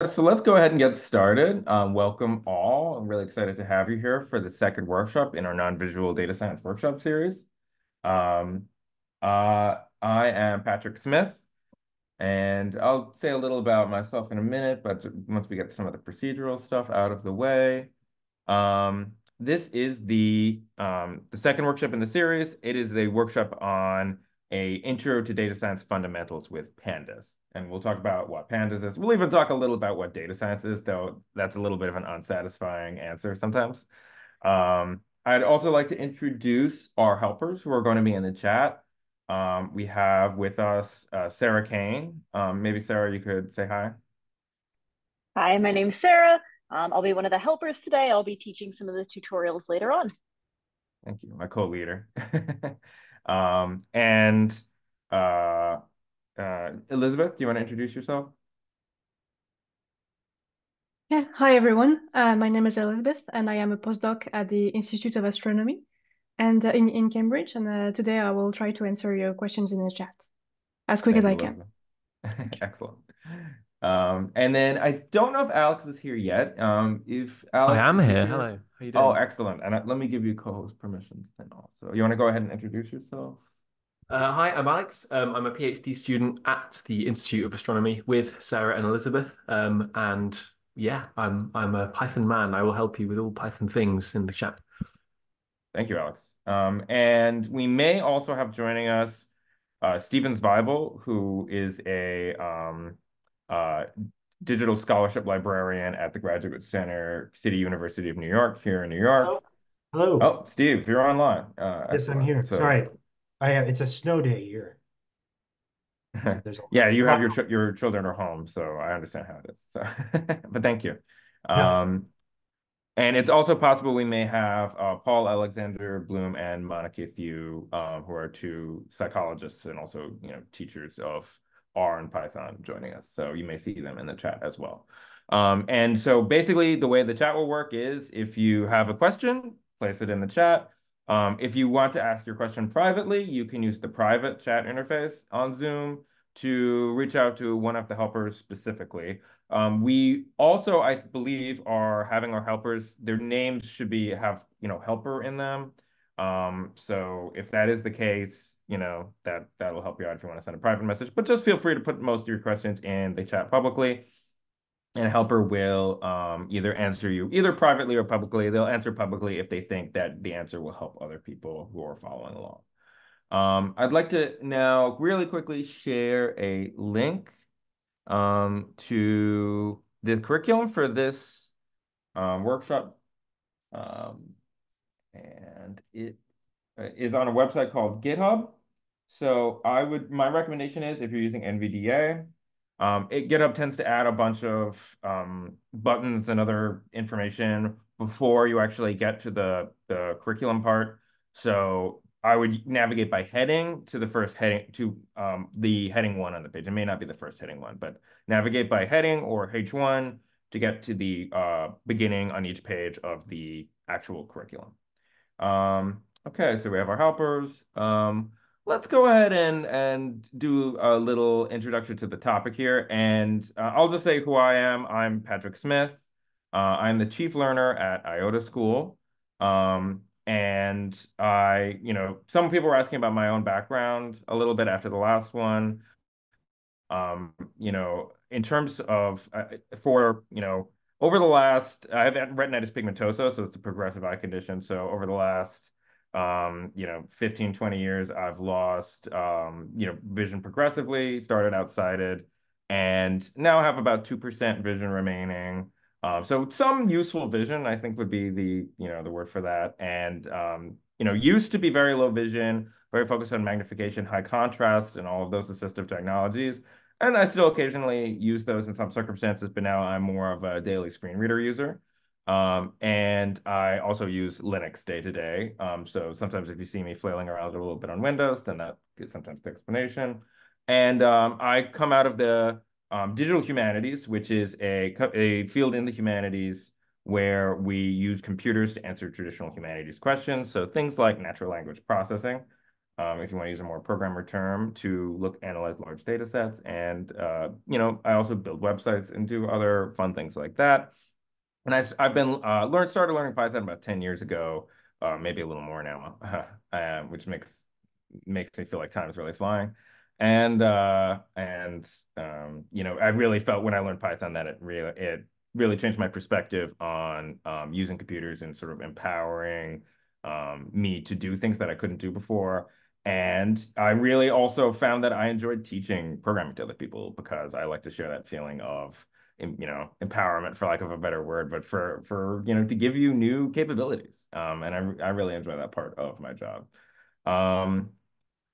So let's go ahead and get started. Welcome all. I'm really excited to have you here for the second workshop in our non-visual data science workshop series. Um, I am Patrick Smith, and I'll say a little about myself in a minute, but once we get some of the procedural stuff out of the way, this is the second workshop in the series. It is a workshop on a intro to data science fundamentals with pandas. And we'll talk about what pandas is. We'll even talk a little about what data science is, though that's a little bit of an unsatisfying answer sometimes. I'd also like to introduce our helpers who are going to be in the chat. We have with us Sarah Kane. Maybe Sarah, you could say hi. Hi, my name's Sarah. I'll be one of the helpers today. I'll be teaching some of the tutorials later on. Thank you, my co-leader. And uh, Elizabeth, do you want to introduce yourself? Yeah, hi everyone. My name is Elizabeth, and I am a postdoc at the Institute of Astronomy and in Cambridge. And today I will try to answer your questions in the chat as quick as Thank you, I can. Elizabeth. Thank you. Excellent. And then I don't know if Alex is here yet. If I Alex, am if you're here. here, Hello. How you oh, doing? excellent. And let me give you co-host permissions then also. You want to go ahead and introduce yourself? Hi, I'm Alex. I'm a PhD student at the Institute of Astronomy with Sarah and Elizabeth. And yeah, I'm a Python man. I will help you with all Python things in the chat. Thank you, Alex. And we may also have joining us Stephen Zweibel, who is a uh, digital scholarship librarian at the Graduate Center, City University of New York, here in New York. Hello. Hello. Oh, Steve, you're online. Yes, I'm Excellent. here. So, Sorry. It's a snow day here. So there's yeah, you a have lot. your children are home, so I understand how it is. So, but thank you. Yeah. Um, And it's also possible we may have Paul Alexander Bloom and Monica Thew, who are two psychologists and also, teachers of R and Python joining us. So you may see them in the chat as well. And so basically the way the chat will work is if you have a question, place it in the chat. If you want to ask your question privately, you can use the private chat interface on Zoom to reach out to one of the helpers specifically. We also, I believe, are having our helpers, their names should have, helper in them. So if that is the case, that'll help you out if you want to send a private message. But just feel free to put most of your questions in the chat publicly, and helper will either answer you either privately or publicly. They'll answer publicly if they think that the answer will help other people who are following along. I'd like to now really quickly share a link to the curriculum for this workshop. Um, and it is on a website called GitHub. So my recommendation is if you're using NVDA, GitHub tends to add a bunch of buttons and other information before you actually get to the curriculum part. So I would navigate by heading to the first heading to the heading one on the page. It may not be the first heading one, but navigate by heading or H1 to get to the beginning on each page of the actual curriculum. Okay, so we have our helpers. Let's go ahead and do a little introduction to the topic here. And I'll just say who I am. I'm Patrick Smith. I'm the chief learner at IOTA School. And some people were asking about my own background a little bit after the last one. In terms of over the last, I've had retinitis pigmentosa, so it's a progressive eye condition. So over the last, 15, 20 years, I've lost, vision progressively, started outsighted, and now have about 2% vision remaining. So some useful vision, I think would be the word for that. And, used to be very low vision, very focused on magnification, high contrast, and all of those assistive technologies. And I still occasionally use those in some circumstances, but now I'm more of a daily screen reader user. And I also use Linux day to day. So sometimes if you see me flailing around a little bit on Windows, then that is sometimes the explanation. And I come out of the digital humanities, which is a field in the humanities where we use computers to answer traditional humanities questions. So things like natural language processing. if you want to use a more programmer term, to analyze large data sets. And I also build websites and do other fun things like that. And I've been started learning Python about 10 years ago, maybe a little more now, which makes me feel like time is really flying. And I really felt when I learned Python that it really changed my perspective on using computers and sort of empowering me to do things that I couldn't do before. And I really also found that I enjoyed teaching programming to other people because I like to share that feeling of empowerment, for lack of a better word, but to give you new capabilities. And I really enjoy that part of my job. Um,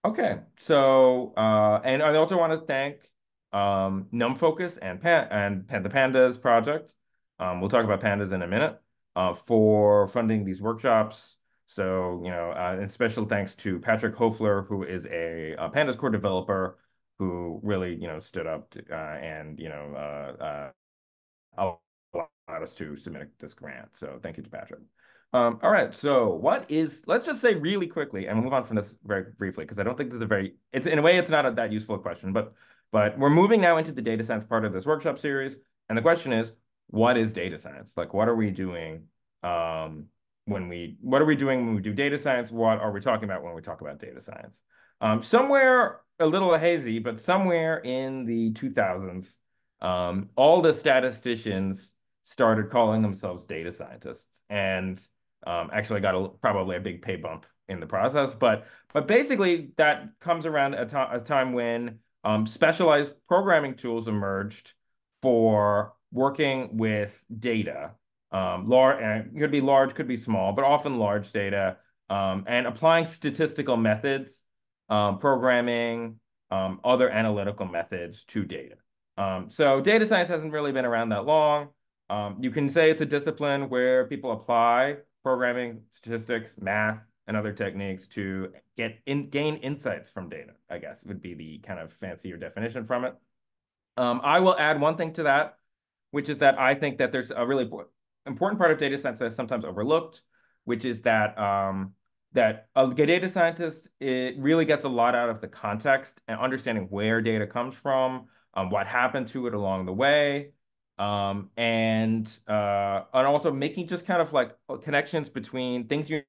Okay, so and I also want to thank NumFocus and the Pandas project. We'll talk about Pandas in a minute, for funding these workshops. So and special thanks to Patrick Hofler, who is a Pandas core developer, who really stood up and allowed us to submit this grant. So thank you to Patrick. All right, so let's just say really quickly, and we'll move on from this very briefly, because I don't think this is it's in a way, it's not that useful a question, but we're moving now into the data science part of this workshop series. And the question is, what is data science? Like, what are we doing what are we doing when we do data science? What are we talking about when we talk about data science? Somewhere a little hazy, but somewhere in the 2000s, all the statisticians started calling themselves data scientists, and actually got probably a big pay bump in the process. But basically, that comes around a time when specialized programming tools emerged for working with data. Large, and could be large, could be small, but often large data, and applying statistical methods, programming, other analytical methods to data. So data science hasn't really been around that long. You can say it's a discipline where people apply programming, statistics, math, and other techniques to gain insights from data, I guess would be the kind of fancier definition from it. I will add one thing to that, which is that I think that there's a really important part of data science that's sometimes overlooked, which is that a data scientist, it really gets a lot out of the context and understanding where data comes from, what happened to it along the way, and also making just kind of like connections between things you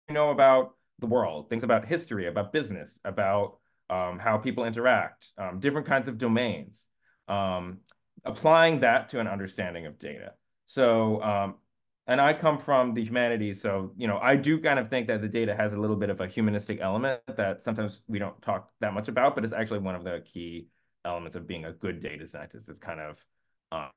know about the world, things about history, about business, about how people interact, different kinds of domains, um, applying that to an understanding of data. So, and I come from the humanities, so I do kind of think that the data has a little bit of a humanistic element that sometimes we don't talk that much about, but it's actually one of the key elements of being a good data scientist. Is kind of um,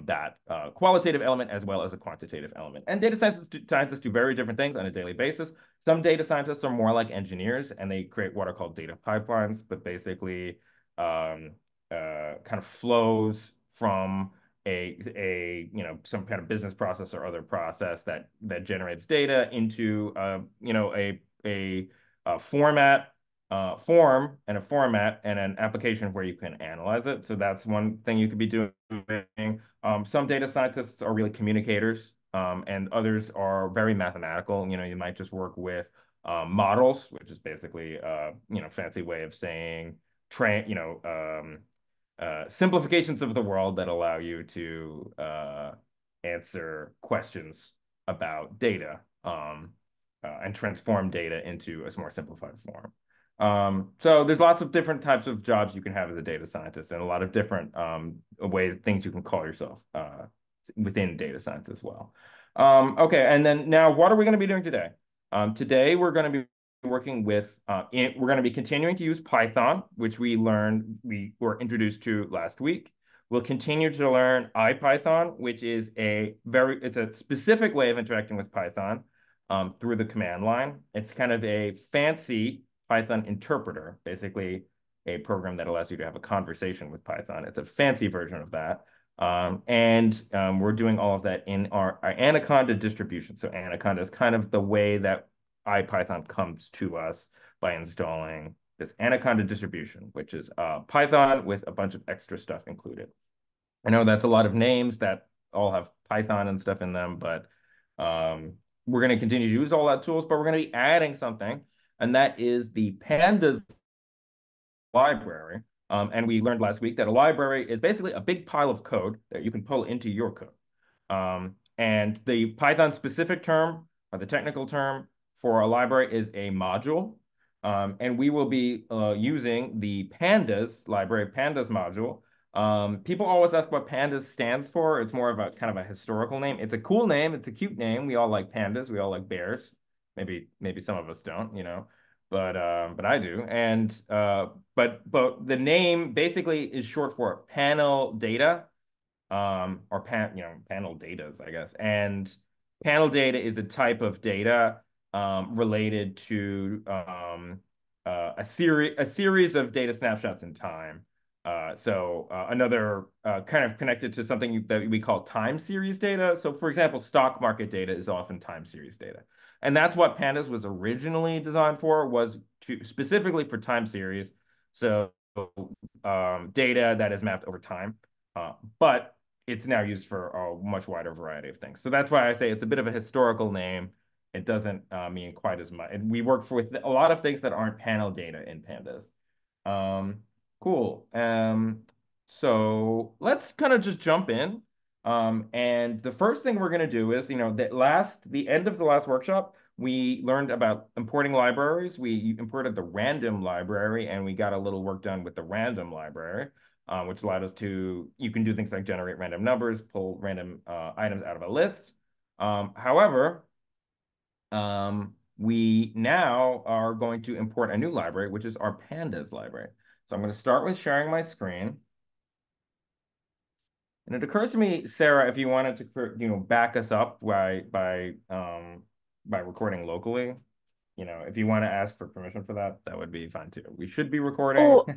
that qualitative element as well as a quantitative element. And data scientists do very different things on a daily basis. Some data scientists are more like engineers, and they create what are called data pipelines, but basically kind of flows from some kind of business process or other process that generates data into a form and a format and an application where you can analyze it. So that's one thing you could be doing. Some data scientists are really communicators, and others are very mathematical. You might just work with models, which is basically fancy way of saying train, simplifications of the world that allow you to answer questions about data, and transform data into a more simplified form. So there's lots of different types of jobs you can have as a data scientist, and a lot of different things you can call yourself within data science as well. Okay, and then now what are we going to be doing today? Today we're going to be working with, we're going to be continuing to use Python, which we were introduced to last week. We'll continue to learn IPython, which is it's a specific way of interacting with Python through the command line. It's kind of a fancy Python interpreter, basically a program that allows you to have a conversation with Python. It's a fancy version of that. We're doing all of that in our Anaconda distribution. So Anaconda is kind of the way that IPython comes to us by installing this Anaconda distribution, which is Python with a bunch of extra stuff included. I know that's a lot of names that all have Python and stuff in them, but we're going to continue to use all that tools, but we're going to be adding something and that is the Pandas library. And we learned last week that a library is basically a big pile of code that you can pull into your code. And the Python specific term, or the technical term for a library, is a module. And we will be using the Pandas library, Pandas module. People always ask what Pandas stands for. It's more of a kind of a historical name. It's a cool name. It's a cute name. We all like pandas. We all like bears. Maybe some of us don't, but I do. And but the name basically is short for panel data, or panel datas, I guess. And panel data is a type of data related to a series of data snapshots in time. So another kind of connected to something that we call time series data. So for example, stock market data is often time series data. And that's what Pandas was originally designed for, was to specifically for time series. So data that is mapped over time. But it's now used for a much wider variety of things. So that's why I say it's a bit of a historical name. It doesn't mean quite as much. And we work with a lot of things that aren't panel data in Pandas. Um, cool. So let's kind of just jump in. And the first thing we're going to do is, the end of the last workshop, we learned about importing libraries. We imported the random library, and we got a little work done with the random library, which allowed us you can do things like generate random numbers, pull random items out of a list. However, we now are going to import a new library, which is our Pandas library. So I'm going to start with sharing my screen. And it occurs to me, Sarah, if you wanted to, back us up by recording locally, if you want to ask for permission for that, that would be fine too. We should be recording. Oh,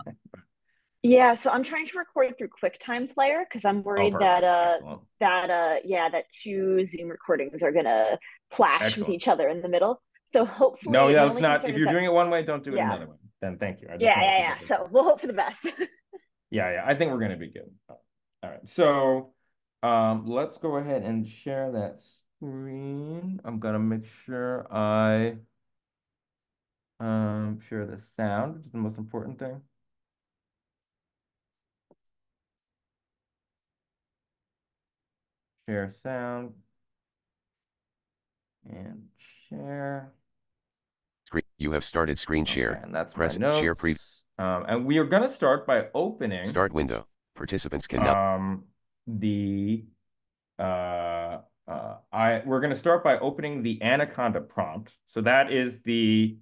yeah, so I'm trying to record through QuickTime Player because I'm Oh, worried that perfect. Excellent. that two Zoom recordings are gonna clash with Excellent. each other in the middle. So No, hopefully, yeah, my let's only not. concern If is you're that, doing it one way, don't do it yeah, another way. Then thank you. I just yeah, wanted yeah, to yeah. double check. So we'll hope for the best. Yeah. I think we're going to be good. All right. So let's go ahead and share that screen. I'm going to make sure I share the sound, which is the most important thing. Share sound and share. You have started screen share. Okay, and that's Press my notes. share preview. And we are going to start by opening Start window. Participants can now. The we're going to start by opening the Anaconda prompt. So that is a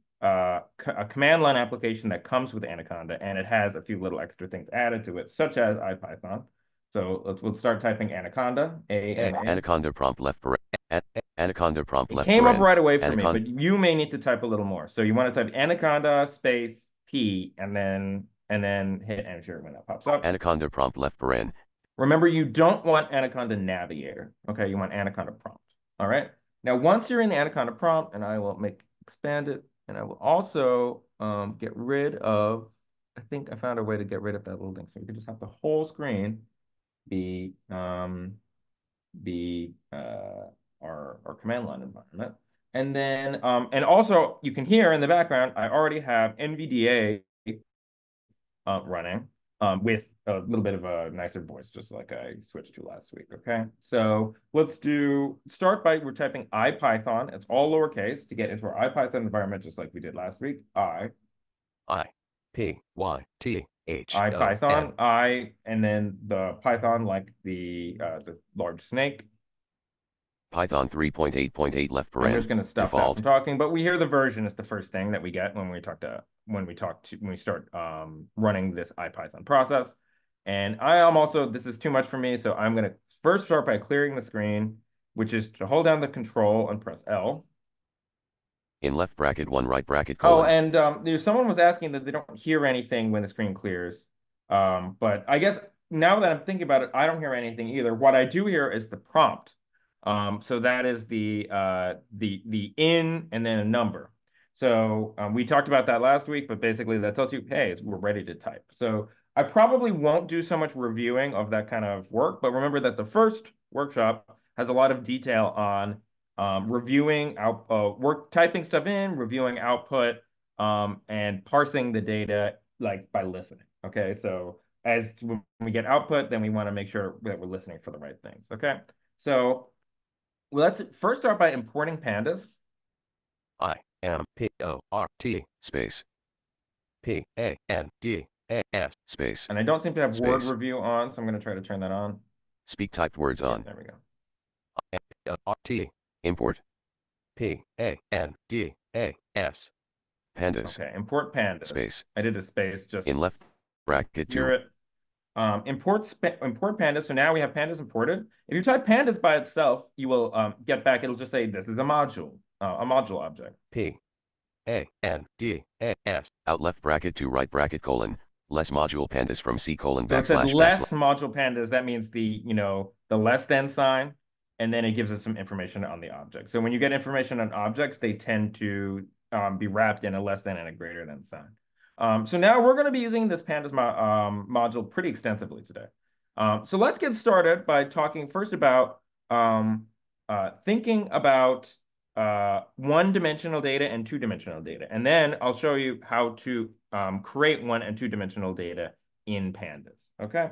command line application that comes with Anaconda, and it has a few little extra things added to it, such as IPython. So we'll start typing Anaconda, A-N-A. Anaconda prompt left paren. Anaconda prompt It left came up paren. right away for me, Anaconda. but you may need to type a little more. So you want to type Anaconda space P and then hit enter when that pops up. Anaconda prompt left paren. Remember, you don't want Anaconda Navigator. Okay, you want Anaconda prompt. All right. Now, once you're in the Anaconda prompt, and I will expand it, and I will also get rid of. I think I found a way to get rid of that little thing, so we can just have the whole screen be our command line environment. And then and also you can hear in the background, I already have NVDA running with a little bit of a nicer voice, just like I switched to last week. Okay, so let's start by we're typing IPython. It's all lowercase to get into our IPython environment, just like we did last week. IPython, and then the Python, like the large snake. Python 3.8.8 left paren. I'm just going to stop default. that from talking, but we hear the version is the first thing that we get when we start running this IPython process. And this is too much for me, so I'm going to first start by clearing the screen, which is to hold down the control and press L. In left bracket 1 right bracket Oh, colon. and someone was asking that they don't hear anything when the screen clears. But I guess now that I'm thinking about it, I don't hear anything either. What I do hear is the prompt. So that is the in and then a number. So we talked about that last week, but basically that tells you, hey, we're ready to type. So I probably won't do so much reviewing of that kind of work, but remember that the first workshop has a lot of detail on reviewing typing stuff in, reviewing output, and parsing the data like by listening. Okay, so when we get output, then we want to make sure that we're listening for the right things. Okay, so let's first start by importing pandas. IMPORT space PANDAS space. And I don't seem to have word Space. review on, so I'm going to try to turn that on. Speak typed words Yeah, on. there we go. IMPORT import PANDAS pandas Okay, import pandas. space. I did a space just In left bracket hear 2. it. Import pandas. So now we have pandas imported. If you type pandas by itself, you will get back. It'll just say this is a module object. PANDAS out left bracket 2 right bracket colon less module pandas from C colon So it said backslash less backslash. module pandas. That means the less than sign, and then it gives us some information on the object. So when you get information on objects, they tend to be wrapped in a less than and a greater than sign. So now we're going to be using this pandas module pretty extensively today. So let's get started by talking first about thinking about one-dimensional data and two-dimensional data. And then I'll show you how to create one and two-dimensional data in pandas. Okay.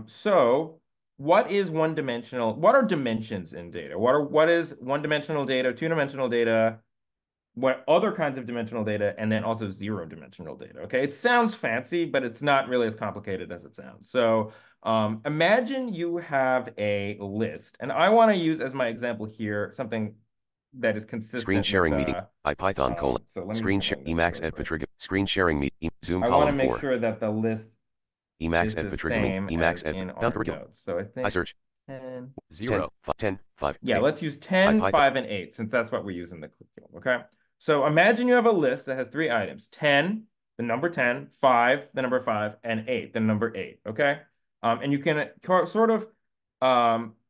So what is one-dimensional? What are dimensions in data? What is one-dimensional data, two-dimensional data, what other kinds of dimensional data, and then also zero-dimensional data? Okay, it sounds fancy, but it's not really as complicated as it sounds. So imagine you have a list, and I want to use as my example here something that is consistent Screen sharing meeting. IPython colon. so let me Screen do share something really Emacs ed quick. Patriga. Screen sharing meet. Zoom I want to column make 4. sure that the list Emacs is ed the Patriga me. same as Emacs ed in down our curriculum. notes. So I I think search 10, 0 10 5 yeah, 8. let's use 10, IPython 5, and 8 since that's what we use in the curriculum. Okay. So imagine you have a list that has three items: 10, the number 10, 5, the number 5, and 8, the number 8. Okay. And you can sort of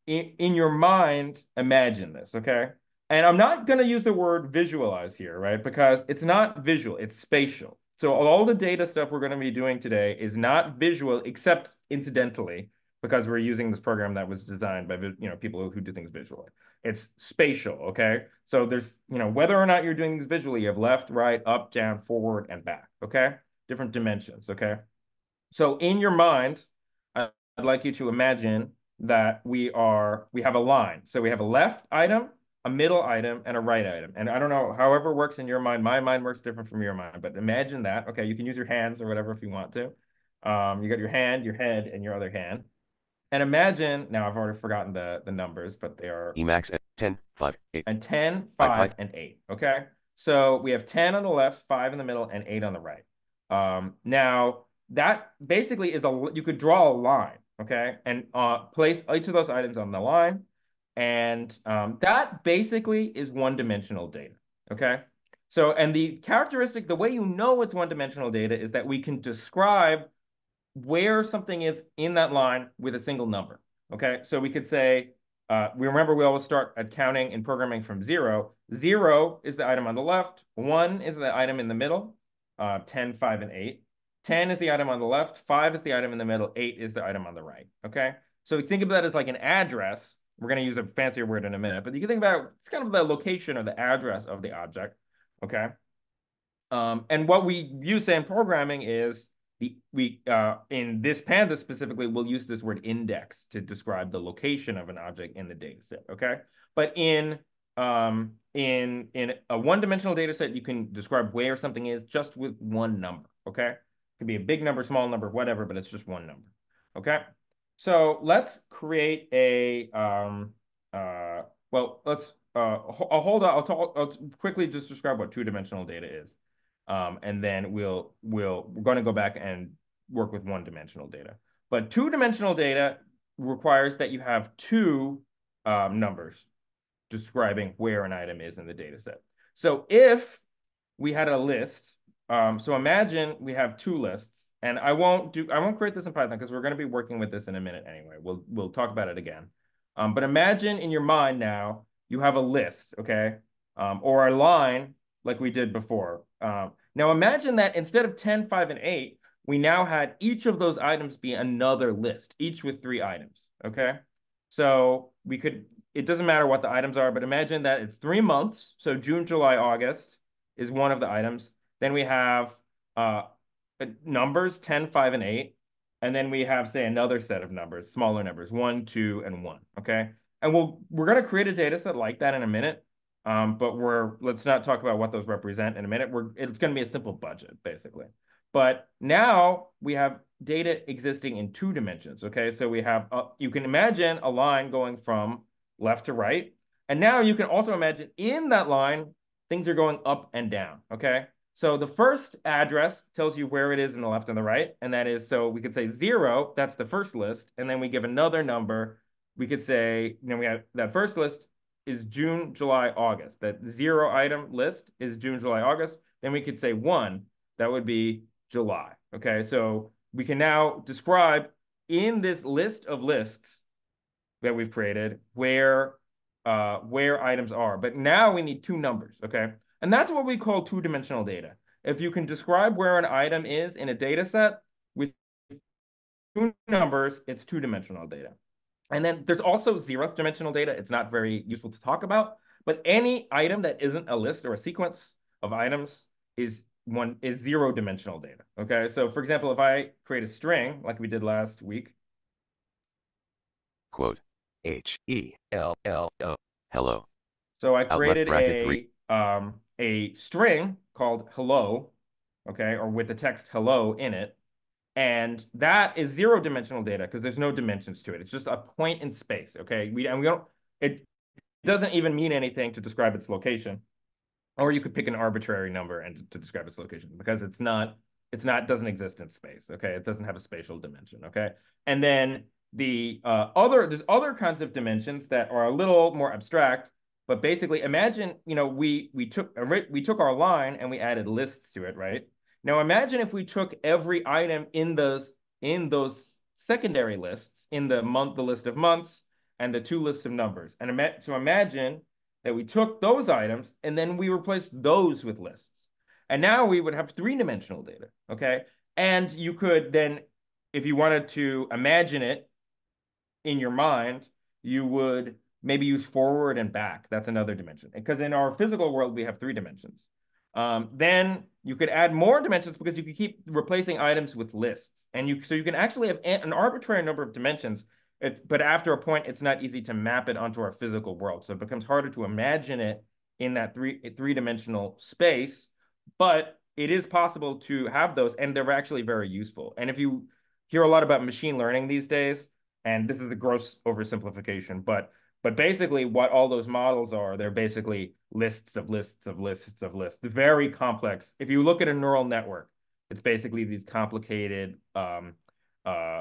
in your mind imagine this. Okay. And I'm not going to use the word visualize here, right? Because it's not visual, it's spatial. So all the data stuff we're going to be doing today is not visual, except incidentally, because we're using this program that was designed by people who do things visually. It's spatial, okay? So there's, whether or not you're doing things visually, you have left, right, up, down, forward, and back, okay? Different dimensions, okay? So in your mind, I'd like you to imagine that we have a line. So we have a left item, a middle item, and a right item. And I don't know, however it works in your mind, my mind works different from your mind, but imagine that. Okay, you can use your hands or whatever if you want to. You got your hand, your head, and your other hand. And imagine, now I've already forgotten the numbers, but they are Emacs ed 10 5 8. and 10, IPython 5, and 8. Okay. So we have 10 on the left, 5 in the middle, and 8 on the right. Now that basically is you could draw a line, okay, and place each of those items on the line. And that basically is one-dimensional data. Okay. So, and the way you know it's one-dimensional data is that we can describe where something is in that line with a single number. Okay, so we could say, we always start at counting and programming from 0. 0 is the item on the left, 1 is the item in the middle, 10, 5, and 8. 10 is the item on the left, 5 is the item in the middle, 8 is the item on the right. Okay, so think of that as like an address. We're going to use a fancier word in a minute, but you can think about it's kind of the location or the address of the object. Okay. And what we use in programming is in this Panda specifically, we'll use this word index to describe the location of an object in the data set. Okay, but in a one-dimensional data set, you can describe where something is just with one number. Okay, it could be a big number, small number, whatever, but it's just one number. Okay, so let's create a well, let's I'll hold on. I'll quickly just describe what two-dimensional data is. And then we're going to go back and work with one-dimensional data. But two-dimensional data requires that you have two numbers describing where an item is in the data set. So if we had a list, so imagine we have two lists, and I won't create this in Python because we're going to be working with this in a minute anyway. We'll talk about it again. But imagine in your mind now you have a list, okay, or a line like we did before. Now imagine that instead of 10, 5, and 8, we now had each of those items be another list, each with 3 items, okay? So it doesn't matter what the items are, but imagine that it's 3 months. So June, July, August is one of the items. Then we have numbers 10, 5, and 8. And then we have, say, another set of numbers, smaller numbers, 1, 2, and 1. Okay. And we're going to create a data set like that in a minute. But let's not talk about what those represent in a minute. It's going to be a simple budget, basically. But now we have data existing in 2 dimensions. Okay. So we have, you can imagine a line going from left to right. And now you can also imagine in that line, things are going up and down. Okay. So the first address tells you where it is in the left and the right. And that is, so we could say 0, that's the first list. And then we give another number. We could say, we have that first list is June, July, August. That 0 item list is June, July, August. Then we could say 1, that would be July. Okay, so we can now describe in this list of lists that we've created where items are. But now we need 2 numbers. Okay, and that's what we call 2-dimensional data. If you can describe where an item is in a data set with 2 numbers, it's 2-dimensional data. And then there's also 0th dimensional data. It's not very useful to talk about, but any item that isn't a list or a sequence of items is 0-dimensional data. Okay, so for example, if I create a string like we did last week, quote, H-E-L-L-O, hello. So I Out left created bracket a string called hello, okay, or with the text hello in it. And that is 0-dimensional data because there's no dimensions to it. It's just a point in space, okay? It doesn't even mean anything to describe its location. Or you could pick an arbitrary number and to describe its location because doesn't exist in space, okay? It doesn't have a spatial dimension, okay? And then there's other kinds of dimensions that are a little more abstract, but basically imagine, we took our line and we added lists to it, right? Now imagine if we took every item in those secondary lists, in the list of months and the 2 lists of numbers. And so imagine that we took those items and then we replaced those with lists. And now we would have 3-dimensional data, okay? And you could then, if you wanted to imagine it in your mind, you would maybe use forward and back. That's another dimension. Because in our physical world, we have 3 dimensions. Then you could add more dimensions because you could keep replacing items with lists. So you can actually have an arbitrary number of dimensions, but after a point, it's not easy to map it onto our physical world. So it becomes harder to imagine it in that three-dimensional space, but it is possible to have those, and they're actually very useful. And if you hear a lot about machine learning these days, and this is a gross oversimplification, but basically what all those models are, they're basically lists of lists of lists of lists, very complex. If you look at a neural network, it's basically these complicated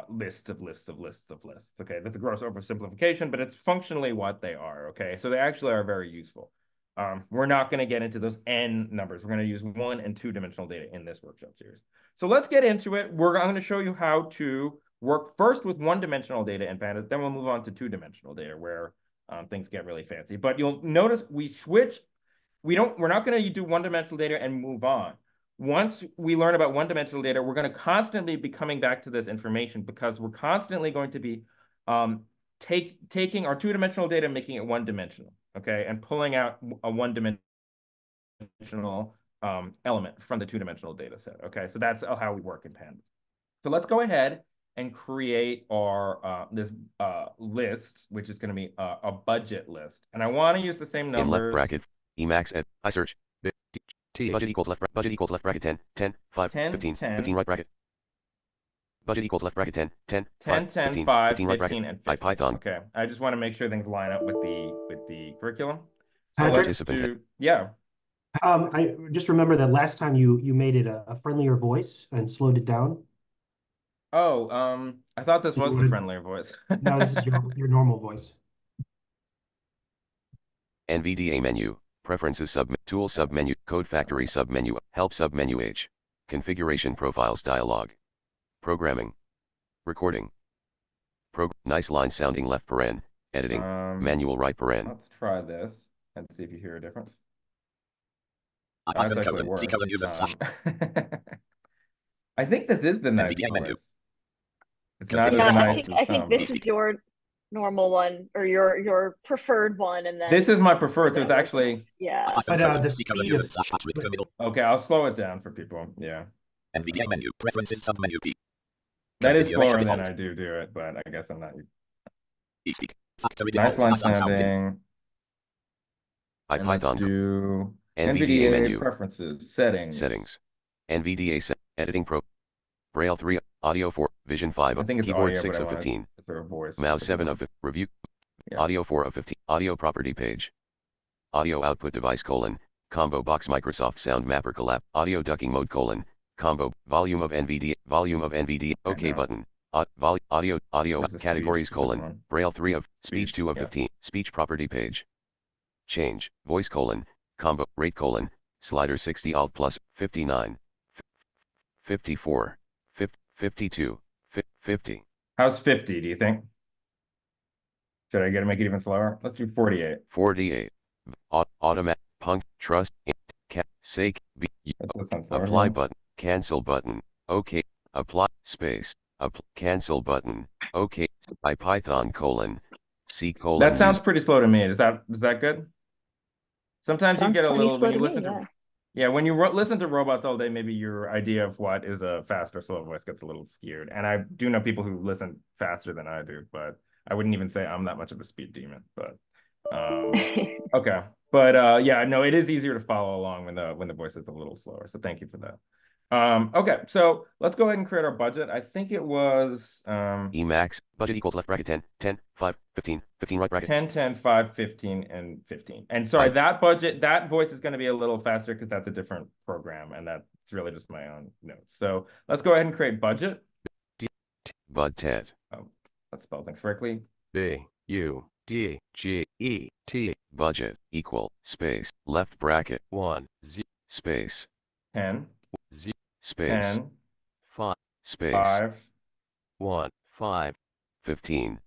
lists of lists of lists of lists. Okay, that's a gross oversimplification, but it's functionally what they are. Okay, so they actually are very useful. We're not going to get into those n numbers. We're going to use 1- and 2-dimensional data in this workshop series. So let's get into it. I'm going to show you how to work first with 1-dimensional data in Pandas, then we'll move on to 2-dimensional data where things get really fancy. But you'll notice we switch. We're not going to do 1-dimensional data and move on. Once we learn about 1-dimensional data, we're going to constantly be coming back to this information because we're constantly going to be taking our 2-dimensional data and making it 1-dimensional, okay, and pulling out a 1-dimensional element from the 2-dimensional data set, okay? So that's how we work in Pandas. So let's go ahead and create our this list, which is going to be a budget list. And I want to use the same numbers. In left bracket, Emacs and I search. Budget equals left bracket 10, 10, 5, 10, 15, 10. 15 right bracket. Budget equals left bracket 10, 10, 10, 5, 10, 15, 5, 15 right 15, bracket. and 15. Python. Okay, I just want to make sure things line up with the curriculum. So Patrick? let's do, yeah. I just remember that last time you made it a friendlier voice and slowed it down. Oh, I thought this So was you the would- friendlier voice. No, this is your normal voice. NVDA menu, Preferences Tool submenu, Code Factory submenu, Help submenu H. Configuration Profiles dialog. Programming. Recording. Nice line sounding left paren. Editing. Manual right paren. Let's try this and see if you hear a difference. Python That's actually colon, worse. C colon user slash I think this is the nice NVDA menu. voice. It's not Configure as Yeah, nice as I think some. this is your normal one or your preferred one, and then This is my preferred, so it's whatever's actually next. Yeah. But the Speaker speed uses of slash hash with but terminal. okay. I'll slow it down for people. Yeah, NVDA menu. Preferences submenu P. that is slower Configuration than default. I do it, but I guess I'm not. eSpeak. Factory Nice default line as unsounding. sounding. And let's IPython do NVDA menu preferences, settings. settings. NVDA set editing pro Braille 3 audio 4 Vision 5 I think it's keyboard audio, 6 but I of want 15 to throw a voice. mouse 7 of review Yeah. audio 4 of 15 audio property page audio output device : combo box Microsoft Sound Mapper collab audio ducking mode : combo volume of NVDA OK no. button audio Where's the categories : speech? Different one. Braille 3 of speech Speech, 2 of yeah. 15 speech property page change voice : combo rate : slider 60 alt plus 59 54 52 50 How's 50, do you think? Should I make it even slower? Let's do 48. 48 automatic punk trust sake That sounds slower. apply button cancel button OK apply space cancel button OK IPython : C : That sounds use pretty slow to me. Is that good? Sometimes you Sounds get a plenty little slow when you to me, listen yeah. to when you listen to robots all day, maybe your idea of what is a fast or slow voice gets a little skewed. And I do know people who listen faster than I do, but I wouldn't even say I'm that much of a speed demon. But okay. But yeah, no, it is easier to follow along when the voice is a little slower. So thank you for that. Okay, so let's go ahead and create our budget. I think it was Emax budget equals left bracket 10 10 5 15 15 right bracket 10, 10, 5, 15, and 15. And sorry, that budget, that voice is going to be a little faster because that's a different program, and that's really just my own notes. So let's go ahead and create budget. bud ted Let's spell things correctly. BUDGET budget equal space left bracket 1 z space 10, z space 10, 5 space 5, 1 5 15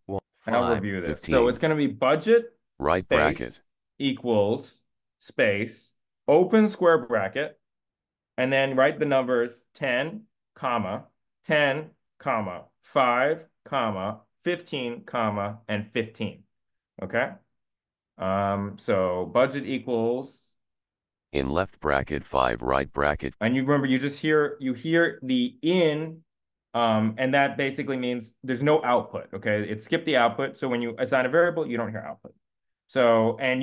1 and I'll 5 review this. 15 So it's going to be budget right space bracket equals space open square bracket, and then write the numbers 10, comma, 10, comma, 5, comma, 15, comma, and 15. Okay? So budget equals, in left bracket 5 right bracket and you remember you hear the in, and that basically means there's no output. Okay, it skipped the output. So when you assign a variable, you don't hear output. So, and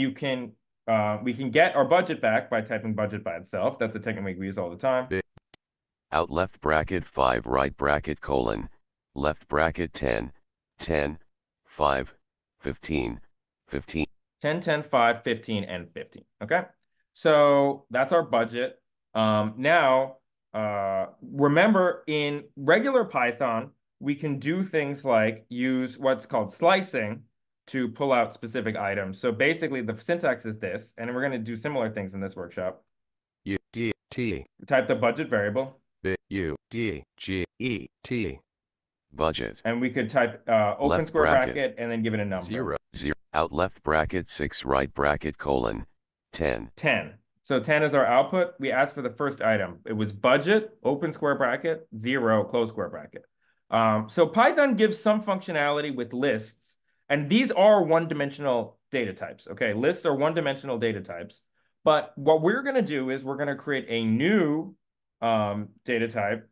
we can get our budget back by typing budget by itself. That's a technique we use all the time. out left bracket 5 right bracket : left bracket 10 10 5 15 15 10, 10, 5, 15, and 15. Okay. So that's our budget. Now, remember in regular Python, we can do things like use what's called slicing to pull out specific items. So basically the syntax is this, and we're going to do similar things in this workshop. Type the budget variable. BUDGET budget And we could type open left square bracket and then give it a number. 0 0 out left bracket 6 right bracket : 10 10. So 10 is our output. We asked for the first item. It was budget, open square bracket, 0, close square bracket. So Python gives some functionality with lists, and these are one-dimensional data types. Okay, lists are one-dimensional data types. But what we're going to do is we're going to create a new data type,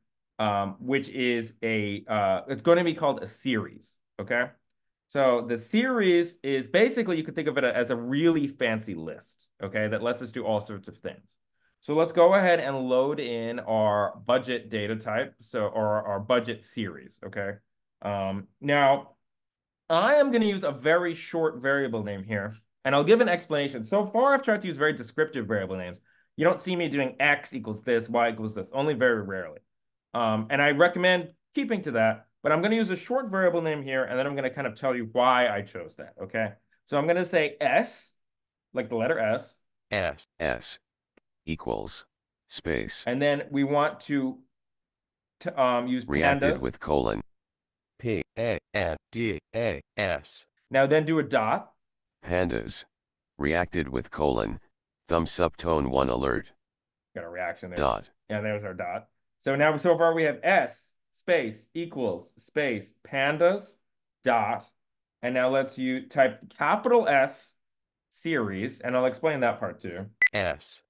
which is it's going to be called a series. Okay. So the series is basically, you could think of it as a really fancy list, okay, that lets us do all sorts of things. So let's go ahead and load in our budget data type, or our budget series, okay? Now, I am going to use a very short variable name here, and I'll give an explanation. So far, I've tried to use very descriptive variable names. You don't see me doing x equals this, y equals this, only very rarely. And I recommend keeping to that. But I'm going to use a short variable name here, and then I'm going to kind of tell you why I chose that, okay? So I'm going to say S, like the letter S equals space and then we want to use reacted pandas. with : PANDAS Now then do a dot. pandas reacted with : thumbs up tone 1 alert Got a reaction there. dot Yeah, there's our dot. So now so far we have S space equals space pandas dot And now let's you type capital S series, and I'll explain that part too. SERIES.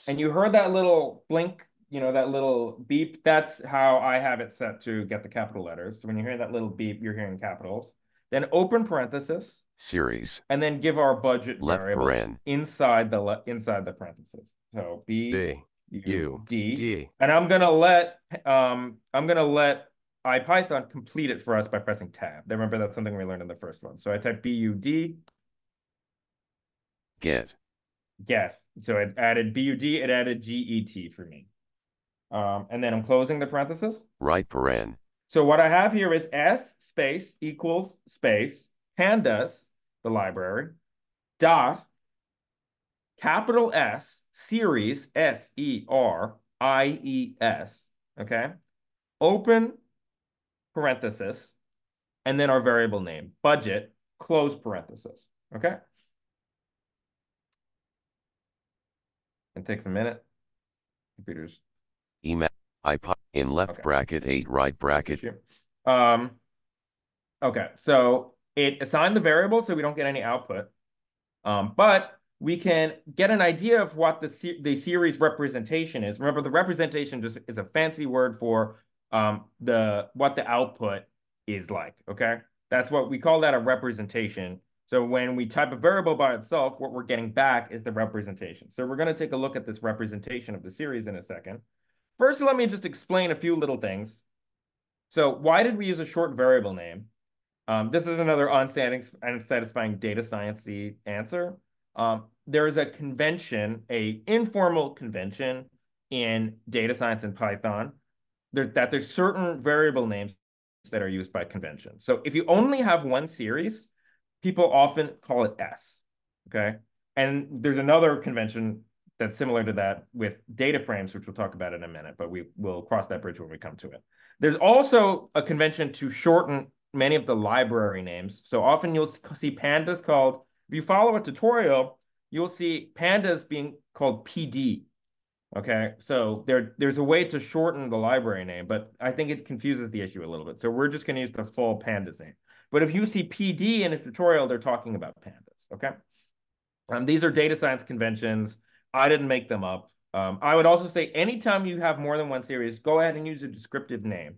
And you heard that little blink, that little beep. That's how I have it set to get the capital letters. So when you hear that little beep, you're hearing capitals. Then open parenthesis, series, and then give our budget left variable paren, inside the parenthesis. So B, U, D, D, and I'm gonna let IPython complete it for us by pressing tab. Remember, that's something we learned in the first one. So I type BUD, get, so it added BUD, it added GET for me. And then I'm closing the parenthesis. right paren, So what I have here is S space equals space pandas, the library, dot capital S series, SERIES, okay? Open parenthesis, and then our variable name, budget, close parenthesis, okay? It takes a minute. Computers. email, iPod, in left Okay. bracket 8 right bracket, Okay, so it assigned the variable so we don't get any output. But we can get an idea of what the series representation is. Remember, the representation just is a fancy word for what the output is like, okay? That's what we call that, a representation. So when we type a variable by itself, what we're getting back is the representation. So we're going to take a look at this representation of the series in a second. First, let me just explain a few little things. So why did we use a short variable name? This is another unsatisfying data science-y answer. There is a convention, a informal convention in data science and Python that there's certain variable names that are used by convention. So if you only have one series, people often call it S, okay? And there's another convention that's similar to that with data frames, which we'll talk about in a minute, but we will cross that bridge when we come to it. There's also a convention to shorten many of the library names. So often you'll see pandas called, if you follow a tutorial, you'll see pandas being called PD. Okay, so there's a way to shorten the library name, but I think it confuses the issue a little bit. So we're just going to use the full pandas name. But if you see PD in a tutorial, they're talking about pandas. Okay, these are data science conventions. I didn't make them up. I would also say anytime you have more than one series, go ahead and use a descriptive name,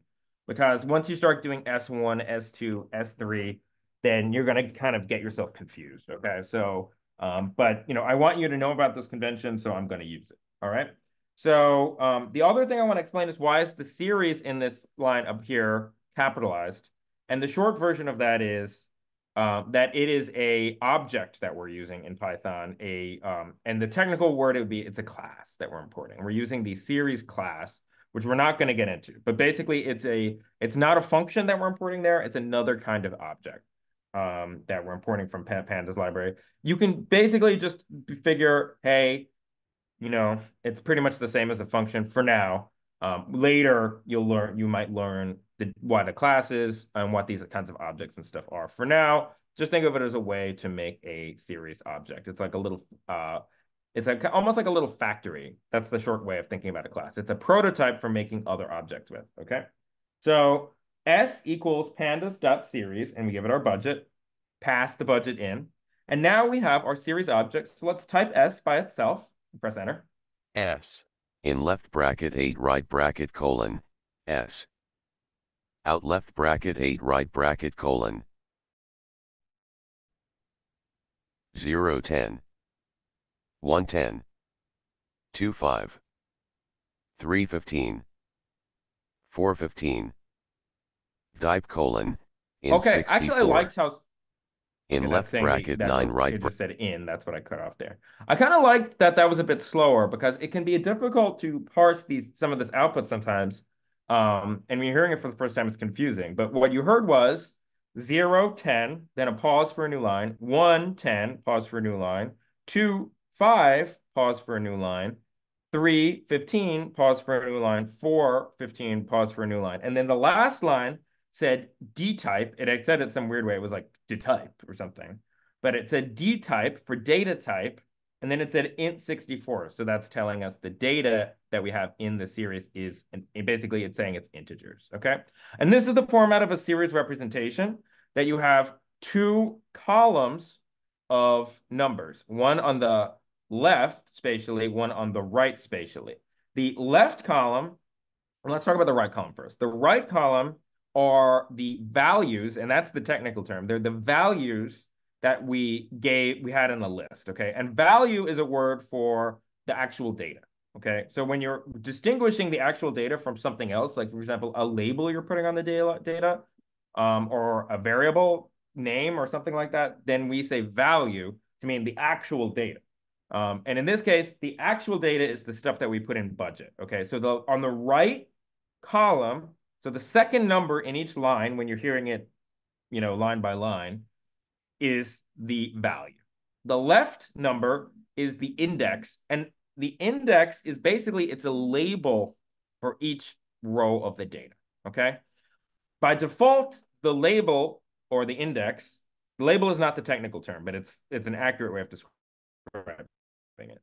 because once you start doing S1, S2, S3, then you're going to kind of get yourself confused. Okay, so but I want you to know about this convention, so I'm going to use it. All right. So the other thing I want to explain is why is the series in this line up here capitalized, and the short version of that is that it is a object that we're using in Python. And the technical word it would be it's a class that we're importing. We're using the series class, which we're not going to get into. But basically, it's not a function that we're importing there. It's another kind of object that we're importing from Pandas library. You can basically just figure, hey, it's pretty much the same as a function for now. Later, you might learn what a class is and what these kinds of objects and stuff are. For now, just think of it as a way to make a series object. It's like a little, it's like almost like a little factory. That's the short way of thinking about a class. It's a prototype for making other objects with, okay? So S equals pandas.series, and we give it our budget, pass the budget in. And now we have our series object. So let's type S by itself. Press enter. S, in left bracket 8 right bracket colon, S, out left bracket 8 right bracket colon, 0 10, 1 10, 2 5, 3 15, 4 15, dipe colon, in Okay, 64. actually, I liked how in okay, left bracket 9 right. It just said in. That's what I cut off there. I kind of liked that was a bit slower because it can be difficult to parse some of this output sometimes. And when you're hearing it for the first time, it's confusing. But what you heard was 0, 10, then a pause for a new line, 1, 10, pause for a new line, 2, 5, pause for a new line, 3, 15, pause for a new line, 4, 15, pause for a new line. And then the last line said D-type. It said it some weird way. It was like D-type or something. But it said D-type for data type, And then it said int 64. So that's telling us the data that we have in the series is, basically it's saying it's integers, okay? And this is the format of a series representation, that you have two columns of numbers, one on the left spatially, one on the right spatially. The left column, let's talk about the right column first. The right column are the values, and that's the technical term. They're the values that we had in the list, okay? And value is a word for the actual data, okay? So when you're distinguishing the actual data from something else, like for example, a label you're putting on the data, or a variable name or something like that, then we say value to mean the actual data. And in this case, the actual data is the stuff that we put in budget, okay? So on the right column, so the second number in each line, when you're hearing it, line by line, is the value. The left number is the index, and the index is basically, it's a label for each row of the data, okay? By default, the label or the index, the label is not the technical term, but it's an accurate way of describing it.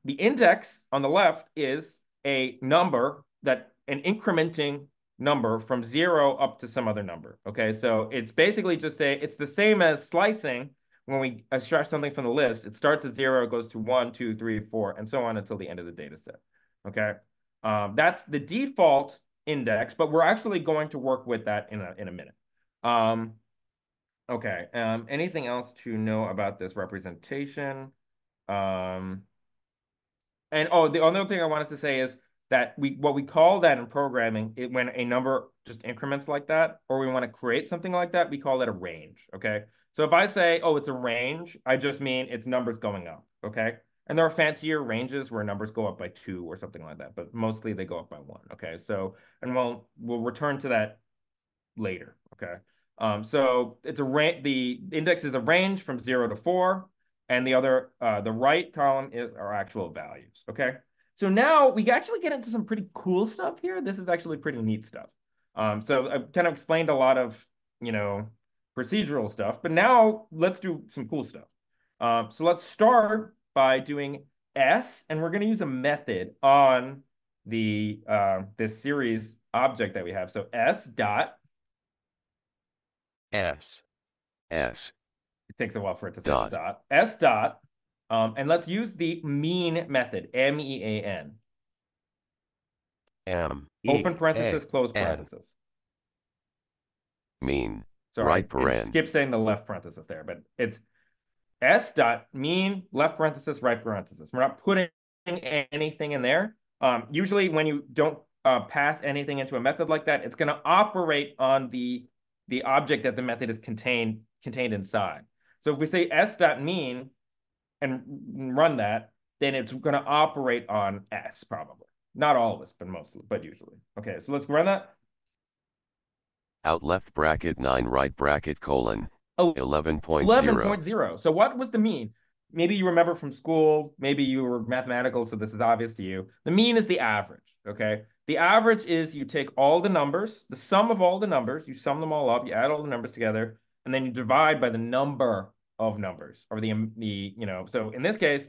The index on the left is a number, an incrementing number from 0 up to some other number. Okay, so it's basically it's the same as slicing. When we extract something from the list, it starts at 0, goes to 1, 2, 3, 4, and so on until the end of the data set. Okay, that's the default index, but we're actually going to work with that in a minute. Okay, anything else to know about this representation? And the other thing I wanted to say is that what we call that in programming, when a number just increments like that, or we want to create something like that, we call that a range. Okay. So if I say, oh, it's a range, I just mean it's numbers going up. Okay. And there are fancier ranges where numbers go up by 2 or something like that, but mostly they go up by 1. Okay. So, and we'll return to that later. Okay. So it's the index is a range from 0 to 4, and the right column is our actual values. Okay. So now we actually get into some pretty cool stuff here. This is actually pretty neat stuff. So I've kind of explained a lot of, procedural stuff, but now let's do some cool stuff. So let's start by doing S, and we're going to use a method on this series object that we have. So S dot. S. S. It takes a while for it to say Dot. dot. S dot. And let's use the mean method, MEAN. Open parenthesis, close parenthesis. Mean. Sorry, Right it paren. skips saying the left parenthesis there, but it's S dot mean, left parenthesis, right parenthesis. We're not putting anything in there. Usually when you don't pass anything into a method like that, it's going to operate on the object that the method is contained inside. So if we say S dot mean and run that, then it's going to operate on S probably. Not all of us, but usually. Okay, so let's run that. Out left bracket 9 right bracket colon. Oh, 11.0. 11.0. So what was the mean? Maybe you remember from school, maybe you were mathematical, so this is obvious to you. The mean is the average, okay? The average is you take all the numbers, the sum of all the numbers, you sum them all up, you add all the numbers together, and then you divide by the number of numbers, or so in this case,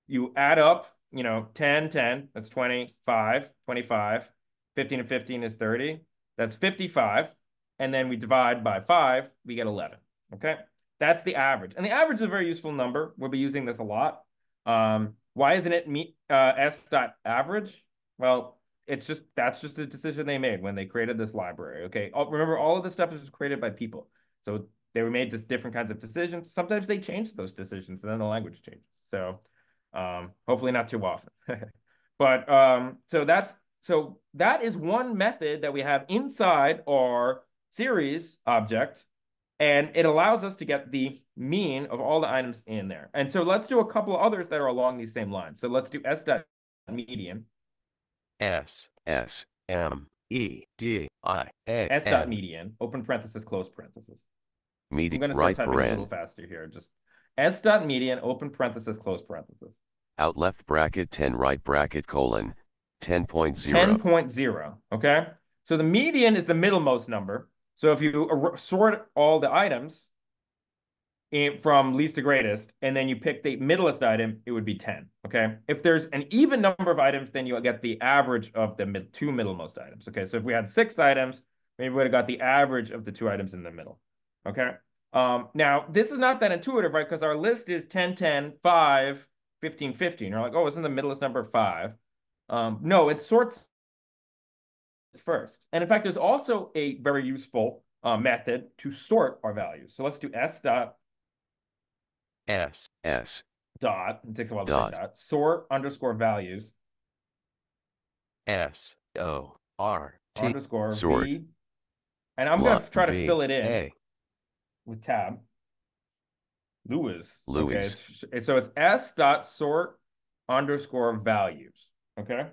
you add up, 10, 10, that's 25, 25, 15 and 15 is 30, that's 55, and then we divide by 5, we get 11, okay? That's the average. And the average is a very useful number. We'll be using this a lot. Why isn't it S dot average? Well, that's just a decision they made when they created this library, okay? Remember, all of this stuff is created by people. So they were made just different kinds of decisions. Sometimes they change those decisions, and then the language changes. So hopefully not too often. But so that is one method that we have inside our series object, and it allows us to get the mean of all the items in there. And so let's do a couple of others that are along these same lines. So let's do S dot median. S M E D I A S dot N. median, open parenthesis, close parenthesis. I'm Median going to right start typing a little paren. faster here. Just S dot median, open parenthesis, close parenthesis. Out left bracket 10 right bracket colon. 10.0. 10.0, okay? So the median is the middlemost number. So if you sort all the items, from least to greatest, and then you pick the middlest item, it would be 10. Okay. If there's an even number of items, then you'll get the average of the two middlemost items. Okay. So if we had 6 items, maybe we would have got the average of the 2 items in the middle. Okay. Now, this is not that intuitive, right? Because our list is 10, 10, 5, 15, 15. You're like, oh, isn't the middlest number 5? No, it sorts first. And in fact, there's also a very useful method to sort our values. So let's do s dot dot, it takes a while to say that, sort underscore values underscore sort v, and I'm going to try to fill it in A with tab. Lewis. Louis. Okay, so it's s dot sort underscore values. Okay.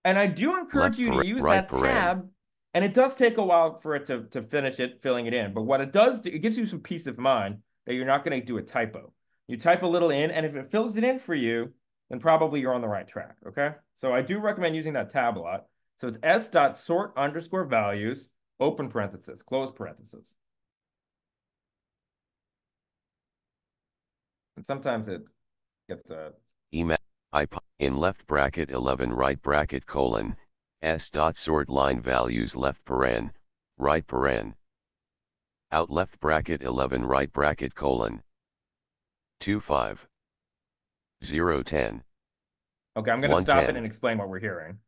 And I do encourage you to use that tab, and it does take a while for it to finish it, filling it in. But what it does, it gives you some peace of mind that you're not going to do a typo. You type a little in, and if it fills it in for you, then probably you're on the right track, okay? So I do recommend using that tab a lot. So it's s dot sort underscore values, open parenthesis, close parenthesis. And sometimes it gets a... in left bracket 11 right bracket colon, s dot sort line values left paren, right paren. Out left bracket 11 right bracket colon, 2 5 0 10. Okay, I'm going to stop it and explain what we're hearing.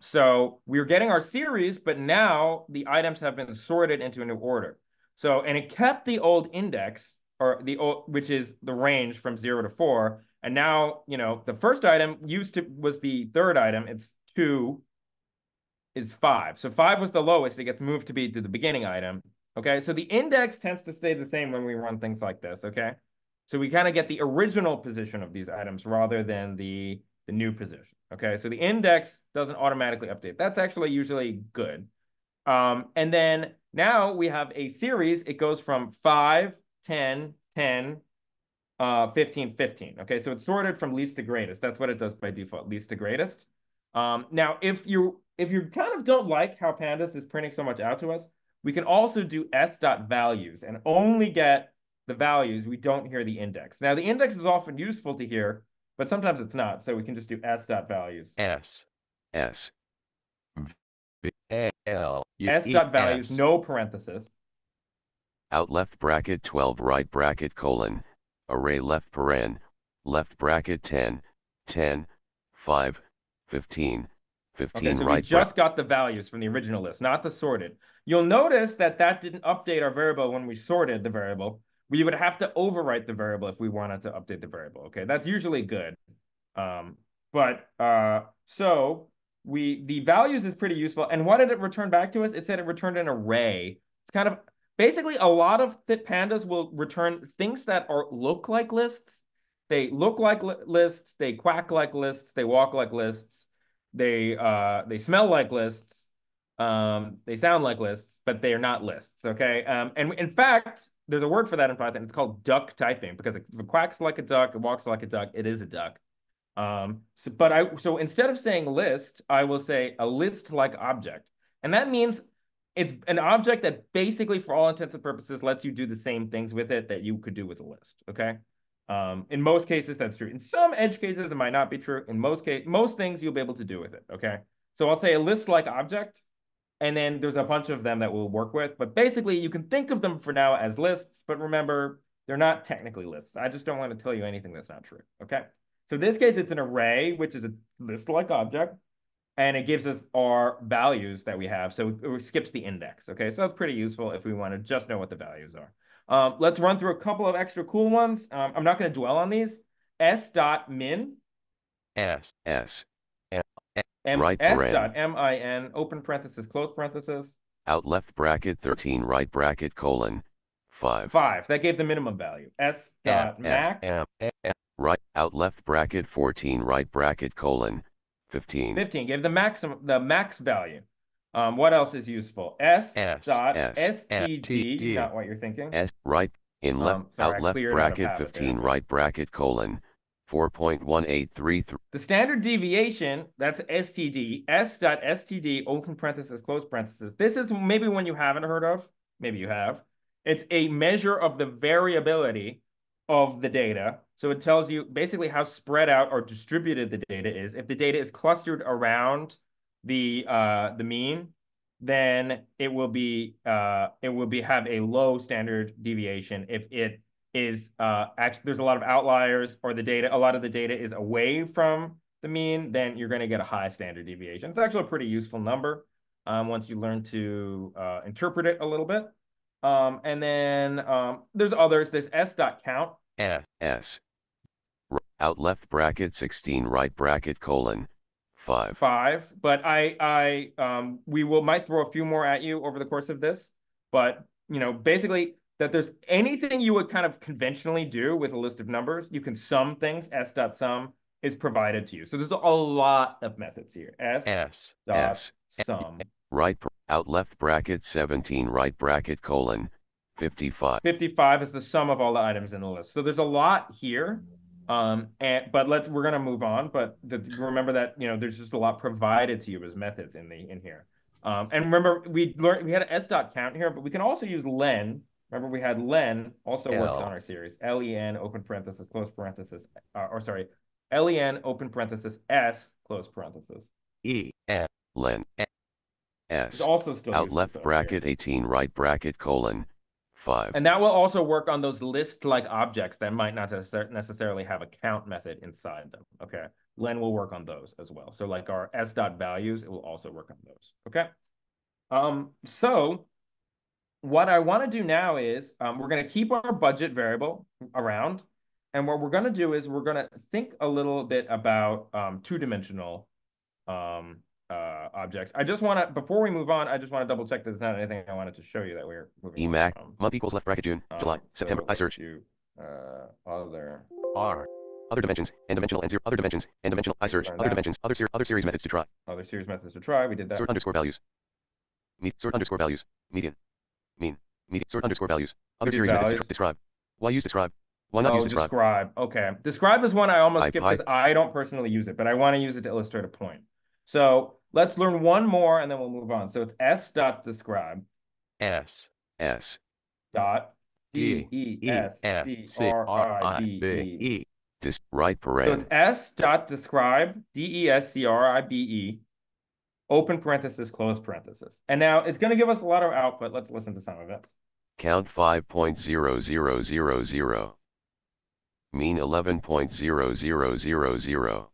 So we're getting our series, but now the items have been sorted into a new order. So, and it kept the old index, or the old, which is the range from 0 to 4. And now, you know, the first item was the third item. It's 2 is 5. So 5 was the lowest. It gets moved to be to the beginning item. Okay, so the index tends to stay the same when we run things like this. Okay, so we kind of get the original position of these items rather than the new position. Okay, so the index doesn't automatically update. That's actually usually good. And then now we have a series. It goes from 5, 10, 10, 15, 15. Okay, so it's sorted from least to greatest. That's what it does by default, least to greatest. Now, if you kind of don't like how Pandas is printing so much out to us, we can also do s.values and only get the values. We don't hear the index. Now, the index is often useful to hear, but sometimes it's not. So we can just do s.values. S.values, no parenthesis. Out left bracket 12 right bracket colon, array left paren, left bracket 10, 10, 5, 15, 15 okay, so right. We just got the values from the original list, not the sorted. You'll notice that didn't update our variable when we sorted the variable. We would have to overwrite the variable if we wanted to update the variable. Okay, that's usually good. So the values is pretty useful. And what did it return back to us? It said it returned an array. It's kind of basically a lot of the pandas will return things that look like lists. They look like lists. They quack like lists. They walk like lists. They smell like lists. They sound like lists, but they are not lists. Okay. And in fact, there's a word for that in Python. It's called duck typing because if it quacks like a duck, it walks like a duck, it is a duck. So instead of saying list, I will say a list-like object. And that means it's an object that basically, for all intents and purposes, lets you do the same things with it that you could do with a list. Okay. In most cases, that's true. In some edge cases, it might not be true. In most things you'll be able to do with it. Okay. So I'll say a list-like object, and then there's a bunch of them that we'll work with. But basically, you can think of them for now as lists. But remember, they're not technically lists. I just don't want to tell you anything that's not true. Okay. So in this case, it's an array, which is a list-like object, and it gives us our values that we have. So it skips the index. Okay, so that's pretty useful if we want to just know what the values are. Let's run through a couple of extra cool ones. I'm not going to dwell on these. S.min. S Right S.min, open parenthesis, close parenthesis. Out left bracket 13 right bracket colon, 5. 5. That gave the minimum value. S.max. Right, out left bracket 14 right bracket colon, 15. 15 gave the max value. What else is useful? S.std, not what you're thinking. S, right, in left, out left bracket 15 right bracket colon, 4.1833. The standard deviation, that's std, s.std, open parenthesis, close parenthesis. This is maybe one you haven't heard of. Maybe you have. It's a measure of the variability of the data. So it tells you basically how spread out or distributed the data is. If the data is clustered around the mean, then it will be have a low standard deviation. If it is actually there's a lot of outliers or a lot of the data is away from the mean, then you're going to get a high standard deviation. It's actually a pretty useful number once you learn to interpret it a little bit. And then there's others. There's s.count. S. Out left bracket 16 right bracket colon 5. 5, but we might throw a few more at you over the course of this, but basically that there's anything you would kind of conventionally do with a list of numbers, you can sum things. S.sum is provided to you. So there's a lot of methods here. S. Sum. Right out left bracket 17 right bracket colon 55. 55 is the sum of all the items in the list. So there's a lot here. But we're gonna move on. But remember that there's just a lot provided to you as methods in here. And remember we had an s.count here, but we can also use len. Remember we had len also works on our series. len open parenthesis close parenthesis len open parenthesis s close parenthesis. Len It's S. also still Out useful left bracket 18 right bracket colon 5. And that will also work on those list-like objects that might not necessarily have a count method inside them. Okay, len will work on those as well. So like our s.values, it will also work on those. Okay. So what I want to do now is we're going to keep our budget variable around, and what we're going to do is we're going to think a little bit about two-dimensional objects. Before we move on, I just want to double check that there's not anything I wanted to show you that we're moving Emac on from. month equals left bracket June, July, September. I search Other other dimensions and dimensional and zero other dimensions and dimensional. I search other dimensions other series methods to try. Other series methods to try. We did that. Sort underscore values. Sort underscore values. Median. Mean. Median. Sort underscore values. Other series methods to describe. Why use describe? Why not use describe? Describe. Okay. Describe is one I almost skipped because Python. I don't personally use it, but I want to use it to illustrate a point. So let's learn one more and then we'll move on. So it's s.describe. S. Dot describe. Right So paren. it's s.describe, describe, open parenthesis, close parenthesis. And now it's going to give us a lot of output. Let's listen to some of it. Count 5.0000. Mean 11.0000.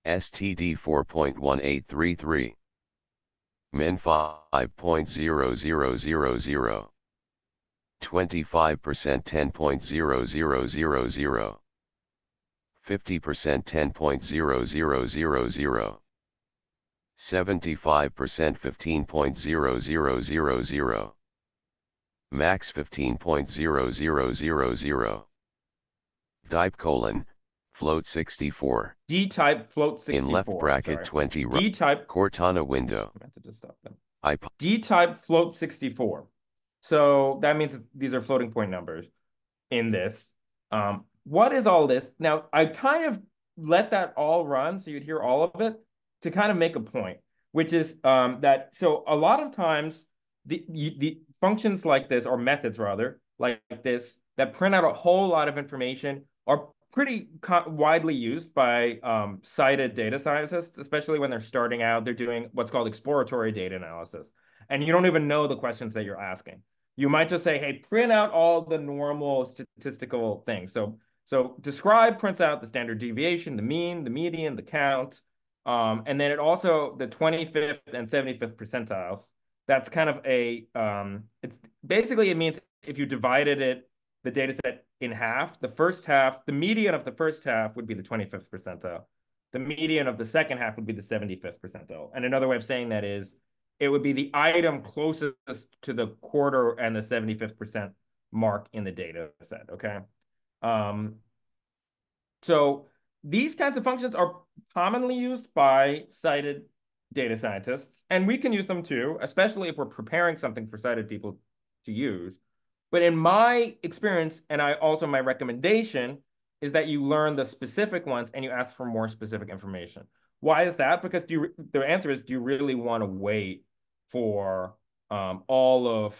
STD 4.1833. Min 5.0000. 25% 10.0000. 50% 10.0000. 75% 15.0000. Max 15.0000. Type colon float 64. D type float 64. In left bracket 20. D type Cortana window. I meant to just stop them. D type float 64. So that means these are floating point numbers in this. What is all this? Now, I kind of let that all run so you'd hear all of it to kind of make a point, which is that so a lot of times the functions like this, or methods rather, like this, that print out a whole lot of information are pretty widely used by cited data scientists, especially when they're starting out. They're doing what's called exploratory data analysis. And you don't even know the questions that you're asking. You might just say, hey, print out all the normal statistical things. So describe prints out the standard deviation, the mean, the median, the count. And then it also, the 25th and 75th percentiles. That's kind of it's basically, it means if you divided the data set in half, the median of the first half would be the 25th percentile. The median of the second half would be the 75th percentile. And another way of saying that is it would be the item closest to the quarter and the 75th percent mark in the data set, okay? So these kinds of functions are commonly used by cited data scientists, and we can use them too, especially if we're preparing something for cited people to use. But in my experience, and my recommendation is that you learn the specific ones and you ask for more specific information. Why is that? Because the answer is, do you really want to wait for all of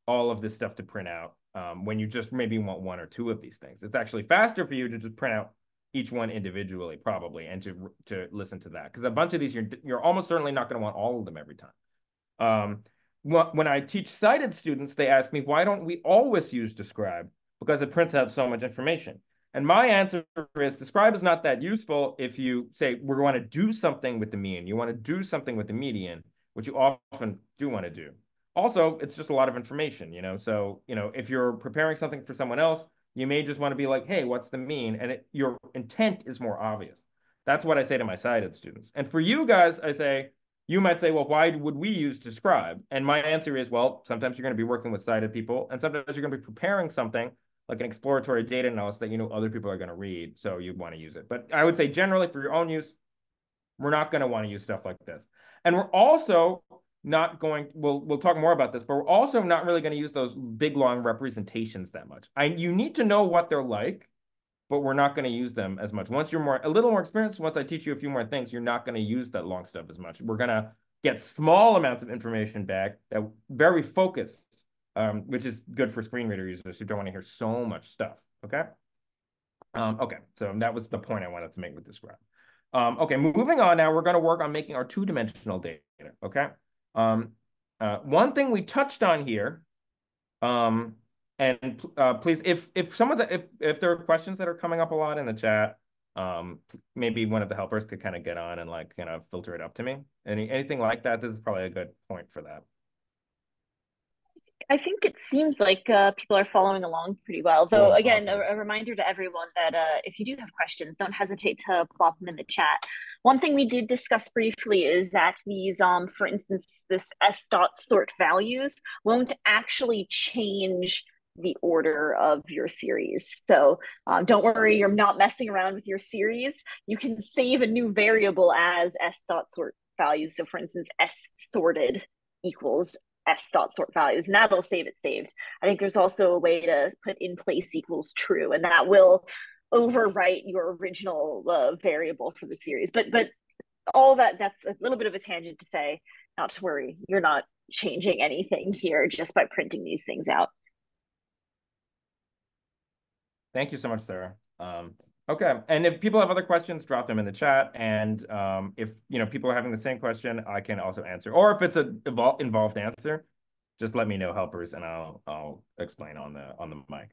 all of this stuff to print out when you just maybe want one or two of these things. It's actually faster for you to just print out each one individually, probably, and to listen to that. Because a bunch of these, you're almost certainly not going to want all of them every time. When I teach sighted students, they ask me, why don't we always use describe? Because it prints out so much information. And my answer is describe is not that useful if you say we want to do something with the mean. You want to do something with the median, which you often do want to do. Also, it's just a lot of information, you know. So, you know, if you're preparing something for someone else, you may just want to be like, hey, what's the mean? And your intent is more obvious. That's what I say to my sighted students. And for you guys, I say, you might say, well, why would we use describe? And my answer is, well, sometimes you're going to be working with sighted people, and sometimes you're going to be preparing something like an exploratory data analysis that you know other people are going to read, so you'd want to use it. But I would say generally for your own use, we're not going to want to use stuff like this. And we're also not going, we'll talk more about this, but we're also not really going to use those big, long representations that much. You need to know what they're like, but we're not going to use them as much. Once you're a little more experienced, once I teach you a few more things, you're not going to use that long stuff as much. We're going to get small amounts of information back that very focused, which is good for screen reader users who don't want to hear so much stuff. Okay. Okay. So that was the point I wanted to make with describe. Okay. Moving on now, we're going to work on making our two-dimensional data. Okay. One thing we touched on here, and please, if there are questions that are coming up a lot in the chat, maybe one of the helpers could kind of get on and like kind of filter it up to me. Anything like that, this is probably a good point for that. I think it seems like people are following along pretty well. Though, Cool, again, awesome. a reminder to everyone that if you do have questions, don't hesitate to plop them in the chat. One thing we did discuss briefly is that these, for instance, this s dot sort values won't actually change the order of your series. So don't worry, you're not messing around with your series. You can save a new variable as s dot sort values. So, for instance, s sorted equals s dot sort values, and that'll save it saved. I think there's also a way to put in place equals true, and that will overwrite your original variable for the series. But all that's a little bit of a tangent to say, not to worry, you're not changing anything here just by printing these things out. Thank you so much, Sarah. Okay, and if people have other questions, drop them in the chat. And if people are having the same question, I can also answer. Or if it's an involved answer, just let me know, helpers, and I'll explain on the mic.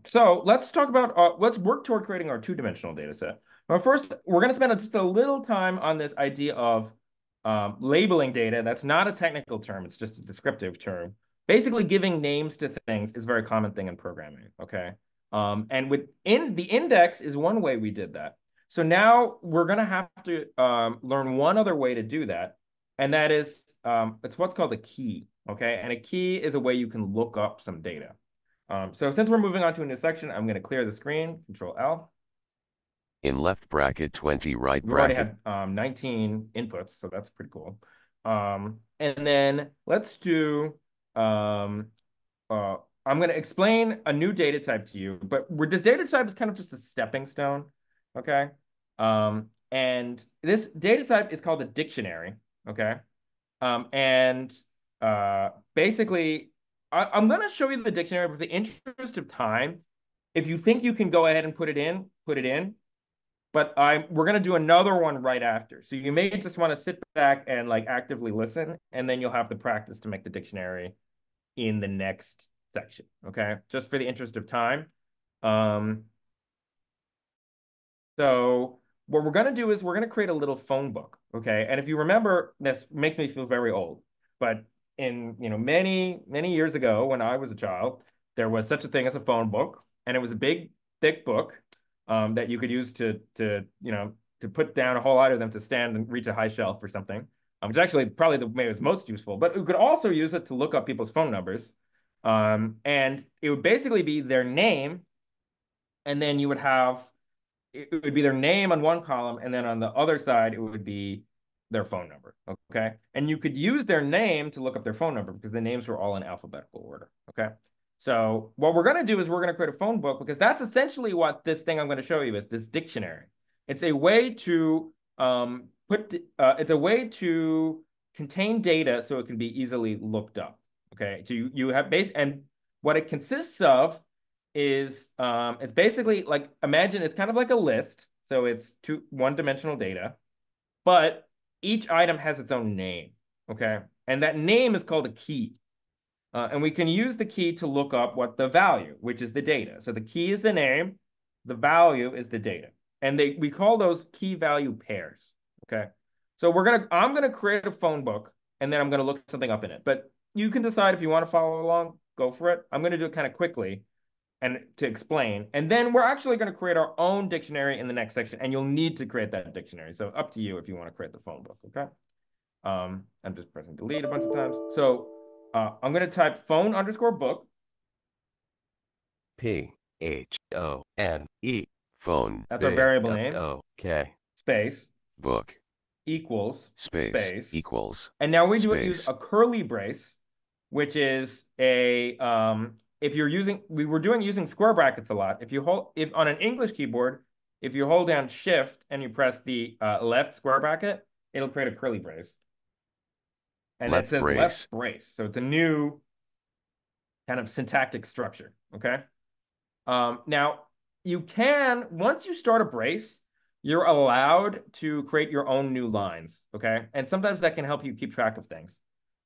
So let's talk about let's work toward creating our two-dimensional data set. But first, we're going to spend just a little time on this idea of labeling data. That's not a technical term; it's just a descriptive term. Basically, giving names to things is a very common thing in programming. Okay. And within the index is one way we did that. So now we're going to have to learn one other way to do that. And that is, it's what's called a key. Okay. And a key is a way you can look up some data. So since we're moving on to a new section, I'm going to clear the screen, Control L. In left bracket 20 right We already bracket. had 19 inputs, so that's pretty cool. And then let's do I'm going to explain a new data type to you, but this data type is kind of just a stepping stone, okay? And this data type is called a dictionary, okay? And basically, I'm going to show you the dictionary, but for the interest of time, if you think you can go ahead and put it in, put it in. But we're going to do another one right after. So you may just want to sit back and like actively listen, and then you'll have the practice to make the dictionary in the next section, okay? Just for the interest of time. So what we're going to do is we're going to create a little phone book, okay? And if you remember, this makes me feel very old, but in many years ago when I was a child, there was such a thing as a phone book, and it was a big, thick book that you could use to put down a whole lot of them to stand and reach a high shelf or something. Which actually probably the way it was most useful, but you could also use it to look up people's phone numbers. And it would basically be their name, and then you would have it would be their name on one column, and then on the other side, it would be their phone number, okay? And you could use their name to look up their phone number because the names were all in alphabetical order, okay? So what we're going to do is we're going to create a phone book because that's essentially what this thing I'm going to show you is, this dictionary. It's a way to it's a way to contain data so it can be easily looked up, Okay, so you have base, and what it consists of is it's basically like, imagine it's kind of like a list. So it's one-dimensional data, but each item has its own name. Okay, and that name is called a key. And we can use the key to look up what the value, which is the data. So the key is the name, the value is the data. And we call those key value pairs. Okay. So I'm gonna create a phone book, and then I'm gonna look something up in it. But you can decide if you want to follow along, go for it. I'm gonna do it kind of quickly and to explain. And then we're actually gonna create our own dictionary in the next section, and you'll need to create that dictionary. So up to you if you want to create the phone book, okay? I'm just pressing delete a bunch of times. So I'm going to type phone underscore book. Phone. Phone. That's our variable name. Okay. Space. Book. Equals. Space. Equals. And now we space. use a curly brace, which is a if you're using using square brackets a lot. If on an English keyboard, if you hold down Shift and you press the left square bracket, it'll create a curly brace. And it says left brace. So it's a new kind of syntactic structure. Okay. Now once you start a brace, you're allowed to create your own new lines. Okay. And sometimes that can help you keep track of things.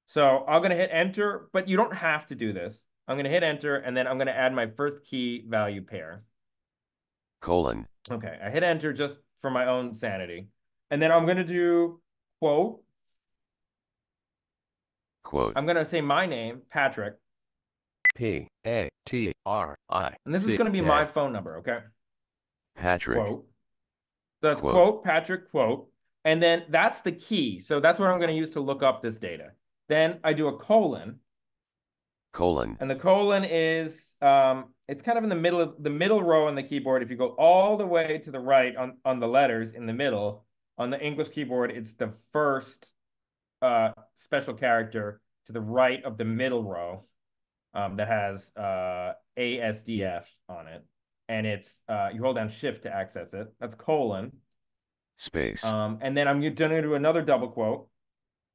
So I'm going to hit enter, but you don't have to do this. I'm going to hit enter, and then I'm going to add my first key value pair. Colon. Okay. I hit enter just for my own sanity. And then I'm going to do quote. I'm going to say my name, Patrick. Patri. And this is going to be my phone number, okay? Patrick. Quote. So that's quote, Patrick, quote. And then that's the key. So that's what I'm going to use to look up this data. Then I do a colon. Colon. And the colon is, it's kind of in the middle row on the keyboard. If you go all the way to the right on the letters in the middle, on the English keyboard, it's the first special character to the right of the middle row. That has ASDF on it. And it's you hold down Shift to access it. That's colon. Space. And then I'm going to do another double quote.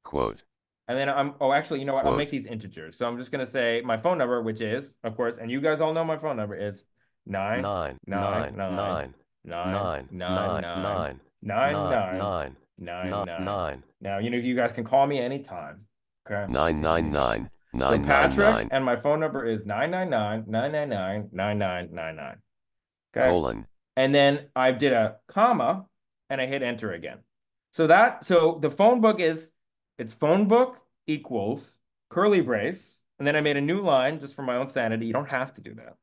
Quote. And then actually, you know what? Quote. I'll make these integers. So I'm just going to say my phone number, which is, of course, and you guys all know my phone number is 99999999999. Now, you guys can call me anytime. Okay. 999. So Patrick, and my phone number is 999-999-9999. Okay. Colon. And then I did a comma and I hit enter again. So the phone book it's phone book equals curly brace. And then I made a new line just for my own sanity. You don't have to do that.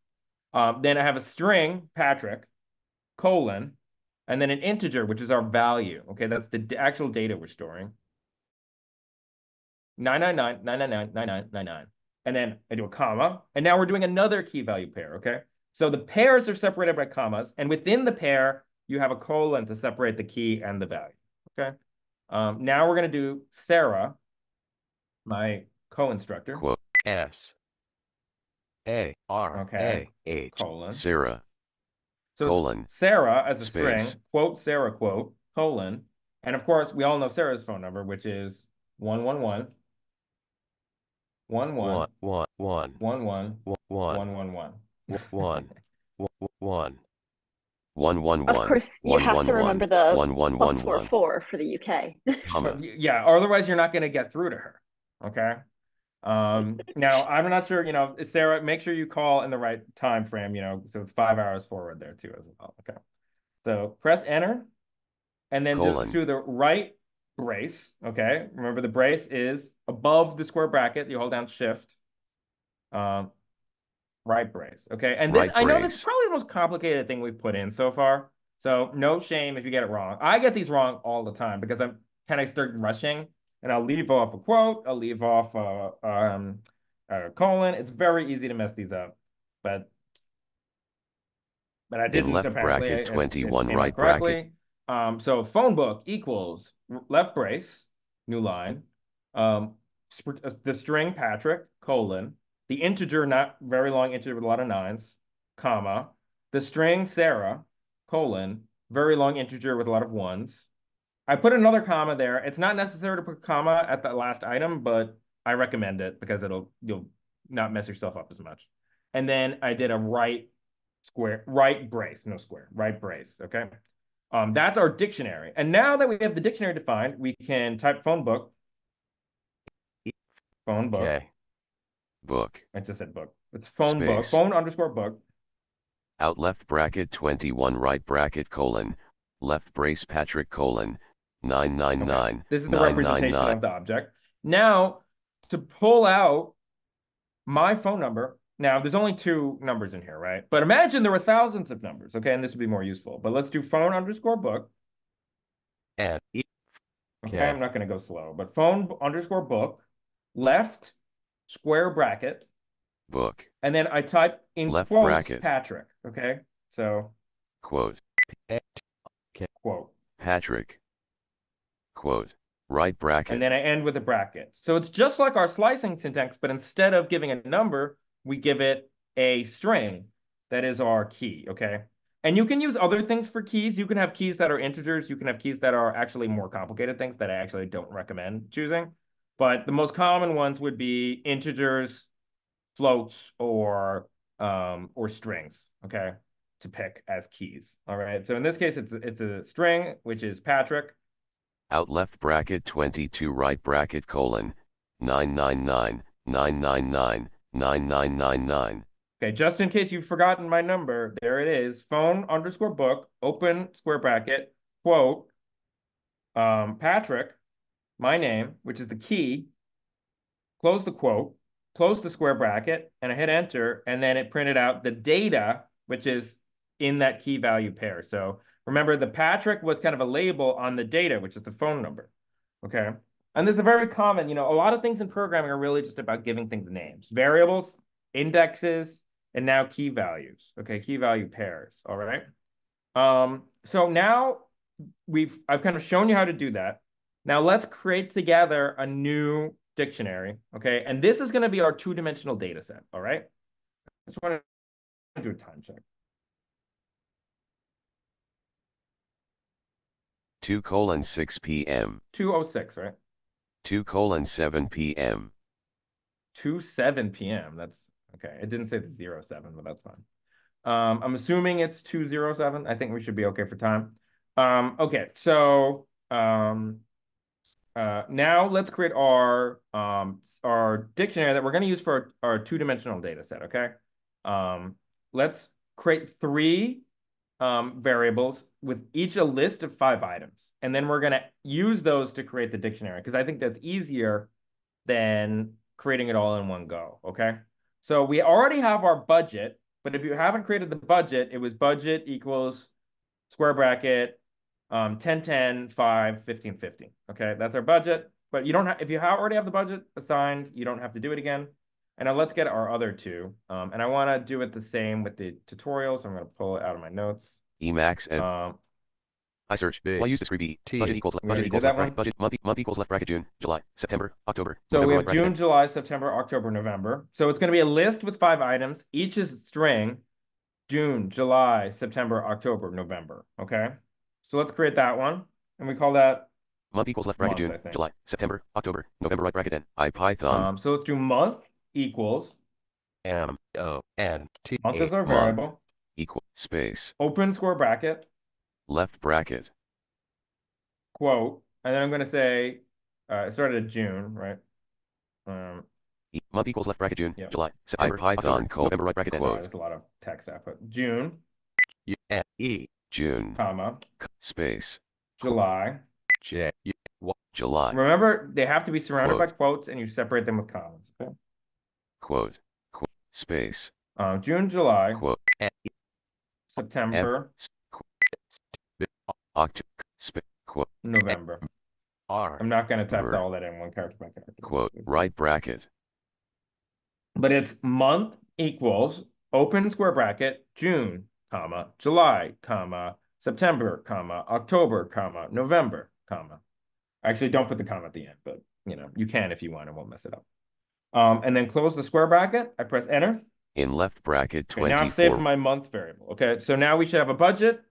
Then I have a string, Patrick, colon, and then an integer, which is our value. Okay, that's the actual data we're storing. 999-999-9999. And then I do a comma. And now we're doing another key value pair, okay? So the pairs are separated by commas. And within the pair, you have a colon to separate the key and the value, okay? Now we're going to do Sarah, my co-instructor. Quote, S-A-R-A-H, colon. Sarah. So colon. Sarah as a space. string, quote, Sarah, quote, colon. And of course, we all know Sarah's phone number, which is 111. 1 1 1 1 1 1 1 1 1. Of course, you have to remember the +44 for the UK. Yeah, or otherwise you're not going to get through to her. Okay. Now I'm not sure. Sarah, make sure you call in the right time frame. So it's 5 hours forward there too as well. Okay. So press enter, and then just do the right brace. Okay. Remember the brace is above the square bracket. You hold down Shift. Right brace. Okay. And this, I know this is probably the most complicated thing we've put in so far. So no shame if you get it wrong. I get these wrong all the time because I'm kind of start rushing, and I'll leave off a quote. I'll leave off a colon. It's very easy to mess these up, but I didn't. In left apparently. bracket 21, right correctly. bracket. So phone book equals left brace, new line. The string Patrick, colon. The integer, not very long integer with a lot of nines, comma. The string Sarah, colon, very long integer with a lot of ones. I put another comma there. It's not necessary to put comma at the last item, but I recommend it because you'll not mess yourself up as much. And then I did a right brace, no square, right brace. Okay. That's our dictionary. And now that we have the dictionary defined, we can type phone book. Phone book. K. Book. I just said book. It's phone book. Space. Phone underscore book. Out left bracket 21 right bracket colon. Left brace Patrick colon. 999. Okay. This is the representation 999. of the object. Now, to pull out my phone number, now there's only two numbers in here, right? But imagine there were thousands of numbers, okay? And this would be more useful. But let's do phone underscore book. And Okay, I'm not going to go slow, but phone underscore book, left square bracket, book. and then I type in Left quotes bracket. Patrick. Okay, so Quote. quote. Patrick. Quote. Right bracket. And then I end with a bracket. So it's just like our slicing syntax, but instead of giving a number, we give it a string that is our key, okay? And you can use other things for keys. You can have keys that are integers. You can have keys that are actually more complicated things that I actually don't recommend choosing. But the most common ones would be integers, floats, or strings, okay, to pick as keys. All right. So in this case, it's a string, which is Patrick. Out left bracket 22 right bracket colon. 999 999 9999. Okay, just in case you've forgotten my number, there it is. Phone underscore book, open square bracket, quote, Patrick, my name, which is the key, close the quote, close the square bracket, and I hit enter, and then it printed out the data, which is in that key value pair. So remember, the Patrick was kind of a label on the data, which is the phone number. Okay. And this is a very common, a lot of things in programming are really just about giving things names, variables, indexes, and now key values. Okay, key value pairs. All right. So now I've kind of shown you how to do that. Now let's create together a new dictionary. Okay, and this is going to be our two-dimensional data set. All right. I just want to do a time check. 2:06 p.m. 2:06, right? 2:07 p.m. 2:07 p.m. That's okay. It didn't say the 07, but that's fine. I'm assuming it's 2:07. I think we should be okay for time. Okay, so now let's create our dictionary that we're going to use for our two-dimensional data set. Okay, let's create three variables with each a list of 5 items, and then we're going to use those to create the dictionary because I think that's easier than creating it all in one go. Okay, so we already have our budget, but if you haven't created the budget, it was budget equals square bracket 10, 10, 5, 15, 15. Okay, that's our budget. But you don't have, if you already have the budget assigned, you don't have to do it again. And now let's get our other two. And I want to do it the same with the tutorial, so I'm going to pull it out of my notes. Emacs and I search. Why use this budget equals left bracket month equals left bracket June, July, September, October. So November, we have right June, bracket. July, September, October, November. So it's going to be a list with 5 items. Each is a string. June, July, September, October, November. Okay. So let's create that one. And we call that Month equals left bracket month, June, July, September, October, November, right bracket N. IPython. So let's do month equals. MONT. Month is our variable. Equal space. Open square bracket, Left bracket. quote, and then I'm going to say, it started at June, right? Month equals left bracket June, Yep. July, September, Python, November, right bracket N. There's a lot of text output. June, June, comma, space. July. July. Remember, they have to be surrounded by Quote. quotes, and you separate them with commas. Okay? Quote. Space. June, July, Quote. September, October. Space. Quote. November. I'm not going to type all that in one character by character. Quote. Right bracket. But it's month equals open square bracket June, comma, July, comma, September, comma, October, comma, November, comma. Actually, don't put the comma at the end, but you can if you want. It won't mess it up. And then close the square bracket. I press enter. In left bracket Okay, now I've 24. saved my month variable. Okay, so now we should have a budget.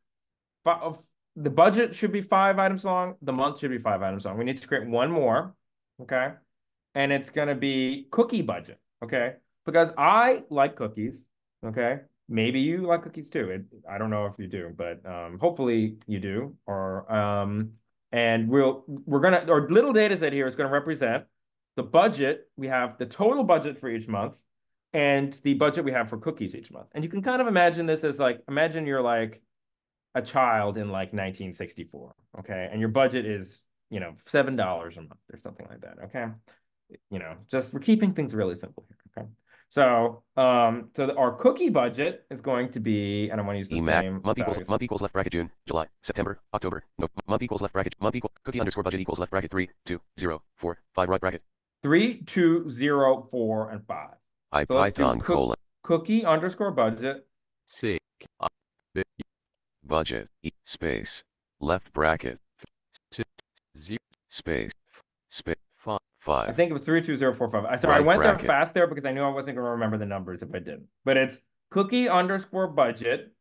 The budget should be 5 items long. The month should be 5 items long. We need to create one more. Okay. and it's going to be cookie budget, okay? Because I like cookies, okay? Maybe you like cookies too. I don't know if you do, but hopefully you do. And we're gonna our little data set here is going to represent the budget. We have the total budget for each month and the budget we have for cookies each month. And you can kind of imagine this as like, imagine you're like a child in like 1964, okay? And your budget is, $7 a month or something like that, okay? Just we're keeping things really simple here, okay? So our cookie budget is going to be, and I want to use the Emac same month equals left bracket June, July, September, October. No, month equals left bracket month equal cookie underscore budget equals left bracket 3, 2, 0, 4, 5 right bracket 3, 2, 0, 4, and 5. So let's do Python colon cookie underscore budget. C budget space left bracket 2 0 space 5. I think it was 3, 2, 0, 4, 5. Sorry, I went there fast there because I knew I wasn't going to remember the numbers if I didn't. But it's cookie underscore budget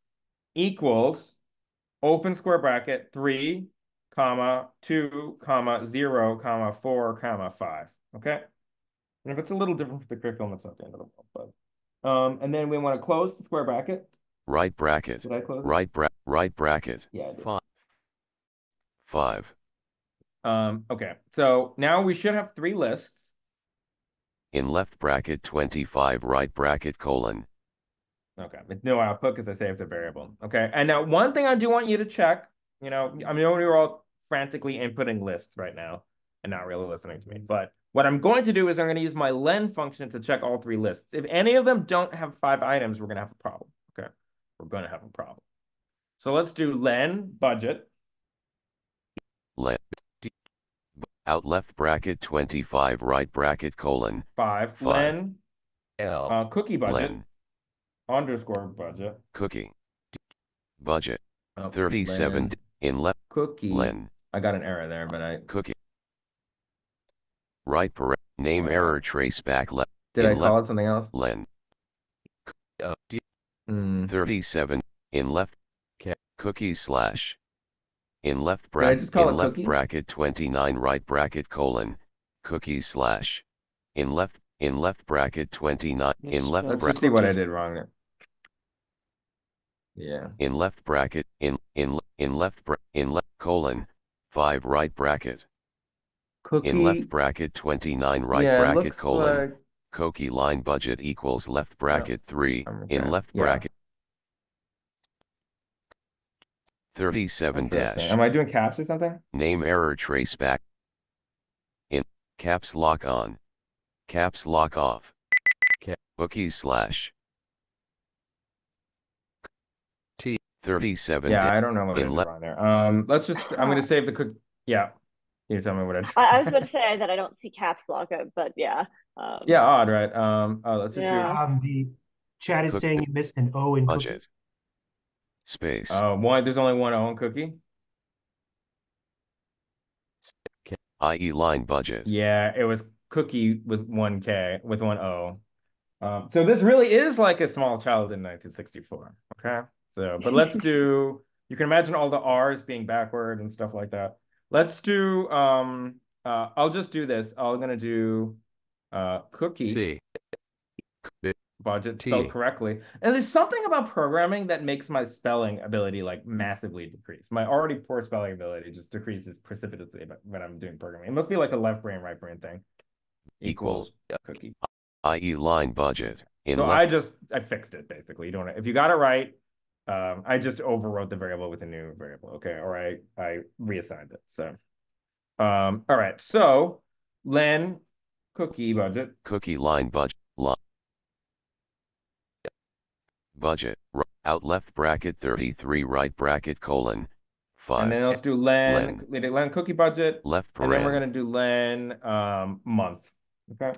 equals open square bracket 3, comma 2, comma 0, comma 4, comma 5. Okay. And if it's a little different for the curriculum, it's not the end of the world. But and then we want to close the square bracket. Right bracket. Did I close it? Right bracket. Yeah. 5. Okay. So now we should have 3 lists. In left bracket 25 right bracket colon. Okay. With no output because I saved a variable. Okay. And now one thing I do want you to check, I mean, you're all frantically inputting lists right now and not really listening to me. But what I'm going to do is I'm going to use my len function to check all 3 lists. If any of them don't have 5 items, we're going to have a problem. Okay. We're going to have a problem. So let's do len budget. Len out left bracket 25 right bracket colon 5. Len cookie budget len underscore budget cookie budget 37 len, in left cookie len. I got an error there, but I cookie right name error trace back left. Did I call it something else? Len 37 in left cookie slash in left bracket bracket 29 right bracket colon cookie slash in left bracket 29 in left Let's bracket. just see what I did wrong there. Yeah. In left bracket in left colon 5 right bracket cookie in left bracket 29 right bracket colon cookie line budget equals left bracket 3 in left bracket 37 dash. Am I doing caps or something? Name error trace back in caps lock on caps lock off cookies slash T 37. Yeah, I don't know what I did wrong there. Let's just I'm gonna save the cook. Yeah. You tell me what I did. I was about to say that I don't see caps lock, but yeah. Yeah, odd, right? Let's just Yeah. The chat is saying you missed an O in budget. Space. One. There's only one O in cookie. I.e. line budget. Yeah, it was cookie with 1K with 1 O. So this really is like a small child in 1964. Okay. So, but let's do. You can imagine all the R's being backward and stuff like that. Let's do. I'll just do this. I'm gonna do cookie. C. Budget spelled correctly. And there's something about programming that makes my spelling ability like massively decrease. My already poor spelling ability just decreases precipitously when I'm doing programming. It must be like a left brain, right brain thing. Equals cookie. I.e. line budget. So I fixed it basically. You don't. If you got it right, I just overwrote the variable with a new variable. Okay, or I reassigned it. So, all right. So, len cookie budget. Cookie line budget. Budget, out left bracket 33 right bracket colon 5. And then let's do len cookie budget. Left and then we're going to do len month. Okay.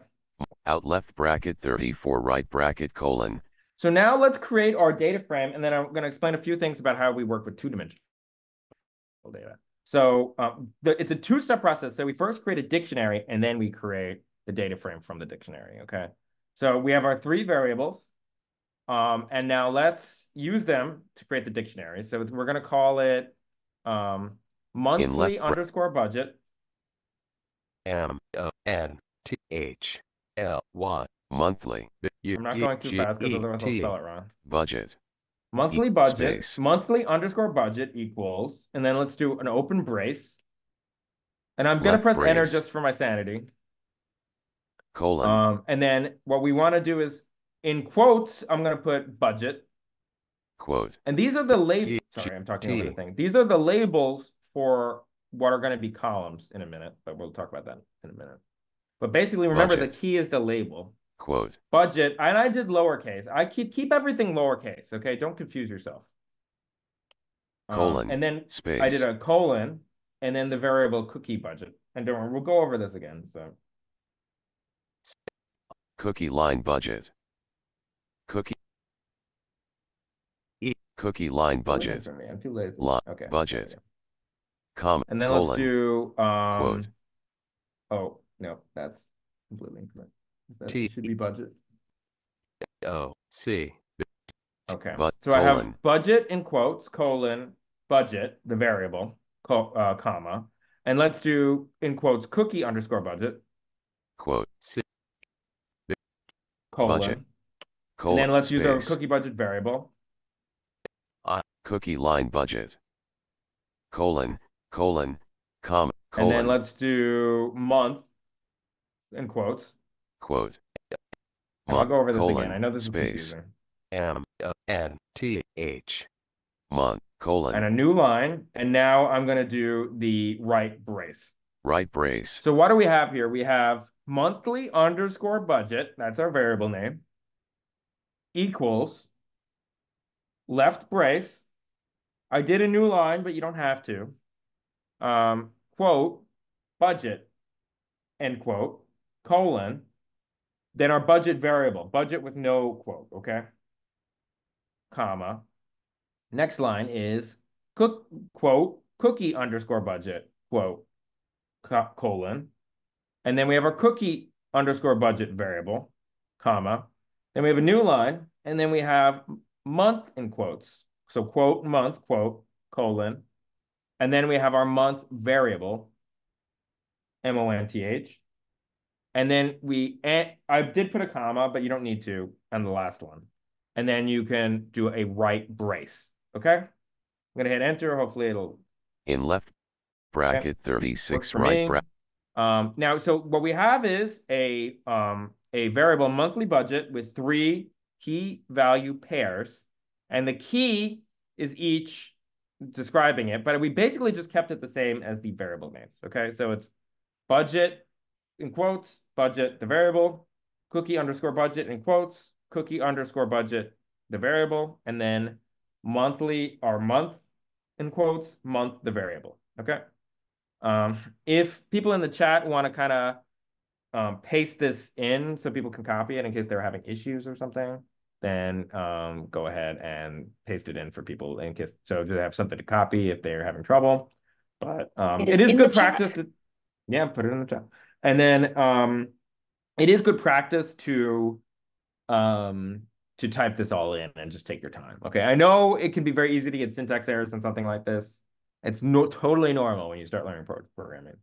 Out left bracket 34 right bracket colon. So now let's create our data frame, and then I'm going to explain a few things about how we work with 2-dimensional data. So it's a 2-step process. So we first create a dictionary, and then we create the data frame from the dictionary. Okay. So we have our 3 variables. And now let's use them to create the dictionary. So we're going to call it monthly underscore budget. M-O-N-T T-H-L-Y. Monthly. I'm not going too fast because otherwise I'll spell it wrong. Budget. Monthly budget, Space. monthly underscore budget equals, and then let's do an open brace. And I'm going to Left press enter brace. just for my sanity. Colon. And then what we want to do is, in quotes, I'm going to put budget. Quote. And these are the labels. Sorry, I'm talking over the thing. These are the labels for what are going to be columns in a minute, but we'll talk about that in a minute. But basically, remember Budget. the key is the label. Quote. Budget, and I did lowercase. I keep everything lowercase, okay? Don't confuse yourself. Colon. And then Space. I did a colon, and then the variable cookie budget. And don't worry, we'll go over this again. So Cookie line budget. Cookie. Cookie line budget. I'm too lazy. Line. Okay. Budget. Comma. And then colon. let's do Quote. Oh no, that's completely incorrect. That T should be budget. O C. Okay. But, so I have budget in quotes, colon, budget, the variable, comma. And let's do in quotes cookie underscore budget. Quote. C. Colon. Budget. Colon. And then let's space. use our cookie budget variable. Cookie line budget. Colon. Colon. Comma. Colon. And then let's do month in quotes. Quote. I'll go over this colon, again. I know this space. is confusing. M-N-T-H. Month. Colon. And a new line. And now I'm going to do the right brace. Right brace. So what do we have here? We have monthly underscore budget. That's our variable name. Equals left brace. I did a new line, but you don't have to. Quote, budget, end quote, colon, then our budget variable, budget with no quote, okay? Comma. Next line is quote, cookie underscore budget, quote, colon. And then we have our cookie underscore budget variable, comma. Then we have a new line, and then we have month in quotes. So quote, month, quote, colon. And then we have our month variable, M-O-N-T-H. And then I did put a comma, but you don't need to on the last one. And then you can do a right brace, okay? I'm going to hit enter. Hopefully it'll... In left bracket 36 for right me. bracket. Now, so what we have is a variable monthly budget with 3 key value pairs. And the key is each describing it, but we basically just kept it the same as the variable names, okay? So it's budget in quotes, budget, the variable, cookie underscore budget in quotes, cookie underscore budget, the variable, and then monthly or month in quotes, month, the variable, okay? If people in the chat want to kind of paste this in so people can copy it in case they're having issues or something, then go ahead and paste it in for people in case, so they have something to copy if they're having trouble. But it is good practice to, yeah, put it in the chat. And then it is good practice to type this all in and just take your time. Okay, I know it can be very easy to get syntax errors and something like this. It's totally normal when you start learning programming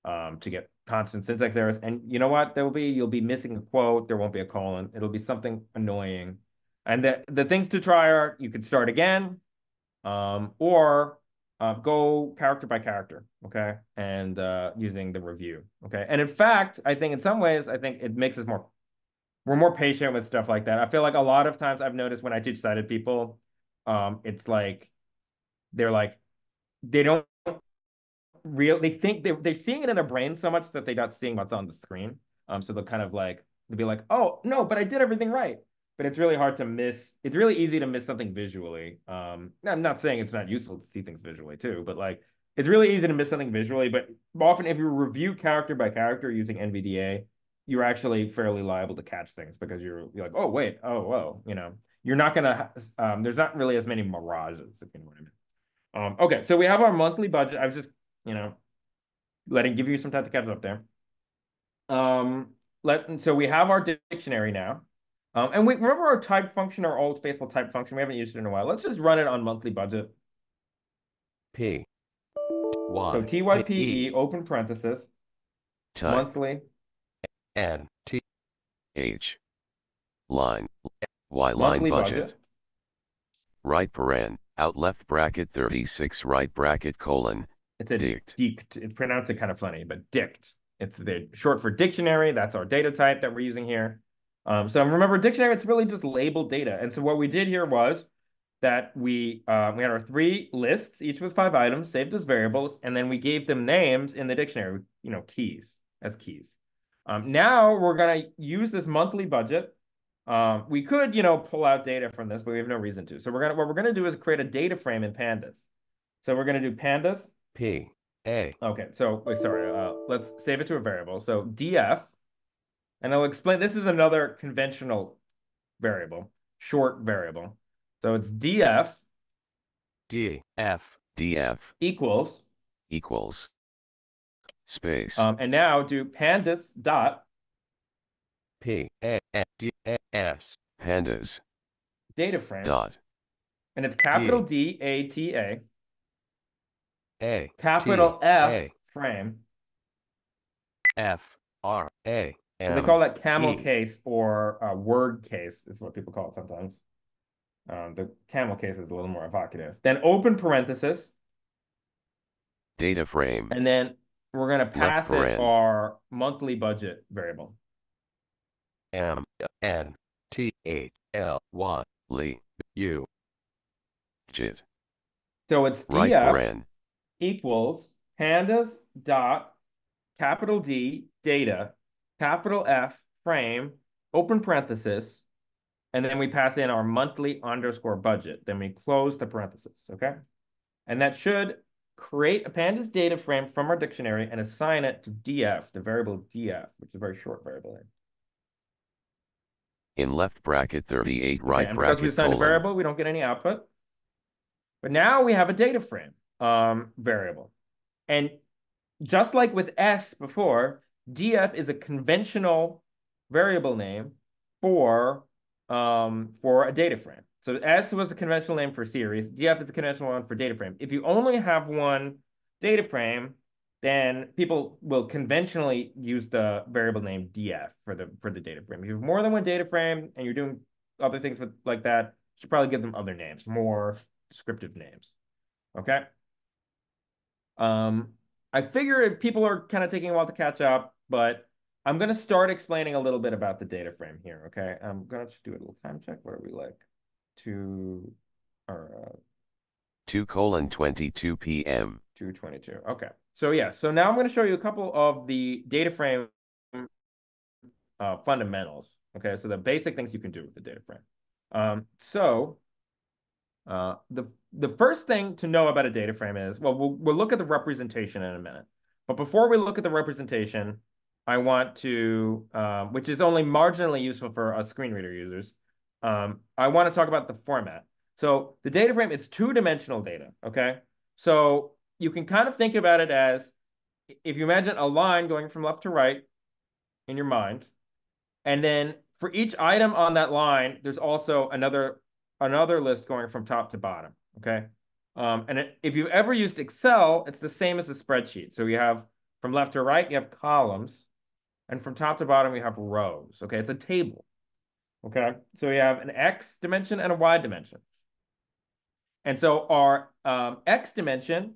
to get constant syntax errors. And you know what? You'll be missing a quote. There won't be a colon. It'll be something annoying. And the things to try are you could start again, or go character by character, okay? And using the review, okay? And in fact, I think in some ways, I think it makes us we're more patient with stuff like that. I feel like a lot of times I've noticed when I teach sighted people, it's like, they don't they think they're seeing it in their brain so much that they're not seeing what's on the screen. So they'll kind of they'll be like, oh no, but I did everything right. But it's really hard to miss. It's really easy to miss something visually. I'm not saying it's not useful to see things visually too, but it's really easy to miss something visually. But often if you review character by character using NVDA, you're actually fairly liable to catch things because you're like, oh wait, oh whoa, you're not gonna. There's not really as many mirages, if you know what I mean. Okay, so we have our monthly budget. I was just, give you some time to catch up there. So we have our dictionary now. And we remember our type function, our old faithful type function. We haven't used it in a while. Let's just run it on monthly budget. P. Y. So TYPE, open parenthesis, Type. monthly. N T H line Y line monthly budget. Right paren, out left bracket 36 right bracket colon, It's a dict. It's pronounced it kind of funny, but dict. It's the short for dictionary. That's our data type that we're using here. So remember, dictionary, it's really just labeled data. And so what we did here was that we had our 3 lists, each with 5 items, saved as variables, and then we gave them names in the dictionary, keys as keys. Now we're gonna use this monthly budget. We could, pull out data from this, but we have no reason to. So what we're gonna do is create a data frame in Pandas. So we're gonna do Pandas. P A. Okay, so wait, sorry. Let's save it to a variable. So df, and I'll explain. This is another conventional variable, short variable. So it's df DF equals, equals space and now do pandas dot P A N D A S pandas data frame, dot and it's capital DATA, A capital T F A frame. F R A So they M call that camel E. case or word case is what people call it sometimes. The camel case is a little more evocative. Then open parenthesis, Data frame and then we're going to pass it paren. our monthly budget variable. M N T H L Y Li U JIT. So it's Right df paren equals pandas dot capital D data, capital F frame, open parenthesis, and then we pass in our monthly underscore budget. Then we close the parenthesis, okay? And that should create a pandas data frame from our dictionary and assign it to df, the variable df, which is a very short variable. in left bracket 38 Okay, right and because we bracket assigned a colon. variable, we don't get any output. But now we have a data frame variable. And just like with S before, df is a conventional variable name for a data frame. So S was a conventional name for series. Df is a conventional one for data frame. If you only have one data frame, then people will conventionally use the variable name df for the data frame. If you have more than one data frame and you're doing other things with like that, you should probably give them other names, more descriptive names. Okay. I figure people are kind of taking a while to catch up, but I'm going to start explaining a little bit about the data frame here, okay? I'm going to do a little time check. What are we like? 2 or 2:22 p.m. 2:22. Okay. So yeah, so now I'm going to show you a couple of the data frame fundamentals, okay? So the basic things you can do with the data frame. The first thing to know about a data frame is, well, we'll look at the representation in a minute. But before we look at the representation, I want to, which is only marginally useful for us screen reader users, I want to talk about the format. So the data frame, it's 2-dimensional data, okay? So you can kind of think about it as, if you imagine a line going from left to right in your mind, and then for each item on that line, there's also another list going from top to bottom, okay? If you've ever used Excel, it's the same as a spreadsheet. So you have from left to right, you have columns, and from top to bottom, you have rows, okay? It's a table, okay? So you have an X dimension and a Y dimension. And so our X dimension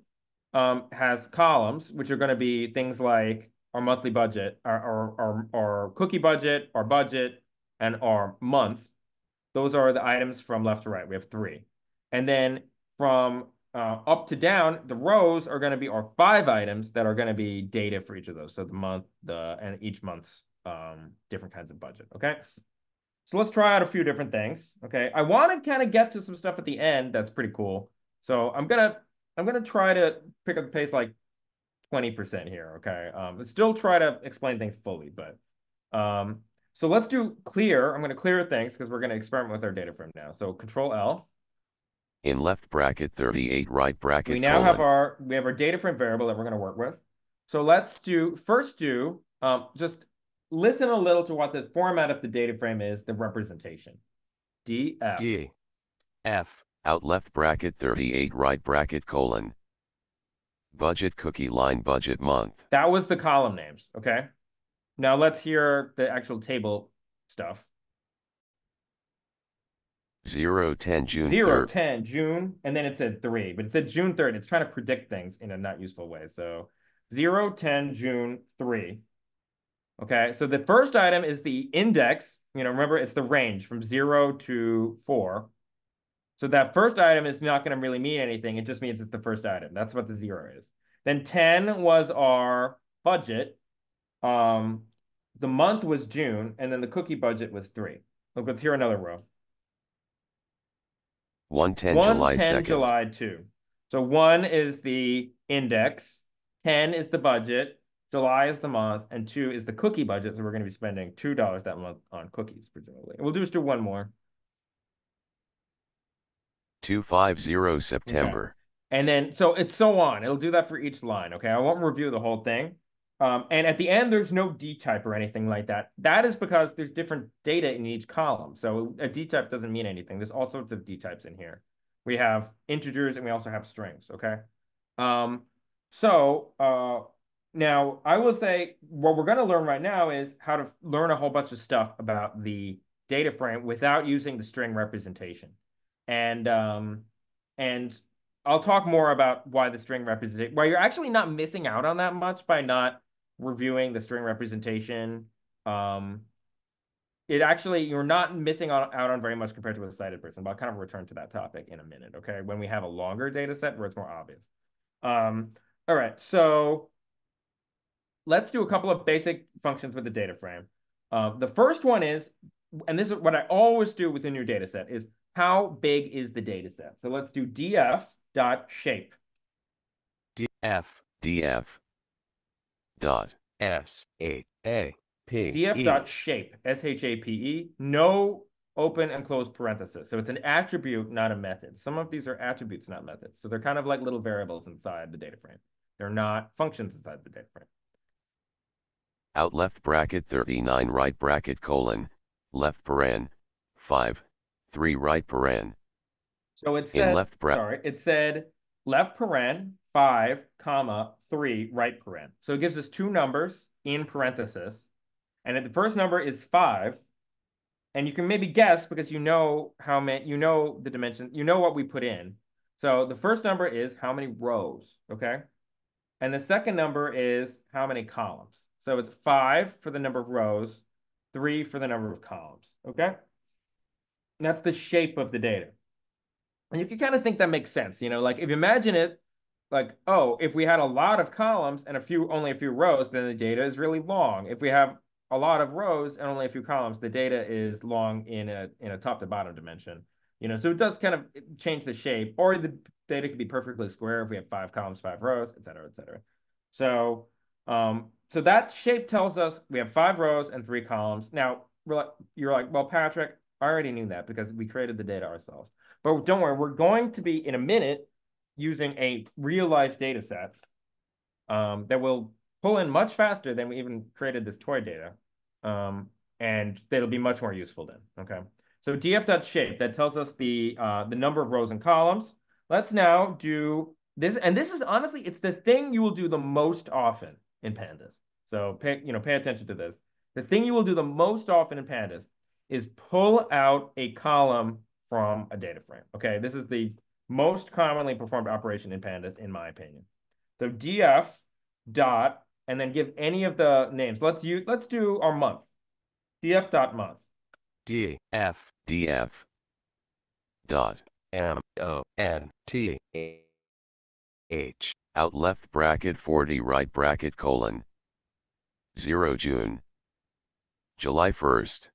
has columns, which are going to be things like our monthly budget, our cookie budget, our budget, and our month. Those are the items from left to right. We have 3. And then from up to down, the rows are going to be our 5 items that are going to be data for each of those. So the month, and each month's different kinds of budget. Okay. So let's try out a few different things. Okay. I want to kind of get to some stuff at the end that's pretty cool. So I'm gonna try to pick up the pace like 20% here. Okay. Still try to explain things fully, but so let's do clear. I'm going to clear things because we're going to experiment with our data frame now. So Control L. In left bracket 38 right bracket We now colon. have our data frame variable that we're going to work with. So let's first just listen a little to what the format of the data frame is, the representation. DF. D F out left bracket 38 right bracket colon. Budget cookie line budget month. That was the column names, okay? Now let's hear the actual table stuff. 0, 10, June 0, 3rd. 10, June, and then it said 3, but it said June 3rd. It's trying to predict things in a not useful way. So 0, 10, June 3. Okay, so the first item is the index. Remember, it's the range from 0 to 4. So that first item is not going to really mean anything. It just means it's the first item. That's what the 0 is. Then 10 was our budget. The month was June, and then the cookie budget was 3. Look, let's hear another row. 1, 10, 1, July 10, 2nd. July 2. So 1 is the index, 10 is the budget, July is the month, and 2 is the cookie budget. So we're going to be spending $2 that month on cookies, presumably. And we'll just do one more. 250 September. Okay. And then, so it's so on. It'll do that for each line, okay? I won't review the whole thing. And at the end, there's no D type or anything like that. That is because there's different data in each column. So a D type doesn't mean anything. There's all sorts of D types in here. We have integers and we also have strings, okay? Now I will say what we're going to learn right now is how to learn a whole bunch of stuff about the data frame without using the string representation. And I'll talk more about why the string representation, why you're actually not missing out on that much by not reviewing the string representation. You're not missing out on very much compared to a sighted person, but I'll kind of return to that topic in a minute, okay? When we have a longer data set where it's more obvious. All right, so let's do a couple of basic functions with the data frame. The first one is, and this is what I always do with a new data set, is how big is the data set? So let's do df.shape. df dot shape. df.shape, S-H-A-P-E, no open and close parenthesis. So it's an attribute, not a method. Some of these are attributes, not methods. So they're kind of like little variables inside the data frame. They're not functions inside the data frame. Out left bracket 39 right bracket colon, left paren, 5, 3 right paren. So it said, it said left paren, 5, comma, 3 right paren. So it gives us two numbers in parenthesis. And the first number is 5. And you can maybe guess because you know how many, you know the dimension, you know what we put in. So the first number is how many rows, okay? And the second number is how many columns. So it's 5 for the number of rows, 3 for the number of columns, okay? And that's the shape of the data. And you can kind of think that makes sense, like if you imagine it like, oh, if we had a lot of columns and only a few rows, then the data is really long. If we have a lot of rows and only a few columns, the data is long in a top to bottom dimension. So it does kind of change the shape, or the data could be perfectly square if we have 5 columns, 5 rows, et cetera, et cetera. So that shape tells us we have 5 rows and 3 columns. Now, you're like, well, Patrick, I already knew that because we created the data ourselves. But don't worry, we're going to be in a minute using a real life data set that will pull in much faster than we even created this toy data. And that'll be much more useful then, okay? So df.shape, that tells us the number of rows and columns. Let's now do this, and this is honestly, it's the thing you will do the most often in Pandas. So pay attention to this. The thing you will do the most often in Pandas is pull out a column from a data frame, okay? This is the most commonly performed operation in Pandas, in my opinion. So df dot, and then give any of the names. Let's do our month. df dot month. df dot month out left bracket 40 right bracket colon 0 June, July 1st,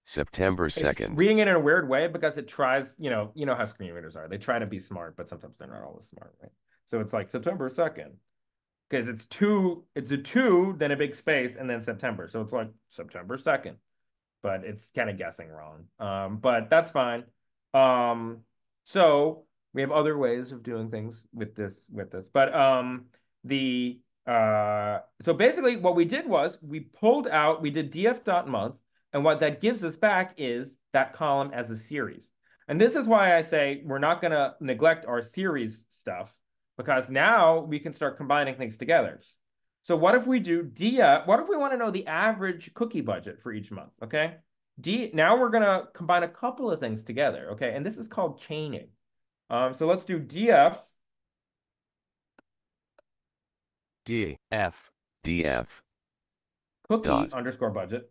September 2nd. It's reading it in a weird way because it tries, you know how screen readers are. They try to be smart, but sometimes they're not always smart, right? So it's like September 2nd, because it's a 2, then a big space, and then September. So it's like September 2nd, but it's kind of guessing wrong. But that's fine. So we have other ways of doing things with this. But so basically what we did was we did df.month, and what that gives us back is that column as a series. And this is why I say we're not going to neglect our series stuff, because now we can start combining things together. So what if we do df? What if we want to know the average cookie budget for each month? Okay. Now we're gonna combine a couple of things together. Okay, and this is called chaining. So let's do df df cookie dot underscore budget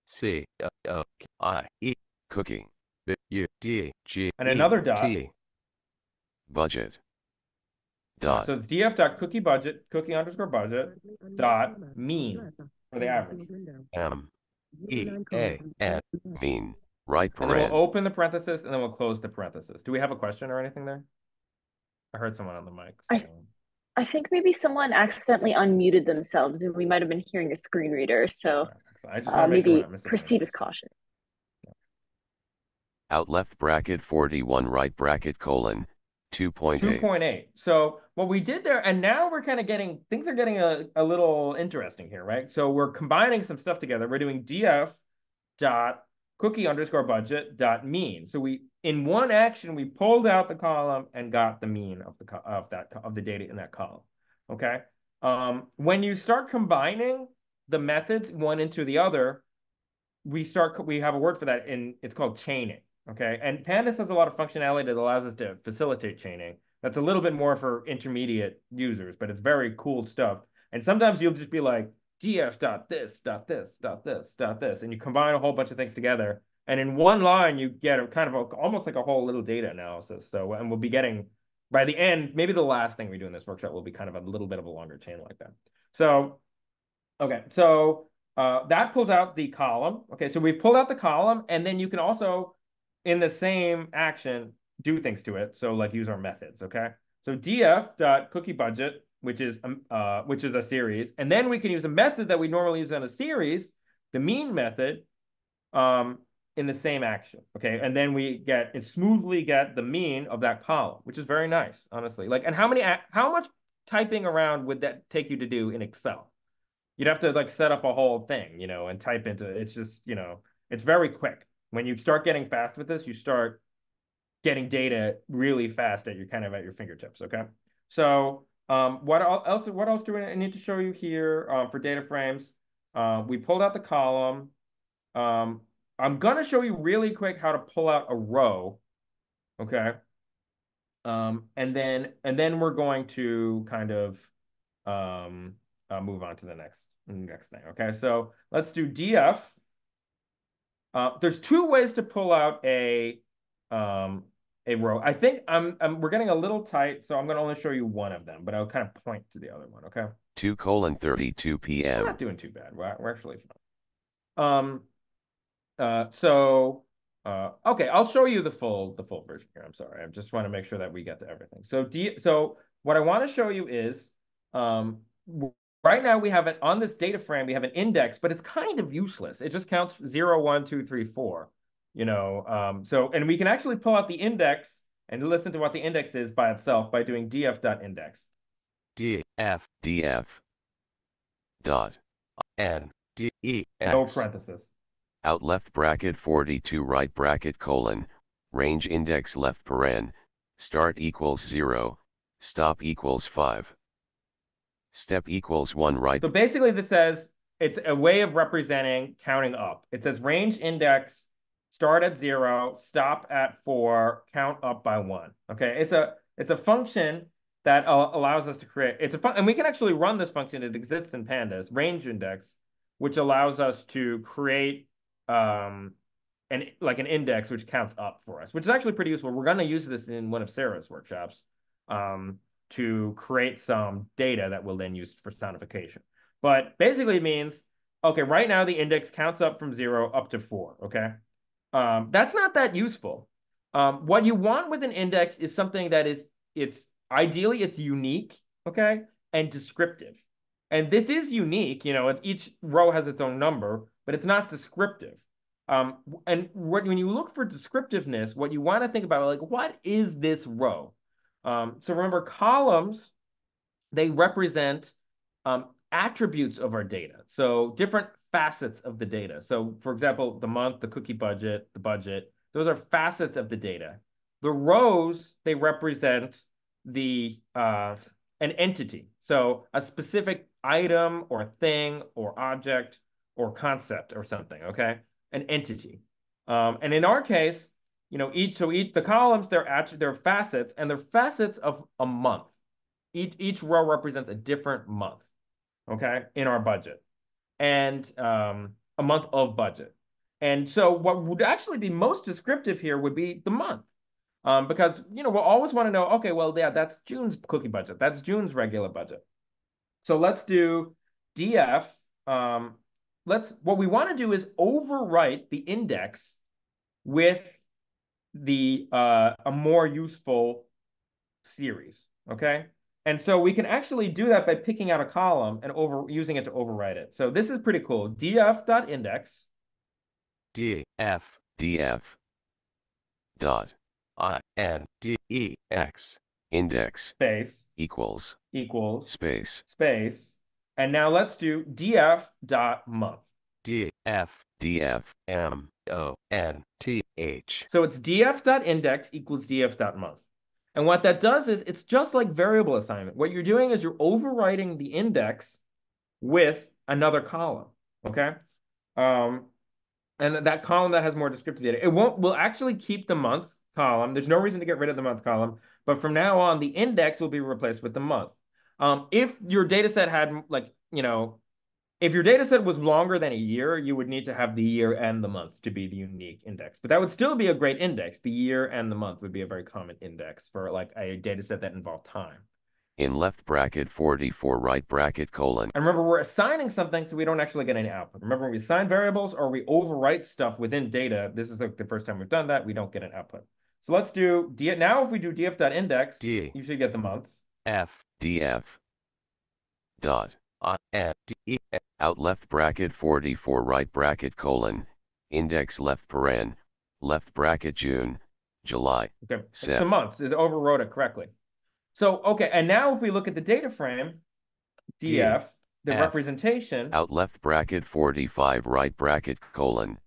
c o I e cookie b u d g and e another dot. t budget dot So it's df dot cookie budget cookie underscore budget dot mean for the average. m e a n mean right And then we'll paren open the parenthesis and then we'll close the parenthesis. Do we have a question or anything there? I heard someone on the mic. So. I think maybe someone accidentally unmuted themselves and we might have been hearing a screen reader. So I just want to make sure we're maybe not missing proceed anything. with caution. out left bracket 41 right bracket colon 2.8 2.8. So what we did there, and now we're kind of getting, things are getting a little interesting here, right? So we're combining some stuff together. We're doing df dot cookie underscore budget dot mean. So we, in one action, we pulled out the column and got the mean of the data in that column. Okay. When you start combining the methods one into the other, we have a word for that, and it's called chaining. Okay, and Pandas has a lot of functionality that allows us to facilitate chaining. That's a little bit more for intermediate users, but it's very cool stuff. And sometimes you'll just be like df dot this dot this dot this dot this, and you combine a whole bunch of things together, and in one line you get a kind of almost like a whole little data analysis. So, and we'll be getting by the end, maybe the last thing we do in this workshop will be kind of a little bit of a longer chain like that. So, okay, so that pulls out the column. Okay, so we've pulled out the column, and then you can also, in the same action, do things to it. So like use our methods. Okay, so df.cookiebudget, which is a series, and then we can use a method that we normally use on a series, the mean method, in the same action. Okay, and then we smoothly get the mean of that column, which is very nice, honestly. Like, and how much typing around would that take you to do in Excel? You'd have to like set up a whole thing, and type into it. It's just, it's very quick. When you start getting fast with this, you start getting data really fast at your fingertips. Okay. So what else do I need to show you here for data frames? We pulled out the column. I'm gonna show you really quick how to pull out a row. Okay. And then we're going to kind of move on to the next thing. Okay, so let's do df. There's two ways to pull out a row. I think we're getting a little tight, so I'm going to only show you one of them, but I'll kind of point to the other one. Okay. 2:32 We're p.m. not doing too bad. We're actually fine. Okay, I'll show you the full version here. I'm sorry. I just want to make sure that we get to everything. So what I want to show you is right now we have it on this data frame, we have an index, but it's kind of useless. It just counts 0, 1, 2, 3, 4. And we can actually pull out the index and listen to what the index is by itself by doing df.index. df dot n d e No x parenthesis. out left bracket 42 right bracket colon range index left paren start equals 0 stop equals 5 step equals 1 right. So basically this says it's a way of representing counting up. It says range index, start at 0, stop at 4, count up by 1. Okay, it's a function that allows us to create. And we can actually run this function. It exists in Pandas, range index, which allows us to create an index which counts up for us, which is actually pretty useful. We're going to use this in one of Sarah's workshops to create some data that we'll then use for sonification. But basically it means, okay, right now the index counts up from 0 up to 4. Okay, that's not that useful. What you want with an index is something that it's ideally unique, okay, and descriptive. And this is unique, each row has its own number, but it's not descriptive. And when you look for descriptiveness, what you want to think about, like, what is this row? So remember, columns, they represent attributes of our data. So different facets of the data. So for example, the month, the cookie budget, the budget, those are facets of the data. The rows, they represent the an entity. So a specific item or thing or object or concept or something, okay? An entity. And in our case, each the columns, they're facets, and they're facets of a month. Each row represents a different month, okay, in our budget, and a month of budget. And so what would actually be most descriptive here would be the month. Because we'll always want to know, okay, well, yeah, that's June's cookie budget. That's June's regular budget. So let's do df. What we want to do is overwrite the index with a more useful series. Okay. And so we can actually do that by picking out a column and using it to overwrite it. So this is pretty cool. df.index. df dot index Space equals space and now let's do df.month. month. So it's df.index equals df.month. And what that does is it's just like variable assignment. What you're doing is you're overwriting the index with another column, okay? And that column that has more descriptive data. We'll actually keep the month column. There's no reason to get rid of the month column, but from now on, the index will be replaced with the month. If your data set had if your data set was longer than a year, you would need to have the year and the month to be the unique index. But that would still be a great index. The year and the month would be a very common index for like a data set that involved time. In left bracket 44 right bracket colon. And remember, we're assigning something so we don't actually get any output. Remember, when we assign variables or we overwrite stuff within data, this is like the first time we've done that, we don't get an output. So let's do now if we do df.index, you should get the months. df dot out left bracket 44 right bracket colon index left paren left bracket June, July. Okay, it's the months. It overwrote it correctly. So okay, and now if we look at the data frame, df, the representation. Out left bracket 45 right bracket colon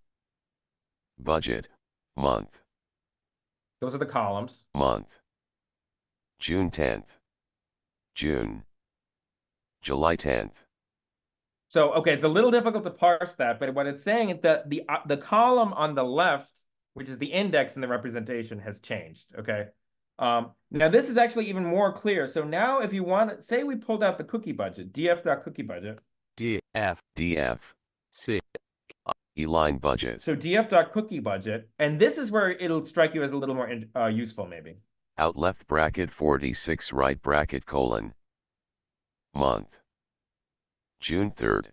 budget month. Those are the columns. Month. June 10th. June. July 10th. So, okay, it's a little difficult to parse that, but what it's saying is that the column on the left, which is the index in the representation, has changed, okay? Now, this is actually even more clear. So now if you want, say we pulled out the cookie budget, df.cookie budget. df, c, line budget. So df.cookie budget, and this is where it'll strike you as a little more useful, maybe. Out left bracket 46 right bracket colon month. June 3rd.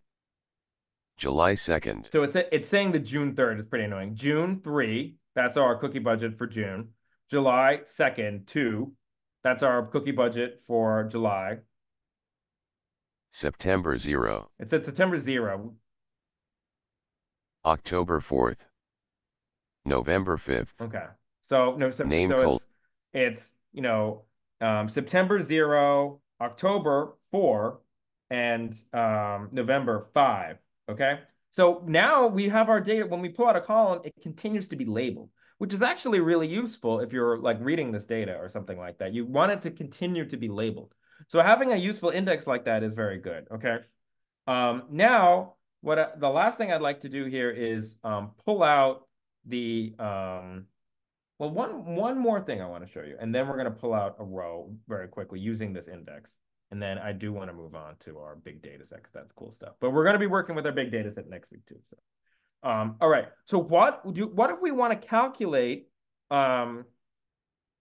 July 2nd. So it's saying the June 3rd is pretty annoying. June 3, that's our cookie budget for June. July 2nd, 2, that's our cookie budget for July. September 0. It said September 0. October 4th. November 5th. Okay. So no, Name so it's September 0, October 4, and November 5. Okay. So now we have our data. When we pull out a column, it continues to be labeled, which is actually really useful if you're like reading this data or something like that. You want it to continue to be labeled. So having a useful index like that is very good. Okay. Now, the last thing I'd like to do here is pull out the well, one more thing I want to show you, and then we're going to pull out a row very quickly using this index. And then I do want to move on to our big data set because that's cool stuff. But we're going to be working with our big data set next week too. So, all right. So what if we want to calculate, or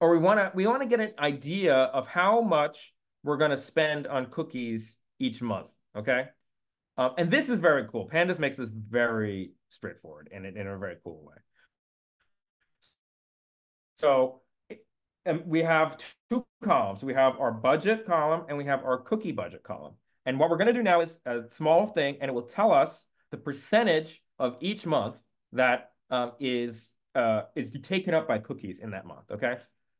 we want to get an idea of how much we're going to spend on cookies each month? Okay. And this is very cool. Pandas makes this very straightforward and in a very cool way. So we have two columns. We have our budget column and we have our cookie budget column. And what we're going to do now is a small thing, and it will tell us the percentage of each month that is taken up by cookies in that month. Okay.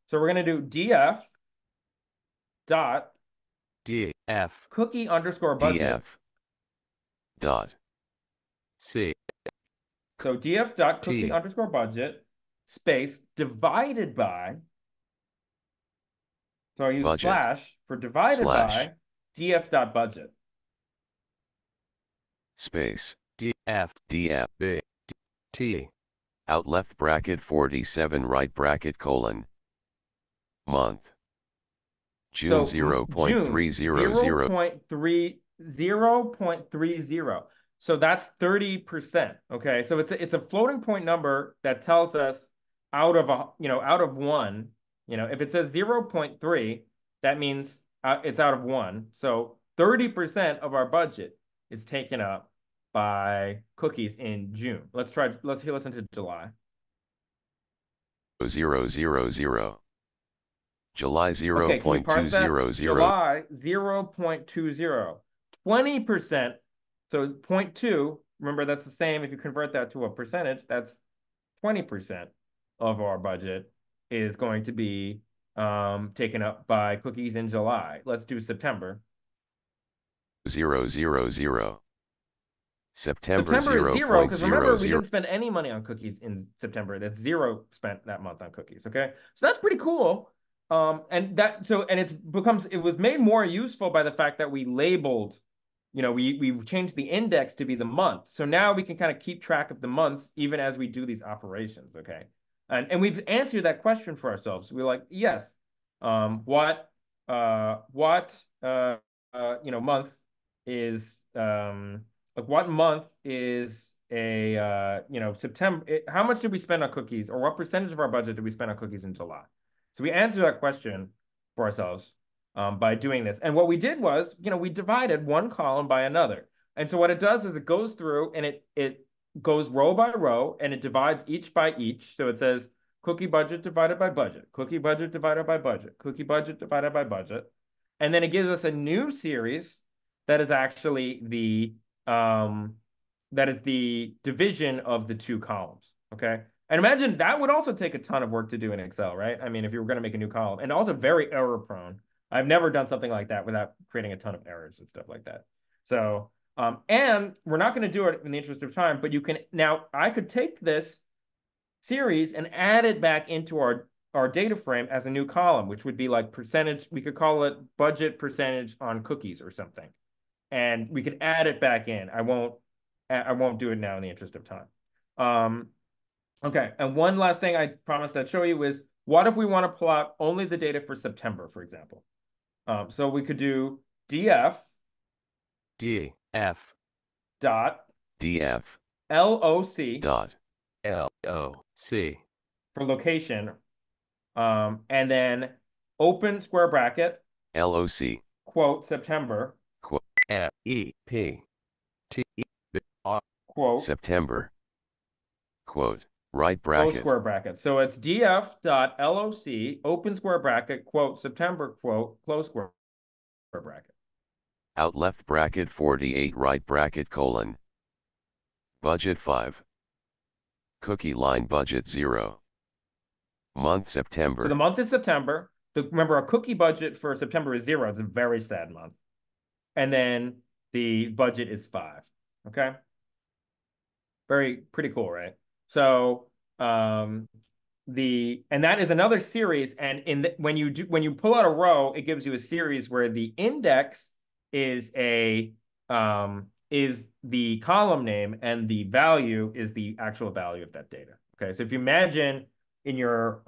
So we're going to do df dot cookie underscore budget. df dot c. So df dot cookie underscore budget space divided by. So I use budget. slash for divided Slash. by df.budget. Space. DF DF. B T Out left bracket 47 right bracket colon. Month. June So 0.300. 0.30. So that's 30%. Okay. So it's a floating point number that tells us out of out of one, if it says 0.3, that means it's out of one. So 30% of our budget is taken up by cookies in June. Let's listen to July. 000. July Okay, can we parse that? 0.200. July 0.20. 20%. So 0.2, remember that's the same if you convert that to a percentage, that's 20% of our budget is going to be taken up by cookies in July. Let's do September. 000. September September is zero because remember, we 0.00. didn't spend any money on cookies in September. That's zero spent that month on cookies. Okay, so that's pretty cool. And it was made more useful by the fact that we labeled, we've changed the index to be the month. So now we can kind of keep track of the months even as we do these operations. Okay, and we've answered that question for ourselves. We're like, yes, what month is like what month is September, how much did we spend on cookies, or what percentage of our budget did we spend on cookies in July? So we answered that question for ourselves by doing this. And what we did was, we divided one column by another. And so what it does is it goes through and it goes row by row and it divides each by each. So it says cookie budget divided by budget, cookie budget divided by budget, cookie budget divided by budget. And then it gives us a new series that is actually the division of the two columns. Okay. And imagine that would also take a ton of work to do in Excel, right? I mean, if you were going to make a new column, and also very error prone. I've never done something like that without creating a ton of errors and stuff like that. So, and we're not going to do it in the interest of time, but I could take this series and add it back into our data frame as a new column, which would be like percentage. We could call it budget percentage on cookies or something. And we could add it back in. I won't do it now in the interest of time. Okay, and one last thing I promised I'd show you is what if we want to plot only the data for September, for example? So we could do df dot df loc dot LOC for location, and then open square bracket, loc quote, September, FEP quote, September, quote, right close bracket, square bracket. So it's df.loc, open square bracket, quote, September, quote, close square bracket. out left bracket 48 right bracket colon, budget 5, cookie line budget 0, month September. So the month is September. Remember, our cookie budget for September is 0. It's a very sad month. And then the budget is 5. Okay. Pretty cool, right? So and that is another series. And when you pull out a row, it gives you a series where the index is is the column name and the value is the actual value of that data. Okay, so if you imagine in your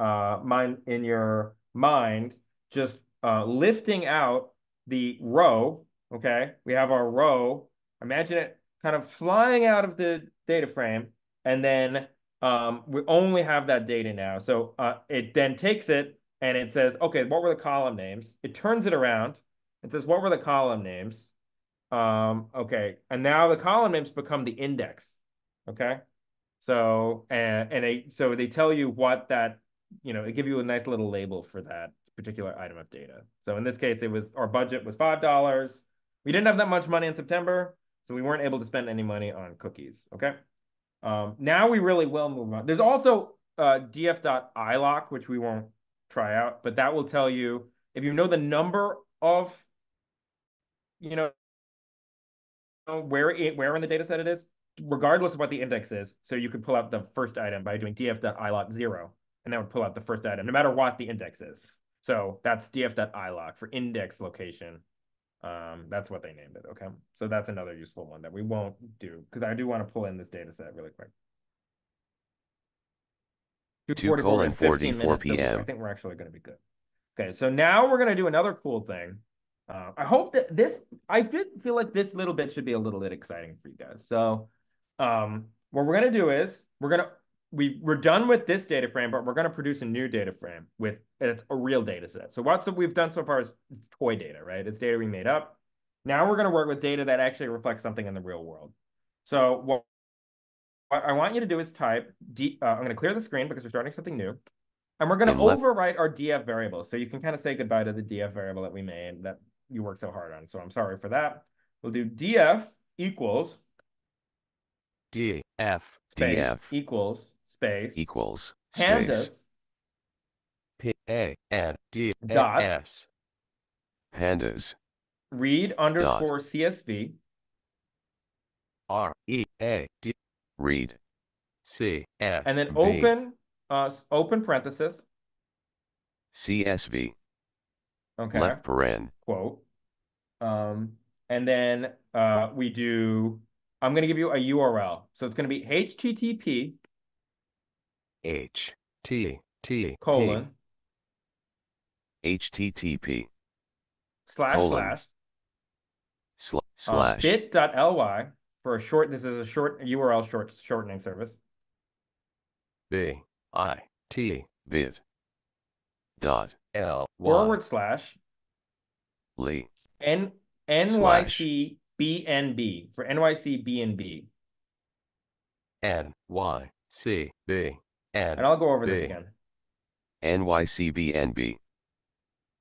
mind just lifting out the row. Okay, we have our row. Imagine it kind of flying out of the data frame, and then we only have that data now. So it then takes it and it says, okay, what were the column names? It turns it around and says, what were the column names? Okay, and now the column names become the index. Okay, so so they tell you what that, they give you a nice little label for that particular item of data. So in this case, our budget was $5. We didn't have that much money in September, so we weren't able to spend any money on cookies. Okay. Now we really will move on. There's also df.iloc, which we won't try out, but that will tell you if you know the number of, where in the data set it is, regardless of what the index is. So you could pull out the first item by doing df.iloc 0, and that would pull out the first item, no matter what the index is. So that's df.ilog for index location. That's what they named it. Okay. So that's another useful one that we won't do because I do want to pull in this data set really quick. 2:44, we have 15 minutes, so I p.m. think we're actually going to be good. Okay, so now we're going to do another cool thing. I hope that I did feel like this little bit should be a little bit exciting for you guys. So, what we're going to do is we're done with this data frame, but we're going to produce a new data frame with it's a real data set. So what we've done so far is it's toy data, right? It's data we made up. Now we're going to work with data that actually reflects something in the real world. So what I want you to do is type I'm going to clear the screen because we're starting something new. And we're going to overwrite our df variable. So you can kind of say goodbye to the df variable that we made that you worked so hard on. So I'm sorry for that. We'll do df equals df equals space space pandas p a n d dot s pandas read underscore csv r e a d read c s and then v open parenthesis csv okay left paren quote and then we do I'm going to give you a URL. So it's going to be http colon http / bit.ly for a short. This is a short URL shortening service. bit bit dot l / ly NYC BNB for NYC BNB. NYC B and I'll go over this again. NYCBNB.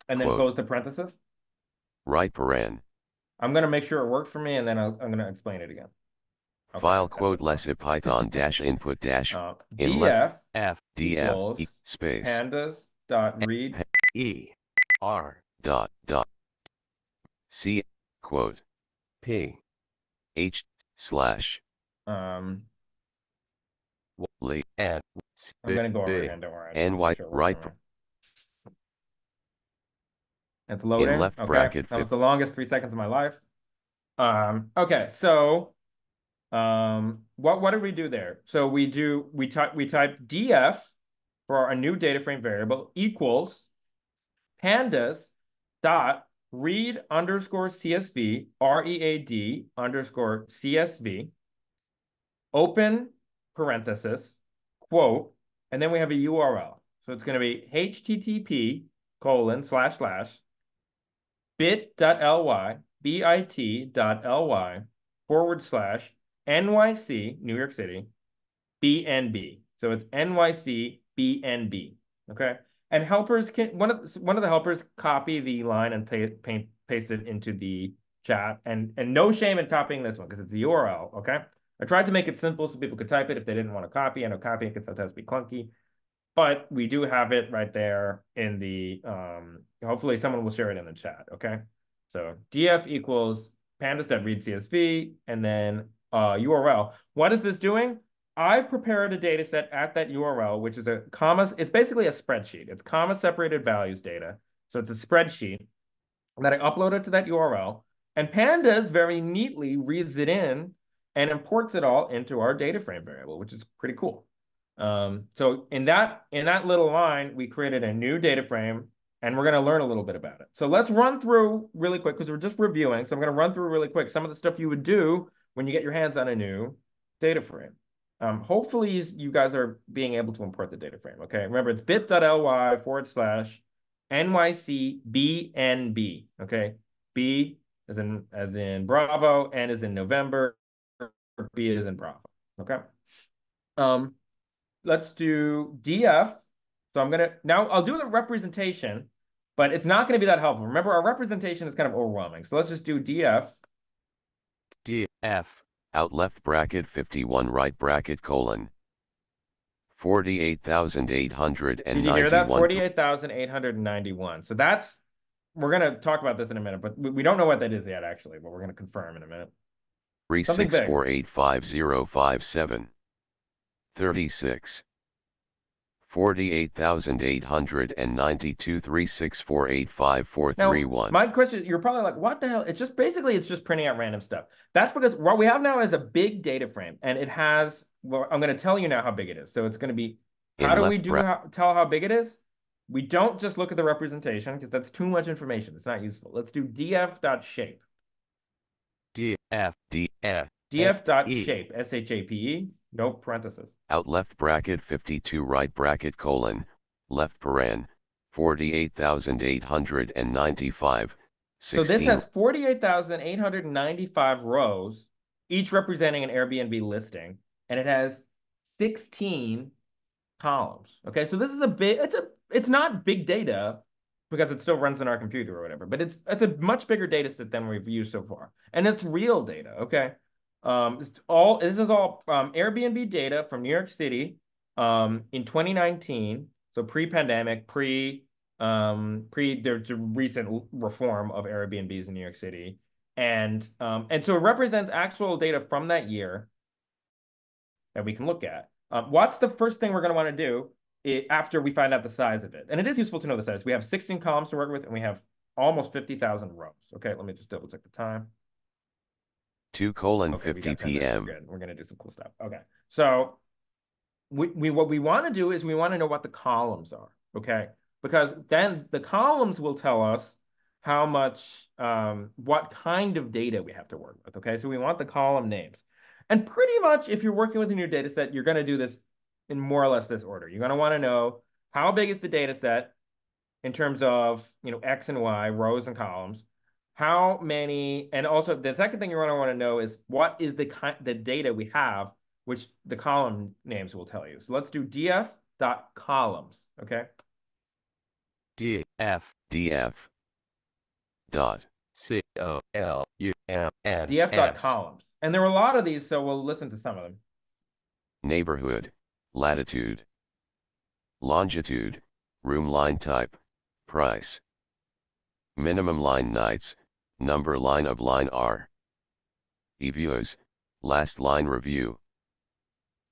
And then close the parenthesis. Right paren. I'm going to make sure it worked for me, and then I'm going to explain it again. Okay. File quote less Python dash input dash in df df space pandas dot read dot c quote p h / ly and I'm going to go over it again, don't worry. NY right. It's loading. In left bracket. That was the longest 3 seconds of my life. Okay, so what did we do there? So we type df for a new data frame variable equals pandas dot read underscore csv read underscore csv open parenthesis quote, and then we have a URL. So it's going to be http :/bit.ly bit.ly / NYC New York City BNB. So it's NYC BNB. Okay. And helpers can one of the helpers copy the line and paste it into the chat. And no shame in copying this one because it's a URL. Okay. I tried to make it simple so people could type it if they didn't want to copy. I know copying can sometimes be clunky, but we do have it right there in the hopefully someone will share it in the chat. Okay. So df equals pandas.read csv and then URL. What is this doing? I prepared a data set at that URL, which is it's basically a spreadsheet. It's comma separated values data. So it's a spreadsheet that I uploaded to that URL. And Pandas very neatly reads it in and imports it all into our data frame variable, which is pretty cool. So in that little line, we created a new data frame, and we're going to learn a little bit about it. So let's run through really quick because we're just reviewing. So I'm going to run through really quick some of the stuff you would do when you get your hands on a new data frame. Hopefully you guys are being able to import the data frame. Okay, remember it's bit.ly / NYCBNB. Okay, B as in Bravo, N as in November, B as in Bravo. Okay. Let's do df. So I'll do the representation, but it's not going to be that helpful. Remember, our representation is kind of overwhelming. So let's just do df out left bracket 51 right bracket : 48,891. Did you hear that? 48,891. So we're going to talk about this in a minute, but we don't know what that is yet, actually, but we're going to confirm in a minute. 3648557 36 48,892,36485,431. Now, my question, you're probably like, what the hell? It's just basically, it's just printing out random stuff. That's because what we have now is a big data frame, and it has, well, I'm going to tell you now how big it is. So it's going to be, how do we tell how big it is? We don't just look at the representation because that's too much information. It's not useful. Let's do df.shape. df.shape, S-H-A-P-E, no parentheses. Out left bracket 52 right bracket colon, left paren, 48,895, So this has 48,895 rows, each representing an Airbnb listing, and it has 16 columns. Okay, so this is a big, it's not big data because it still runs in our computer or whatever, but it's a much bigger data set than we've used so far. And it's real data, okay? This is all Airbnb data from New York City in 2019, so pre-pandemic, there's a recent reform of Airbnbs in New York City. And so it represents actual data from that year that we can look at. What's the first thing we're going to want to do after we find out the size of it? And it is useful to know the size. We have 16 columns to work with, and we have almost 50,000 rows. Okay, let me just double check the time. 2:50 p.m. We're good. We're going to do some cool stuff. Okay, so what we want to do is we want to know what the columns are, okay? Because then the columns will tell us how much, what kind of data we have to work with, okay? So we want the column names. And pretty much if you're working with a new data set, you're going to do this in more or less this order. You're going to want to know how big is the data set in terms of, X and Y, rows and columns. How many, and also the second thing you're going to want to know is what is the data we have, which the column names will tell you. So let's do df.columns, okay? df dot columns. df.columns. And there were a lot of these, so we'll listen to some of them. Neighborhood, latitude, longitude, room line type, price, minimum line nights, number line of line R, reviews, last line review,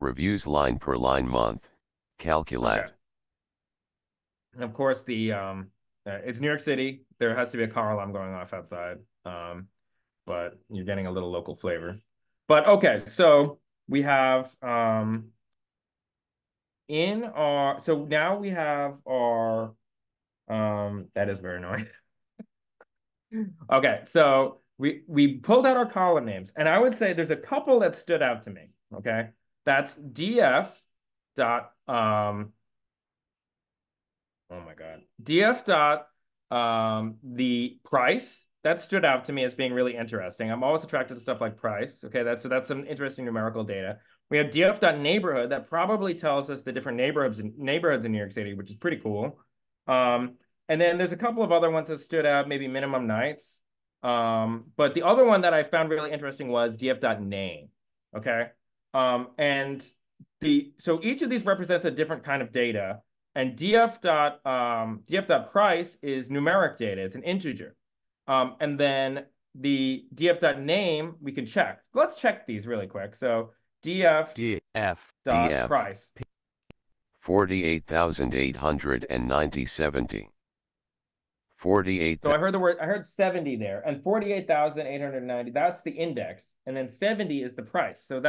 reviews line per line month, calculate. Okay. And of course, it's New York City. There has to be a car alarm going off outside, but you're getting a little local flavor. But okay, so we have so now we have our that is very annoying. Okay, so we pulled out our column names, and I would say there's a couple that stood out to me. Okay, that's df dot oh my God. DF dot the price that stood out to me as being really interesting. I'm always attracted to stuff like price. Okay, that's some interesting numerical data. We have DF dot neighborhood that probably tells us the different neighborhoods in New York City, which is pretty cool. And then there's a couple of other ones that stood out, maybe minimum nights. But the other one that I found really interesting was DF dot name. Okay. And so each of these represents a different kind of data. And df.price is numeric data. It's an integer. And then the df.name, we can check. Let's check these really quick. So df.price. 48,890.70. 48. So I heard 70 there. And 48,890, that's the index. And then 70 is the price. So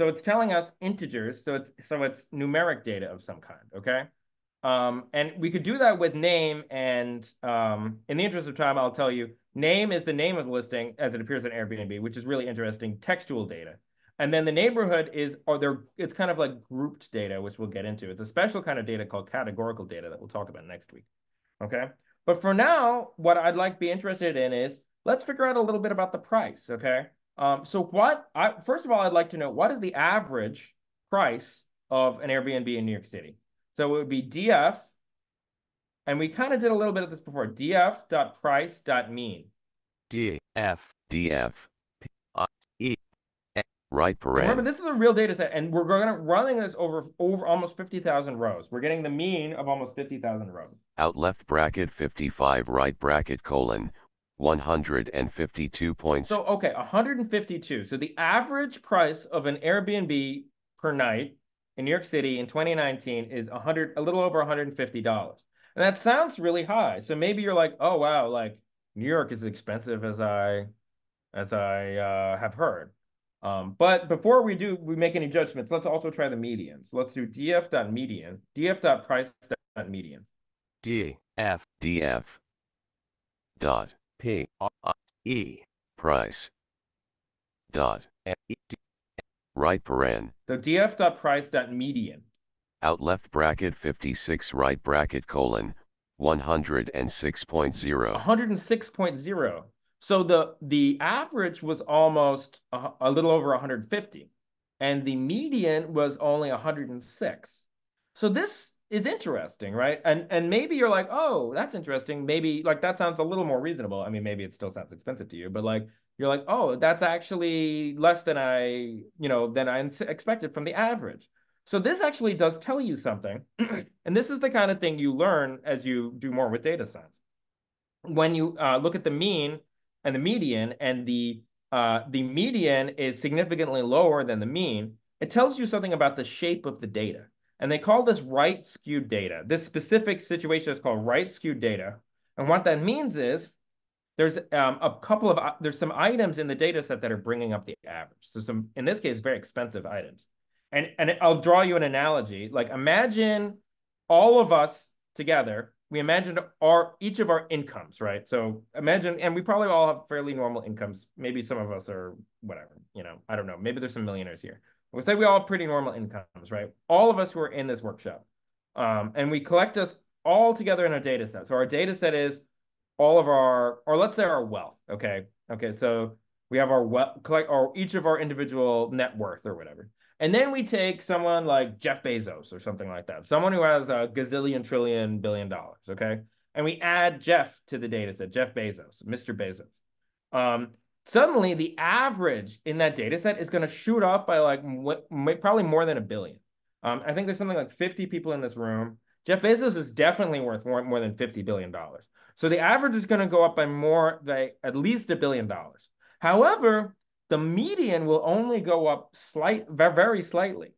it's telling us integers. So it's numeric data of some kind, okay? And we could do that with name, and in the interest of time, I'll tell you, name is the name of the listing as it appears on Airbnb, which is really interesting textual data. And then the neighborhood it's kind of like grouped data, which we'll get into. It's a special kind of data called categorical data that we'll talk about next week. Okay. But for now, what I'd like to be interested in is let's figure out a little bit about the price. Okay. So first of all, I'd like to know what is the average price of an Airbnb in New York City? So it would be df, and we kind of did a little bit of this before, df.price.mean. df right paren. Remember, this is a real data set, and we're running this over almost 50,000 rows. We're getting the mean of almost 50,000 rows. Out left bracket 55 right bracket colon 152 points. So, okay, 152. So the average price of an Airbnb per night in New York City in 2019 is a little over $150. And that sounds really high. So maybe you're like, oh wow, like New York is expensive as I have heard. But before we make any judgments, let's also try the median. So let's do df.median, df.price.median. df dot p e price dot right paren So df.price.median. out left bracket 56 right bracket colon 106.0 106.0. So the average was almost a little over 150, and the median was only 106. So this is interesting, right? And maybe you're like, oh, that's interesting. Maybe like that sounds a little more reasonable. I mean, maybe it still sounds expensive to you, but like you're like, oh, that's actually less than I expected from the average. So this actually does tell you something. And this is the kind of thing you learn as you do more with data science. When you look at the mean and the median, and the median is significantly lower than the mean, it tells you something about the shape of the data. And they call this right skewed data. This specific situation is called right skewed data. And what that means is there's there's some items in the data set that are bringing up the average. So some, in this case, very expensive items. And I'll draw you an analogy. Like imagine all of us together. We imagined each of our incomes, right? So imagine, and we probably all have fairly normal incomes. Maybe some of us are whatever, I don't know. Maybe there's some millionaires here. We say we all have pretty normal incomes, right? All of us who are in this workshop. And we collect us all together in a data set. So our data set is all of our, or let's say our wealth. Okay. So we have our wealth, collect, or each of our individual net worth or whatever. And then we take someone like Jeff Bezos or something like that, someone who has a gazillion, trillion, billion dollars. Okay. And we add Jeff to the data set, Jeff Bezos, Mr. Bezos. Um, Suddenly the average in that data set is going to shoot up by like probably more than a billion. I think there's something like 50 people in this room. Jeff Bezos is definitely worth more than $50 billion. So the average is going to go up by at least $1 billion. However, the median will only go up very slightly.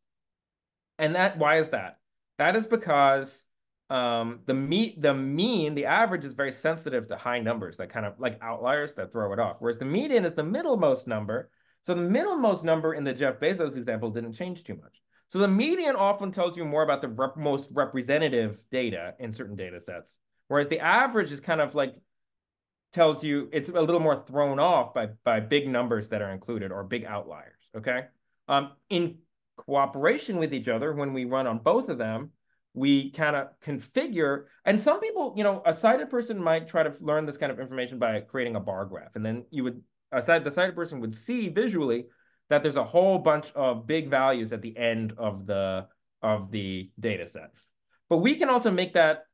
And why is that? That is because the mean, the average is very sensitive to high numbers that kind of like outliers that throw it off. Whereas the median is the middlemost number. So the middlemost number in the Jeff Bezos example didn't change too much. So the median often tells you more about the most representative data in certain data sets. Whereas the average is kind of like tells you it's a little more thrown off by big numbers that are included or big outliers. Okay. In cooperation with each other, when we run on both of them, we kind of configure. And some people, a sighted person might try to learn this kind of information by creating a bar graph, and then the sighted person would see visually that there's a whole bunch of big values at the end of the data set. But we can also make that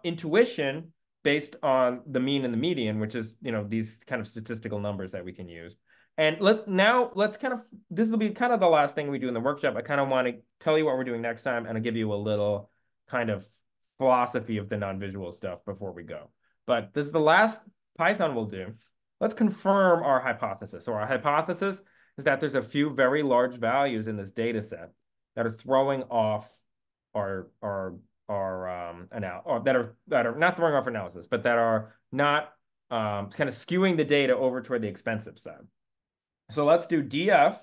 intuition based on the mean and the median, which is, these kind of statistical numbers that we can use. And this will be kind of the last thing we do in the workshop. I kind of want to tell you what we're doing next time, and I'll give you a little kind of philosophy of the non-visual stuff before we go. But this is the last Python we'll do. Let's confirm our hypothesis. So our hypothesis is that there's a few very large values in this data set that are throwing off our or that are not throwing off analysis, but that are not kind of skewing the data over toward the expensive side. So let's do df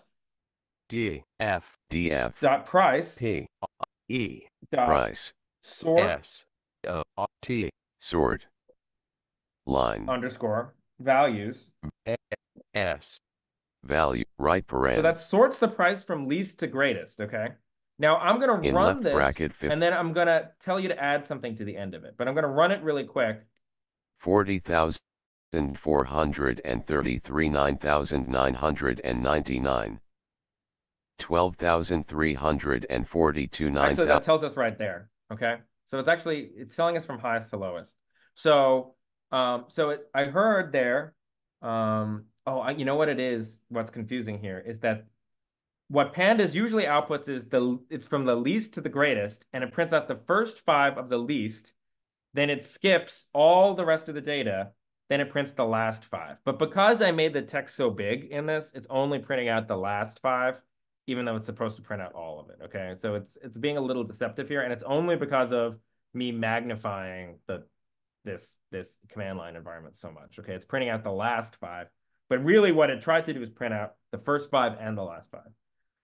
dot price p e dot price sort s o t sort line underscore values. s value right So paren that sorts the price from least to greatest. Okay. Now I'm going to in run left this, bracket and then I'm going to tell you to add something to the end of it. But I'm going to run it really quick. 40,433 9,999 12,342 Actually, 9,000 that tells us right there. Okay. So it's telling us from highest to lowest. So, I heard there, you know what it is? What's confusing here is that what Pandas usually outputs is it's from the least to the greatest, and it prints out the first 5 of the least, then it skips all the rest of the data, then it prints the last 5. But because I made the text so big in this, it's only printing out the last 5, even though it's supposed to print out all of it. Okay, so it's being a little deceptive here, and it's only because of me magnifying this command line environment so much. Okay, it's printing out the last five, but really what it tried to do is print out the first five and the last five.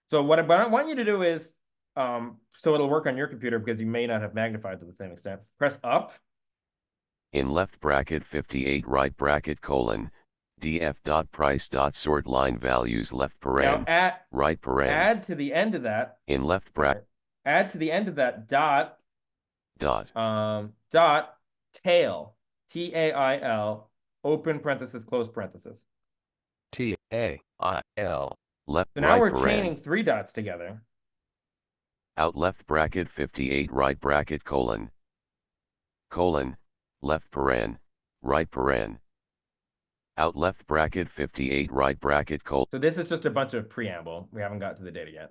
So what I want you to do is, so it'll work on your computer because you may not have magnified to the same extent. Press up. In left bracket 58 right bracket colon, df.price.sort line values left paren, right paren. Add to the end of that. In left bracket. Add to the end of that dot. Dot. Dot tail, T-A-I-L, open parenthesis, close parenthesis. T-A-I-L. Left, so now right we're paren. chaining three dots together. Out left bracket 58 right bracket colon, left paren, right paren. Out left bracket 58 right bracket colon. So this is just a bunch of preamble. We haven't got to the data yet.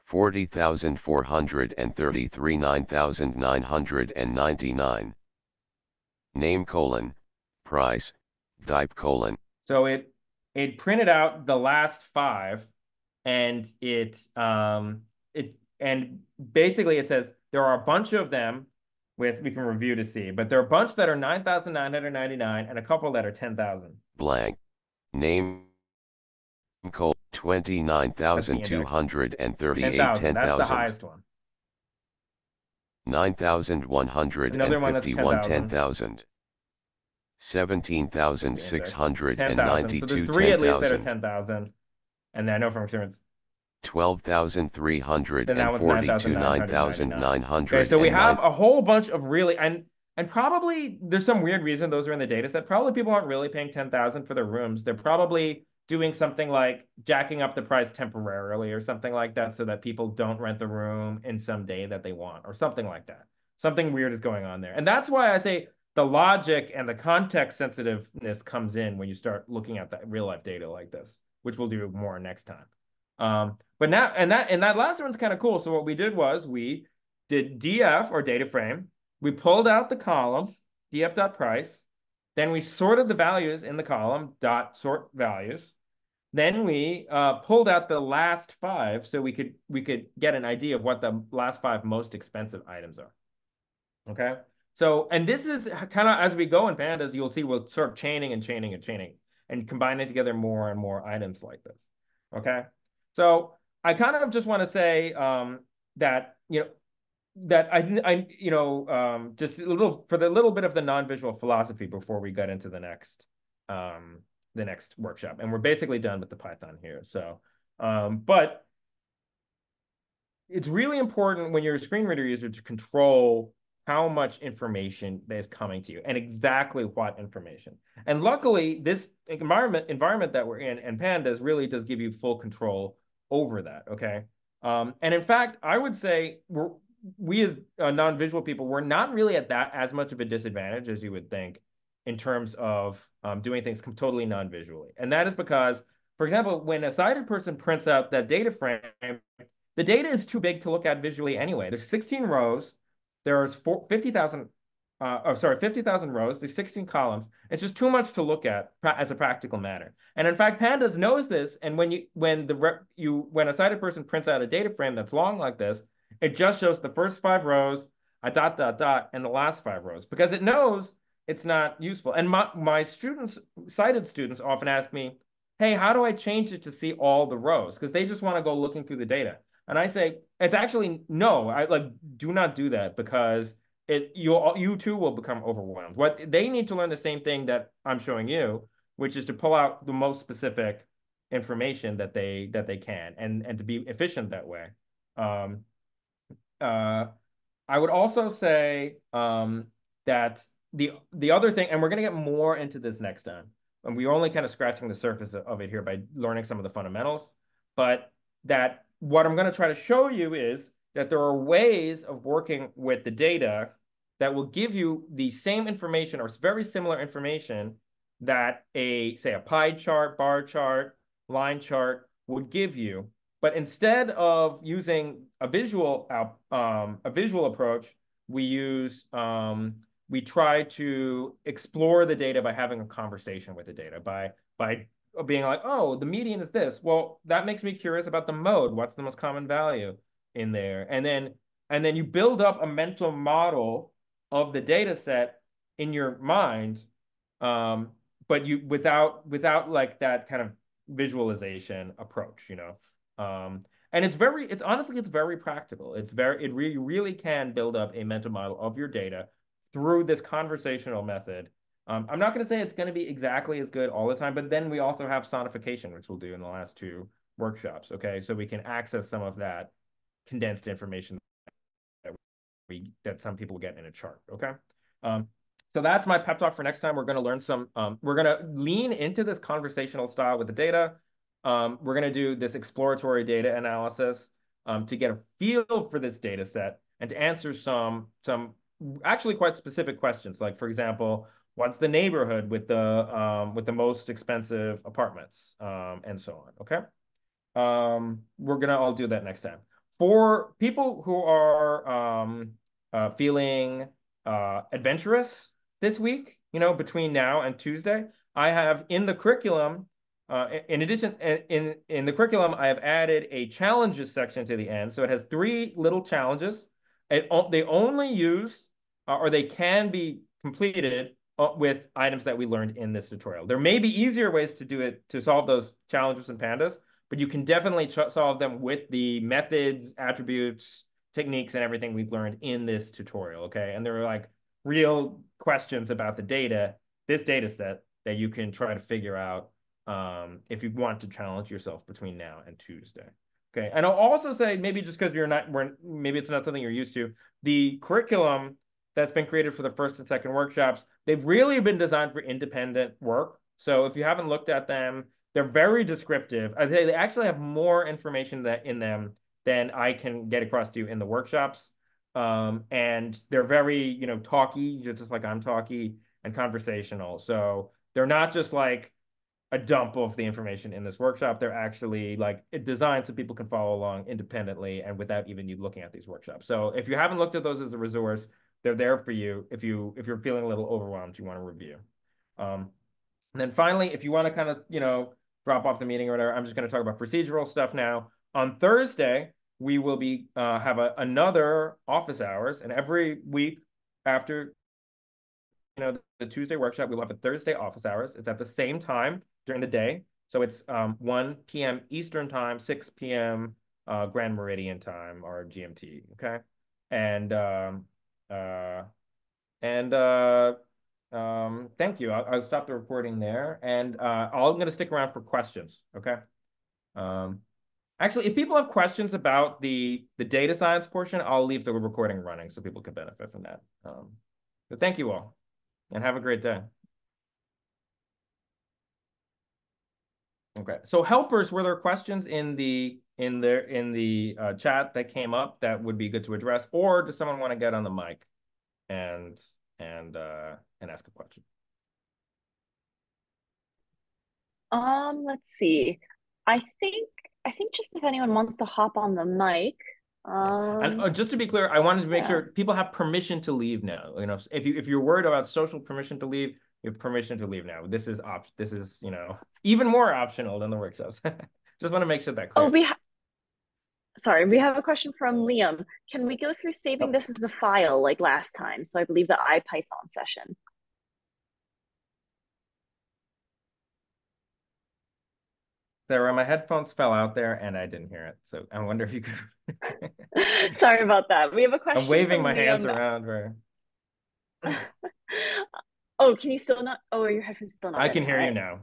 40,433 9,999. Name colon, price, type colon. So it printed out the last five, and and basically it says there are a bunch of them we can review to see, but there are a bunch that are 9,999 and a couple that are 10,000. Blank. Name colon 29,238 10,000. That's the highest one. 9,151 10,000. 17,692 So there's three at least that are 10,000, and I know from experience 12,342 9,900. Okay, so we have a whole bunch of really, and probably there's some weird reason those are in the data set. Probably people aren't really paying 10,000 for their rooms. They're probably doing something like jacking up the price temporarily or something like that so that people don't rent the room in some day that they want or something like that. Something weird is going on there. And that's why I say the logic and the context sensitiveness comes in when you start looking at that real life data like this, which we'll do more next time. But now, and that last one's kind of cool. So what we did was we did df or data frame. We pulled out the column df.price. Then we sorted the values in the column dot sort values. Then we pulled out the last five so we could get an idea of what the last five most expensive items are. Okay. So, and this is kind of as we go in Pandas, you'll see we'll start chaining and chaining and chaining and combining together more and more items like this. Okay. So I kind of just want to say that, that just a little for the little bit of the non-visual philosophy before we get into the next workshop. And we're basically done with the Python here. So, but it's really important when you're a screen reader user to control how much information is coming to you and exactly what information. And luckily, this environment that we're in and Pandas really does give you full control over that, okay? And in fact, I would say we as non-visual people, we're not really at that as much of a disadvantage as you would think in terms of doing things totally non-visually. And that is because, for example, when a sighted person prints out that data frame, the data is too big to look at visually anyway. There's 16 rows. There's 50,000 50,000 rows. There's 16 columns. It's just too much to look at as a practical matter. And in fact, Pandas knows this. And when a sighted person prints out a data frame that's long like this, it just shows the first 5 rows, a dot, dot, dot, and the last 5 rows because it knows it's not useful. And my sighted students often ask me, hey, how do I change it to see all the rows? Because they just want to go looking through the data. And I say, it's actually no, do not do that because you too will become overwhelmed. What they need to learn the same thing that I'm showing you, which is to pull out the most specific information that they can and to be efficient that way. I would also say that the other thing, and we're going to get more into this next time, and we're only kind of scratching the surface of it here by learning some of the fundamentals, but that what I'm going to try to show you is that there are ways of working with the data that will give you the same information or very similar information that say a pie chart, bar chart, line chart would give you. But instead of using a visual approach, we try to explore the data by having a conversation with the data, by being like, oh, the median is this. Well, that makes me curious about the mode. What's the most common value in there? And then you build up a mental model of the data set in your mind, um, but you without like that kind of visualization approach, you know. And it's honestly, it's very practical. Really can build up a mental model of your data through this conversational method. I'm not going to say it's going to be exactly as good all the time, but then we also have sonification, which we'll do in the last two workshops. Okay, so we can access some of that condensed information that some people get in a chart. Okay. Um, so that's my pep talk for next time. We're going to learn we're going to lean into this conversational style with the data. We're going to do this exploratory data analysis to get a feel for this data set and to answer some actually quite specific questions. Like, for example, what's the neighborhood with the most expensive apartments, and so on. Okay. We're gonna all do that next time. For people who are feeling adventurous this week, you know, between now and Tuesday, I have in the curriculum, in addition, in the curriculum, I have added a challenges section to the end. So it has 3 little challenges. They only use, or they can be completed with items that we learned in this tutorial. There may be easier ways to do it, to solve those challenges in Pandas, but you can definitely solve them with the methods, attributes, techniques, and everything we've learned in this tutorial, okay? And there are like real questions about the data, this data set, that you can try to figure out if you want to challenge yourself between now and Tuesday. Okay, and I'll also say, maybe just because maybe it's not something you're used to, the curriculum that's been created for the first and second workshops, they've really been designed for independent work. So if you haven't looked at them, they're very descriptive. They actually have more information in them than I can get across to you in the workshops. And they're very, you know, talky, just like I'm talky, and conversational. So they're not just like a dump of the information in this workshop. They're actually like designed so people can follow along independently and without even you looking at these workshops. So if you haven't looked at those as a resource, they're there for you if you're feeling a little overwhelmed, you want to review. And then finally, if you want to kind of, you know, drop off the meeting or whatever, I'm just going to talk about procedural stuff now. On Thursday, we will be have another office hours, and every week after, you know, the Tuesday workshop, we'll have a Thursday office hours. It's at the same time during the day, so it's 1 p.m. Eastern time, 6 p.m. Grand Meridian time, or GMT. Okay, and and thank you. I'll stop the recording there, and I'm going to stick around for questions. Okay. Actually, if people have questions about the data science portion, I'll leave the recording running so people can benefit from that. So thank you all, and have a great day. Okay. So helpers, were there questions in the chat that came up that would be good to address, or does someone want to get on the mic and ask a question? Let's see. I think just if anyone wants to hop on the mic. And just to be clear, I wanted to make sure people have permission to leave now. You know, if you're worried about social permission to leave, you have permission to leave now. This is you know, even more optional than the workshops. Just want to make sure that clear. Oh, sorry, we have a question from Liam. Can we go through saving this as a file like last time? So I believe the IPython session. Sarah, my headphones fell out there and I didn't hear it. So I wonder if you could. Sorry about that. We have a question. I'm waving my Liam. hands around. Where... Oh, can you still not? Oh, your headphones still not? I can hear you now.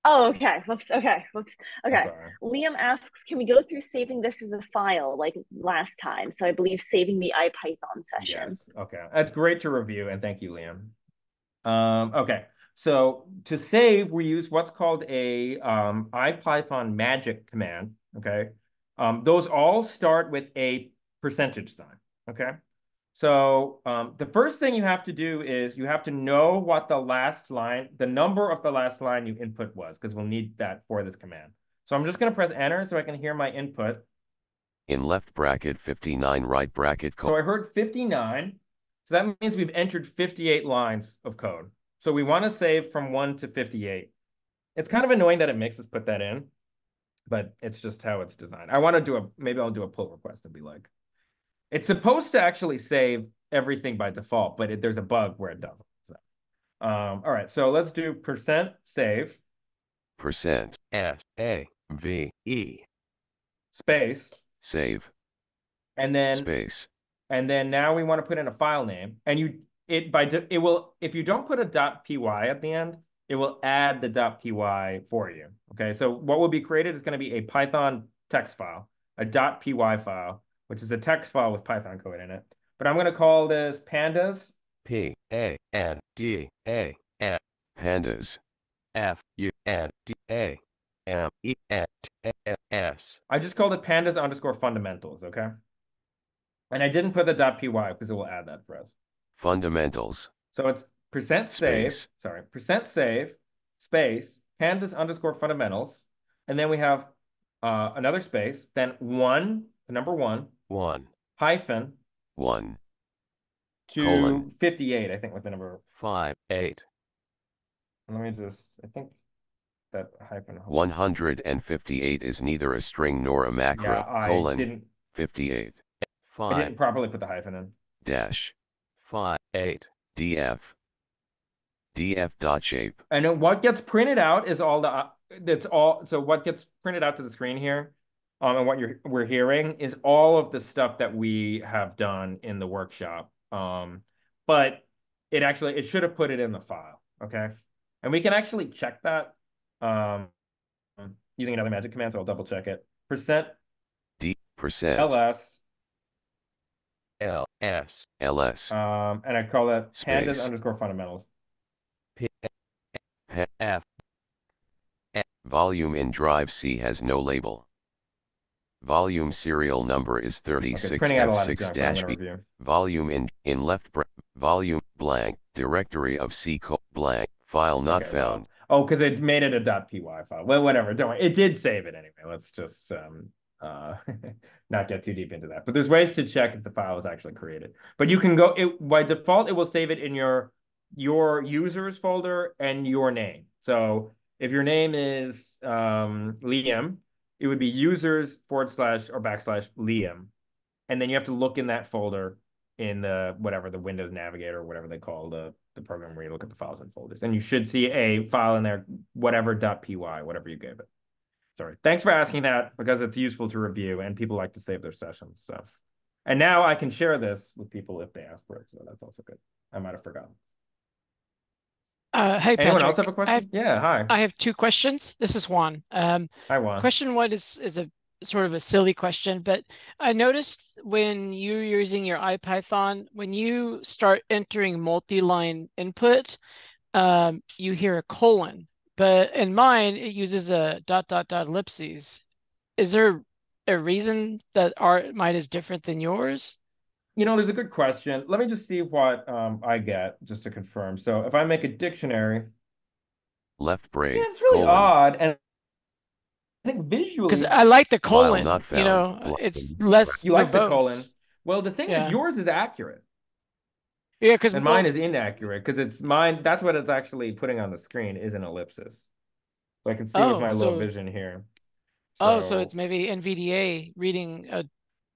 Oh, okay. Whoops. Okay. Whoops. Okay. Liam asks, can we go through saving this as a file like last time? So I believe saving the IPython session. Yes. Okay. That's great to review, and thank you, Liam. Okay. So to save, we use what's called a IPython magic command. Okay. Those all start with a percentage sign. Okay. So the first thing you have to do is you have to know what the number of the last line you input was, because we'll need that for this command. So I'm just going to press enter so I can hear my input. In left bracket 59, right bracket. So I heard 59. So that means we've entered 58 lines of code. So we want to save from 1 to 58. It's kind of annoying that it makes us put that in, but it's just how it's designed. I want to do maybe I'll do a pull request and be like, it's supposed to actually save everything by default, but there's a bug where it doesn't. So, all right, so let's do %save Percent SAVE space, save and then space now we want to put in a file name, and it will, if you don't put a .py at the end, it will add the .py for you. Okay, so what will be created is going to be a Python text file, a .py file, which is a text file with Python code in it. But I'm going to call this pandas. pandas FUNDAMENTS. I just called it pandas_fundamentals. Okay, and I didn't put the .py because it will add that for us. fundamentals So it's %save, Space. sorry, %save space pandas_fundamentals, and then we have another space, then the number one, 1 hyphen 1 to colon 58, I think was the number. 5 8. Let me just, I think that hyphen. 158 is neither a string nor a macro Yeah, I colon didn't 58 5 properly put the hyphen in. dash 5 8. df df dot shape And then what gets printed out is all so what gets printed out to the screen here, and what we're hearing is all of the stuff that we have done in the workshop. But it should have put it in the file, okay? And we can actually check that using another magic command, so I'll double check it. d percent %ls, LS ls and I call that Space. pandas_fundamentals. F volume in drive C has no label. Volume serial number is Okay, printing out a lot of junk, but I'm 36F6-B. gonna review. Volume in left volume blank directory of C blank file not Okay, well, found. oh, because it made it a .py file. Well, whatever. Don't worry. It did save it anyway. Let's just not get too deep into that. But there's ways to check if the file was actually created. But you can go. By default, it will save it in your users folder and your name. So if your name is Liam, it would be users / or /Liam, and then you have to look in that folder in the whatever the Windows Navigator or whatever they call the program where you look at the files and folders, and you should see a file in there, whatever .py, whatever you gave it. Sorry. Thanks for asking that because it's useful to review and people like to save their sessions. So, and now I can share this with people if they ask for it. So that's also good. I might have forgotten. Hey, Anyone Patrick. else have a question? Yeah, hi. I have two questions. This is Juan. Hi, Juan. Question one is a sort of a silly question, but I noticed when you're using your IPython, when you start entering multi-line input, you hear a colon, but in mine, it uses a ... ellipses. Is there a reason that mine is different than yours? There's a good question. Let me just see what I get just to confirm. So if I make a dictionary, Left brace yeah, it's really colon odd. And I think visually, Because I like the file colon, not found. it's less you like the verbose. colon. Well, the thing Yeah. is, yours is accurate. Yeah, because And mine is inaccurate because it's mine. That's what it's actually putting on the screen is an ellipsis. So I can see with my low vision here. So it's maybe NVDA reading a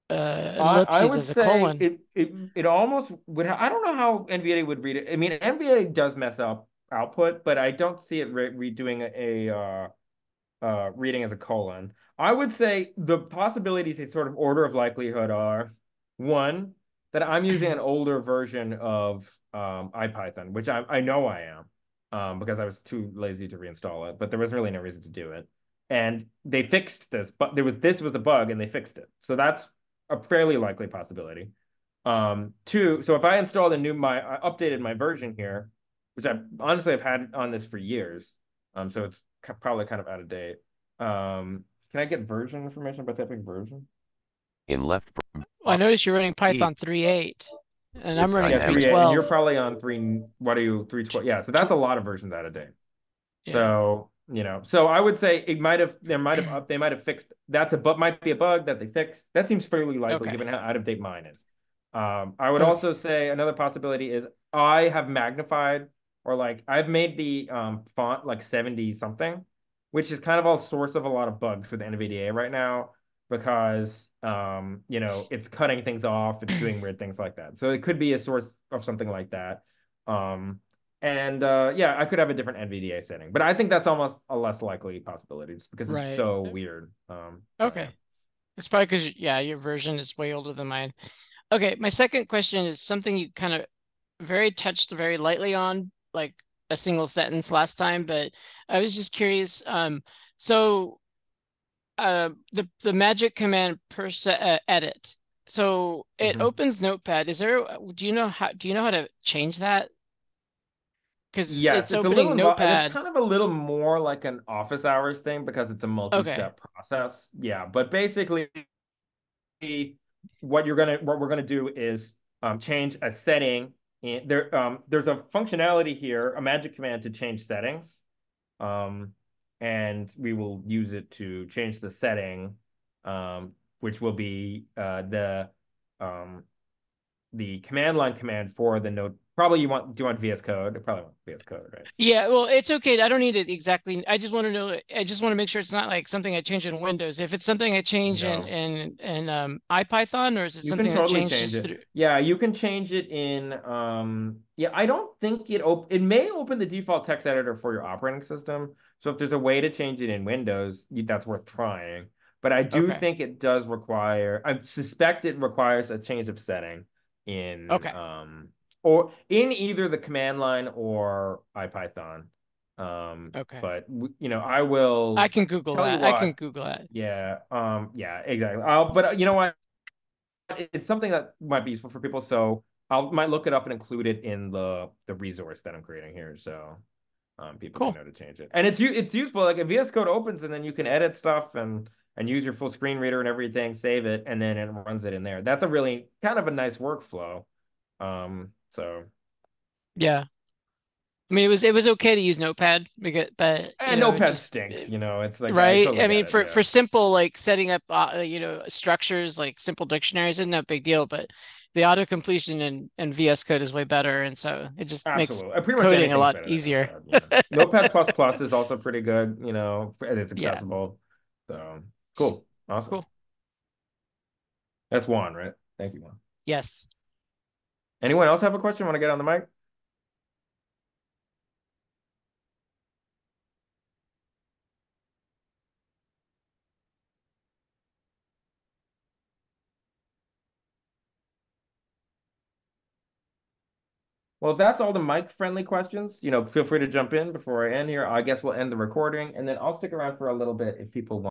I ellipses would as a say colon. it almost would. I don't know how NVDA would read it. I mean, NVDA does mess up output, but I don't see it redoing a reading as a colon. I would say the possibilities in sort of order of likelihood are one, that I'm using an older version of IPython, which I know I am because I was too lazy to reinstall it, but there was really no reason to do it. And they fixed this, but this was a bug and they fixed it. So that's a fairly likely possibility. Two, so if I installed I updated my version here, which I honestly have had on this for years, so it's probably kind of out of date. Can I get version information by typing version? In left Well, I noticed you're running Python 3.8, and I'm running Yeah, 3.8, 3.12. and you're probably on 3. What are you? 3.12? Yeah, so that's a lot of versions out of date. Yeah. So so I would say they might have fixed. Might be a bug that they fixed. That seems fairly likely given how out of date mine is. I would also say another possibility is I have magnified or like I've made the font like 70 something, which is kind of a source of a lot of bugs with NVDA right now because it's cutting things off, it's doing weird things like that. So it could be a source of something like that. Um, yeah, I could have a different NVDA setting, but I think that's almost a less likely possibility just because it's Right. so weird. Yeah. Okay. It's probably because, yeah, your version is way older than mine. Okay, my second question is something you kind of touched very lightly on, like a single sentence last time, but I was just curious. So the magic command edit. So it Mhm. opens Notepad. Do you know how to change that? Because Yes, it's it's a little opening involved, and it's Notepad. kind of a little more like an office hours thing because it's a Okay. multi-step process. Yeah, but basically, what we're gonna do is change a setting. There's a functionality here, a magic command to change settings, um, and we will use it to change the setting, which will be um, the command line command for the node. Probably do you want VS Code? You probably want VS Code, right? Yeah, well, it's okay. I don't need it exactly. I just want to know. I just want to make sure it's not like something I change in Windows. If it's something I change in No. IPython, or is it You can something that totally change changes it. through? Yeah, you can change it in yeah, I don't think it may open the default text editor for your operating system. So if there's a way to change it in Windows, that's worth trying. But I do Okay. think it does require, I suspect it requires a change of setting in Okay. or in either the command line or IPython. Okay. But I will I can Google tell you that. I can what. Google that. Yeah, yeah, exactly. But you know what? It's something that might be useful for people, so might look it up and include it in the resource that I'm creating here, so people can Cool. know to change it. And it's useful. Like if VS Code opens and then you can edit stuff and use your full screen reader and everything, save it, and then it runs it in there. That's a really kind of a nice workflow. So Yeah. I mean, it was okay to use Notepad because, but and it Notepad just stinks. It's like I right. totally I get mean, it. for Yeah. simple like setting up structures like simple dictionaries isn't a big deal, but the auto completion in VS Code is way better, and so it just makes Absolutely. Pretty much coding a anything's lot better than easier. Notepad. Yeah. Notepad plus plus is also pretty good, and it's Yeah. accessible. So cool. Awesome. Cool. That's Juan, right? Thank you, Juan. Yes. Anyone else have a question? Want to get on the mic? Well, if that's all the mic-friendly questions, feel free to jump in before I end here. I guess we'll end the recording, and then I'll stick around for a little bit if people want.